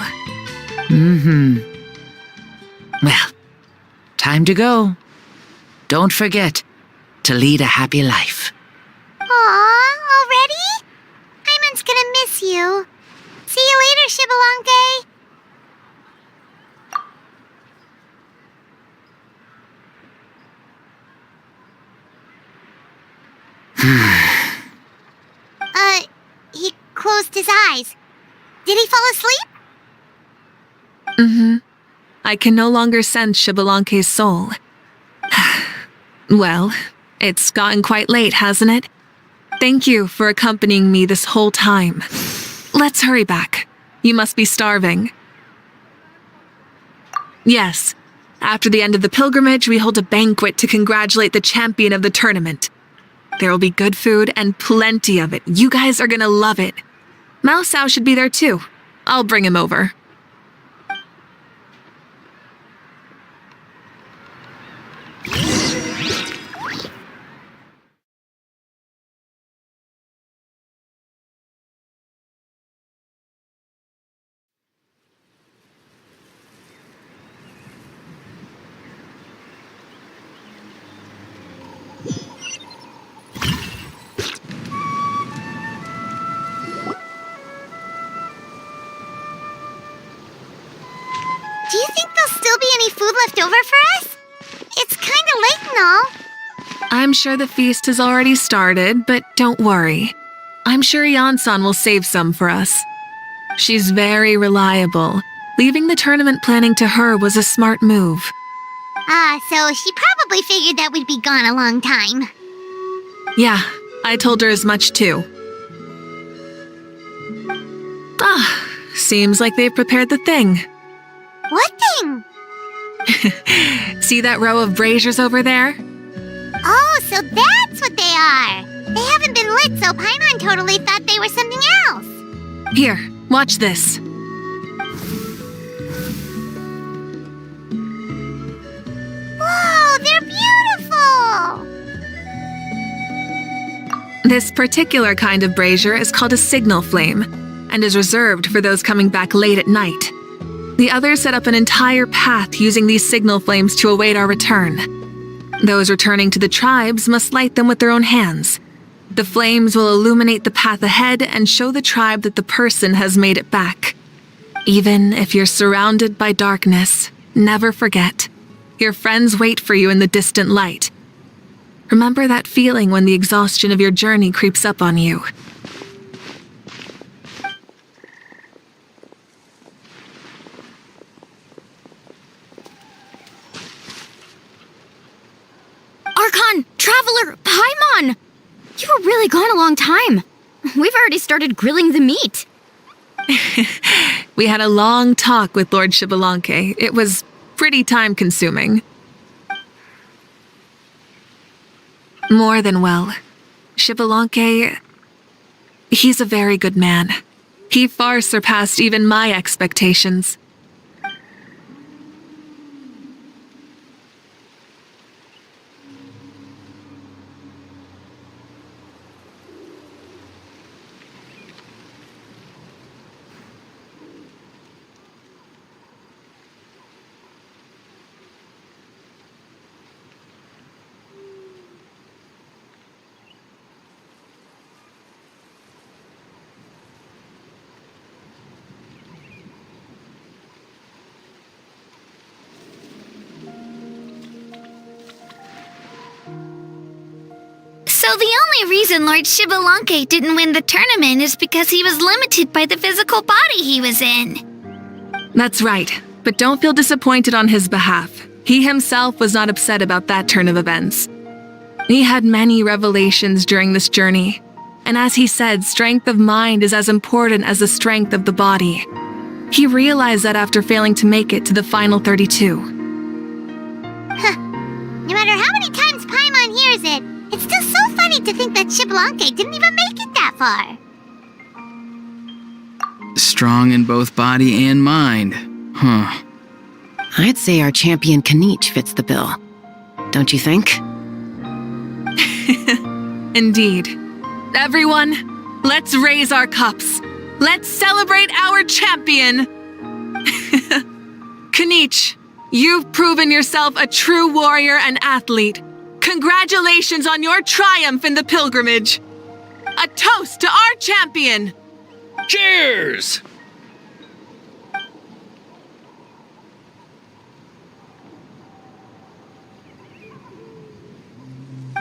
Well, time to go. Don't forget to lead a happy life. Aw, already? Paimon's gonna miss you. See you later, Shibalonke. He closed his eyes. Did he fall asleep? I can no longer sense Shibalonke's soul. Well, it's gotten quite late, hasn't it? Thank you for accompanying me this whole time. Let's hurry back. You must be starving. Yes. After the end of the pilgrimage, we hold a banquet to congratulate the champion of the tournament. There will be good food and plenty of it. You guys are gonna love it. Mao Sao should be there too. I'll bring him over. Do you think there'll still be any food left over for us? It's kinda late and all. I'm sure the feast has already started, but don't worry. I'm sure Yansan will save some for us. She's very reliable. Leaving the tournament planning to her was a smart move. So she probably figured that we'd be gone a long time. Yeah, I told her as much too. Seems like they've prepared the thing. What thing? See that row of braziers over there? Oh, so that's what they are. They haven't been lit, so Paimon totally thought they were something else. Here, watch this. Whoa, they're beautiful! This particular kind of brazier is called a signal flame and is reserved for those coming back late at night. The others set up an entire path using these signal flames to await our return. Those returning to the tribes must light them with their own hands. The flames will illuminate the path ahead and show the tribe that the person has made it back. Even if you're surrounded by darkness, never forget. Your friends wait for you in the distant light. Remember that feeling when the exhaustion of your journey creeps up on you. Archon! Traveler! Paimon! You were really gone a long time. We've already started grilling the meat. We had a long talk with Lord Shibalanke. It was pretty time-consuming. More than well. Shibalanke, he's a very good man. He far surpassed even my expectations. So the only reason Lord Shibalanke didn't win the tournament is because he was limited by the physical body he was in. That's right, but don't feel disappointed on his behalf. He himself was not upset about that turn of events. He had many revelations during this journey, and as he said, strength of mind is as important as the strength of the body. He realized that after failing to make it to the final 32. No matter how many times Paimon hears it, it's still so funny to think that Shibalanke didn't even make it that far. Strong in both body and mind. Huh. I'd say our champion Kanich fits the bill. Don't you think? Indeed. Everyone, let's raise our cups. Let's celebrate our champion! Kanich, you've proven yourself a true warrior and athlete. Congratulations on your triumph in the pilgrimage. A toast to our champion! Cheers!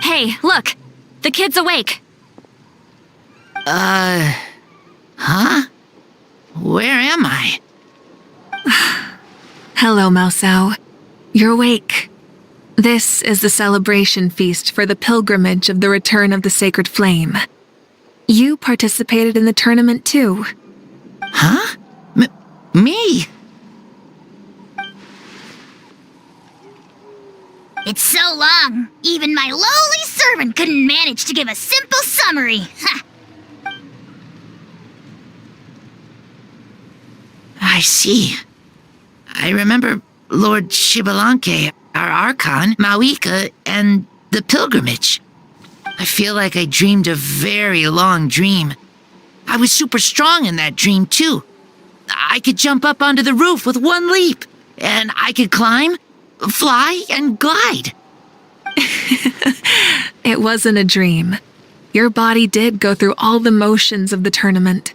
Hey, look! The kid's awake. Huh? Where am I? Hello, Maosao. You're awake. This is the celebration feast for the pilgrimage of the return of the sacred flame. You participated in the tournament too. Huh? Me? It's so long, even my lowly servant couldn't manage to give a simple summary. Ha! I see. I remember Lord Shibalanke, our Archon, Mawika, and the pilgrimage. I feel like I dreamed a very long dream. I was super strong in that dream, too. I could jump up onto the roof with one leap, and I could climb, fly, and glide. It wasn't a dream. Your body did go through all the motions of the tournament.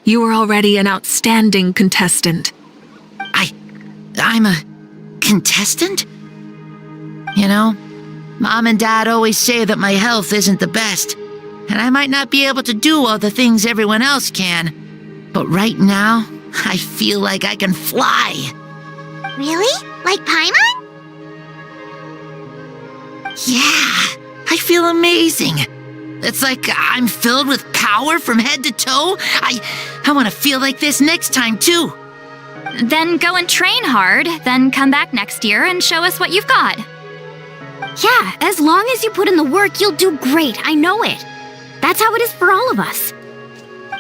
You were already an outstanding contestant. I'm a contestant? You know, Mom and Dad always say that my health isn't the best, and I might not be able to do all the things everyone else can. But right now, I feel like I can fly. Really? Like Paimon? Yeah, I feel amazing. It's like I'm filled with power from head to toe. I want to feel like this next time, too. Then go and train hard, then come back next year and show us what you've got. Yeah, as long as you put in the work, you'll do great. I know it. That's how it is for all of us.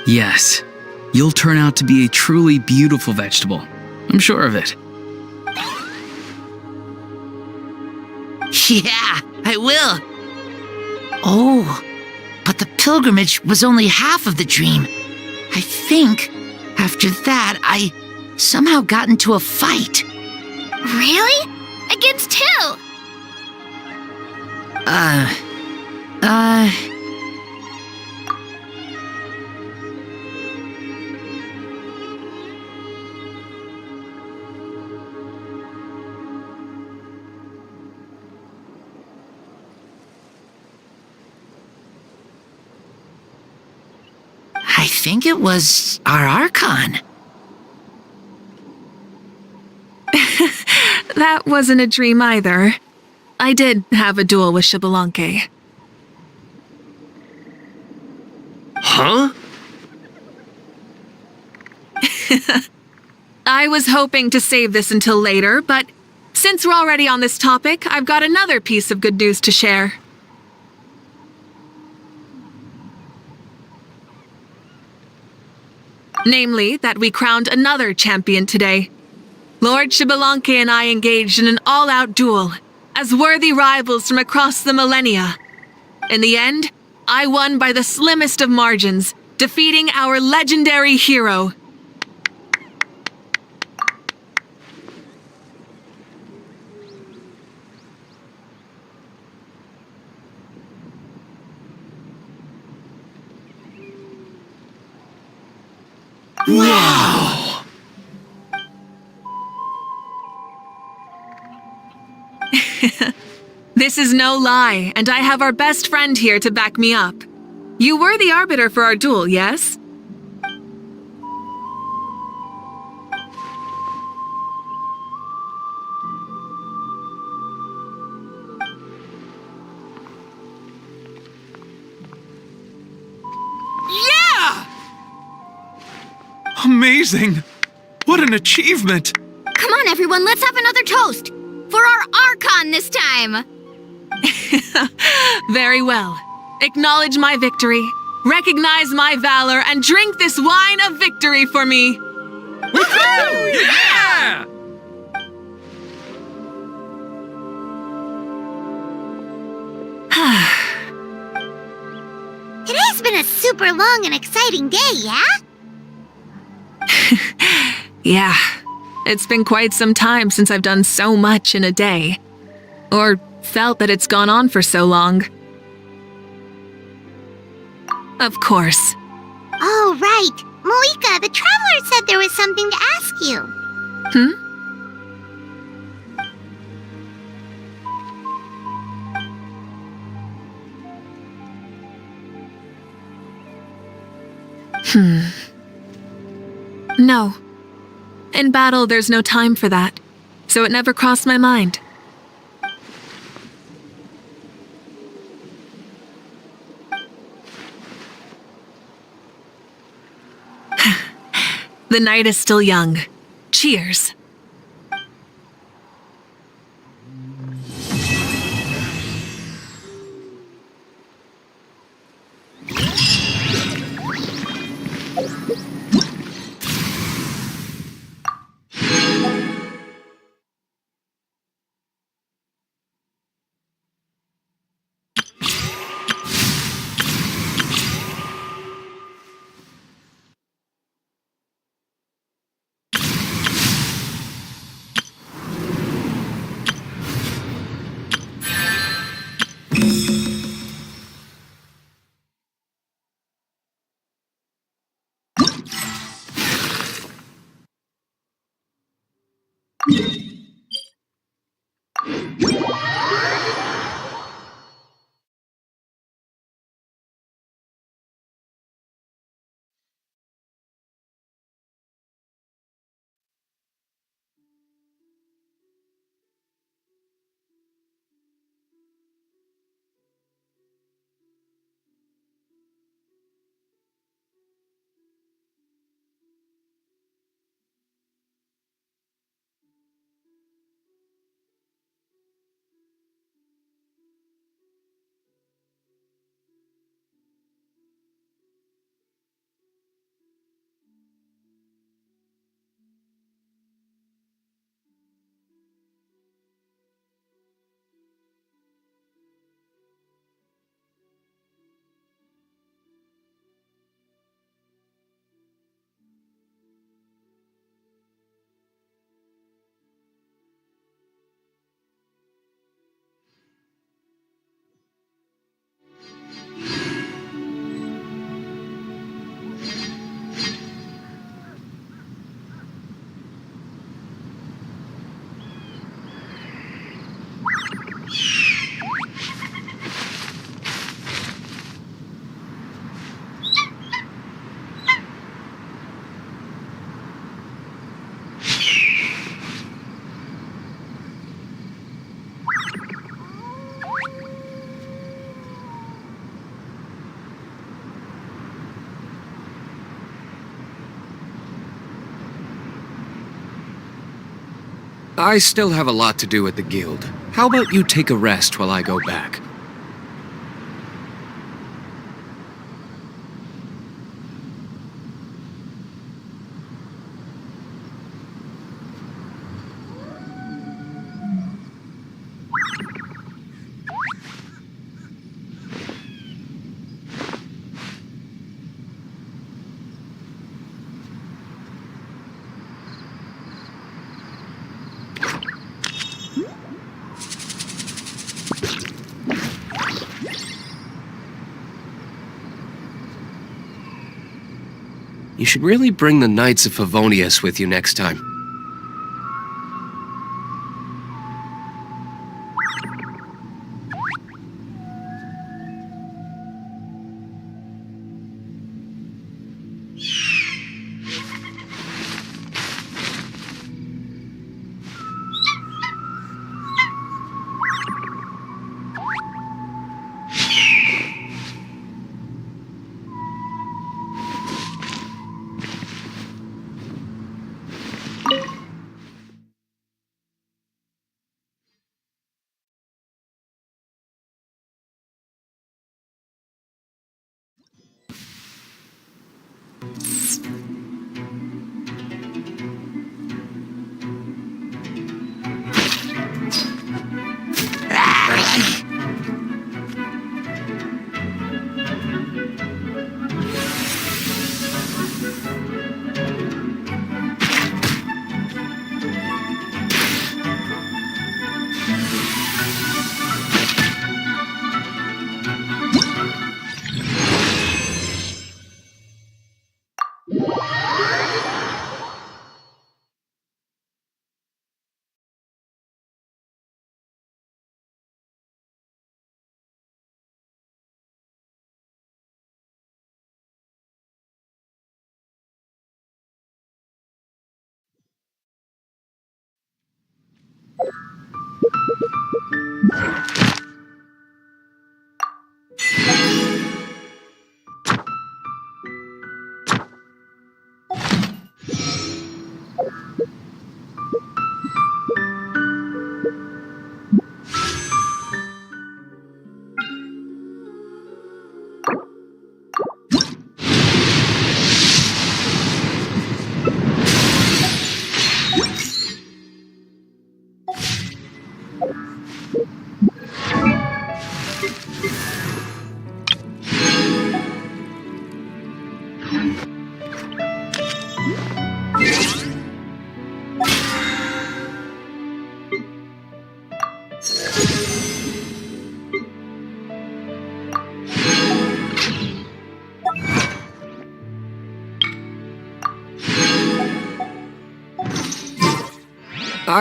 Yes. You'll turn out to be a truly beautiful vegetable. I'm sure of it. Yeah, I will. Oh, but the pilgrimage was only half of the dream. I think after that, I somehow got into a fight. Really? Against who? I think it was our Archon. That wasn't a dream either. I did have a duel with Shibalanke. Huh? I was hoping to save this until later, but since we're already on this topic, I've got another piece of good news to share. Namely, that we crowned another champion today. Lord Xbalanque and I engaged in an all-out duel, as worthy rivals from across the millennia. In the end, I won by the slimmest of margins, defeating our legendary hero. Wow! This is no lie, and I have our best friend here to back me up. You were the arbiter for our duel, yes? Yeah! Amazing! What an achievement! Come on, everyone, let's have another toast! For our Archon this time! Very well. Acknowledge my victory, recognize my valor, and drink this wine of victory for me. Woohoo! Yeah! Today's been a super long and exciting day, yeah? Yeah, it's been quite some time since I've done so much in a day. Or felt that it's gone on for so long. Of course. Oh, right. Moika, the Traveler said there was something to ask you. No. In battle, there's no time for that, so it never crossed my mind. The night is still young. Cheers. I still have a lot to do at the guild. How about you take a rest while I go back? You should really bring the Knights of Favonius with you next time.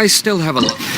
I still have a lot.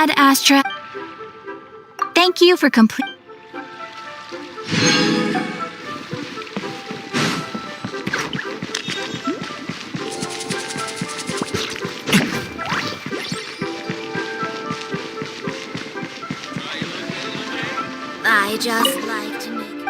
Ad Astra. Thank you for complete. I just like to make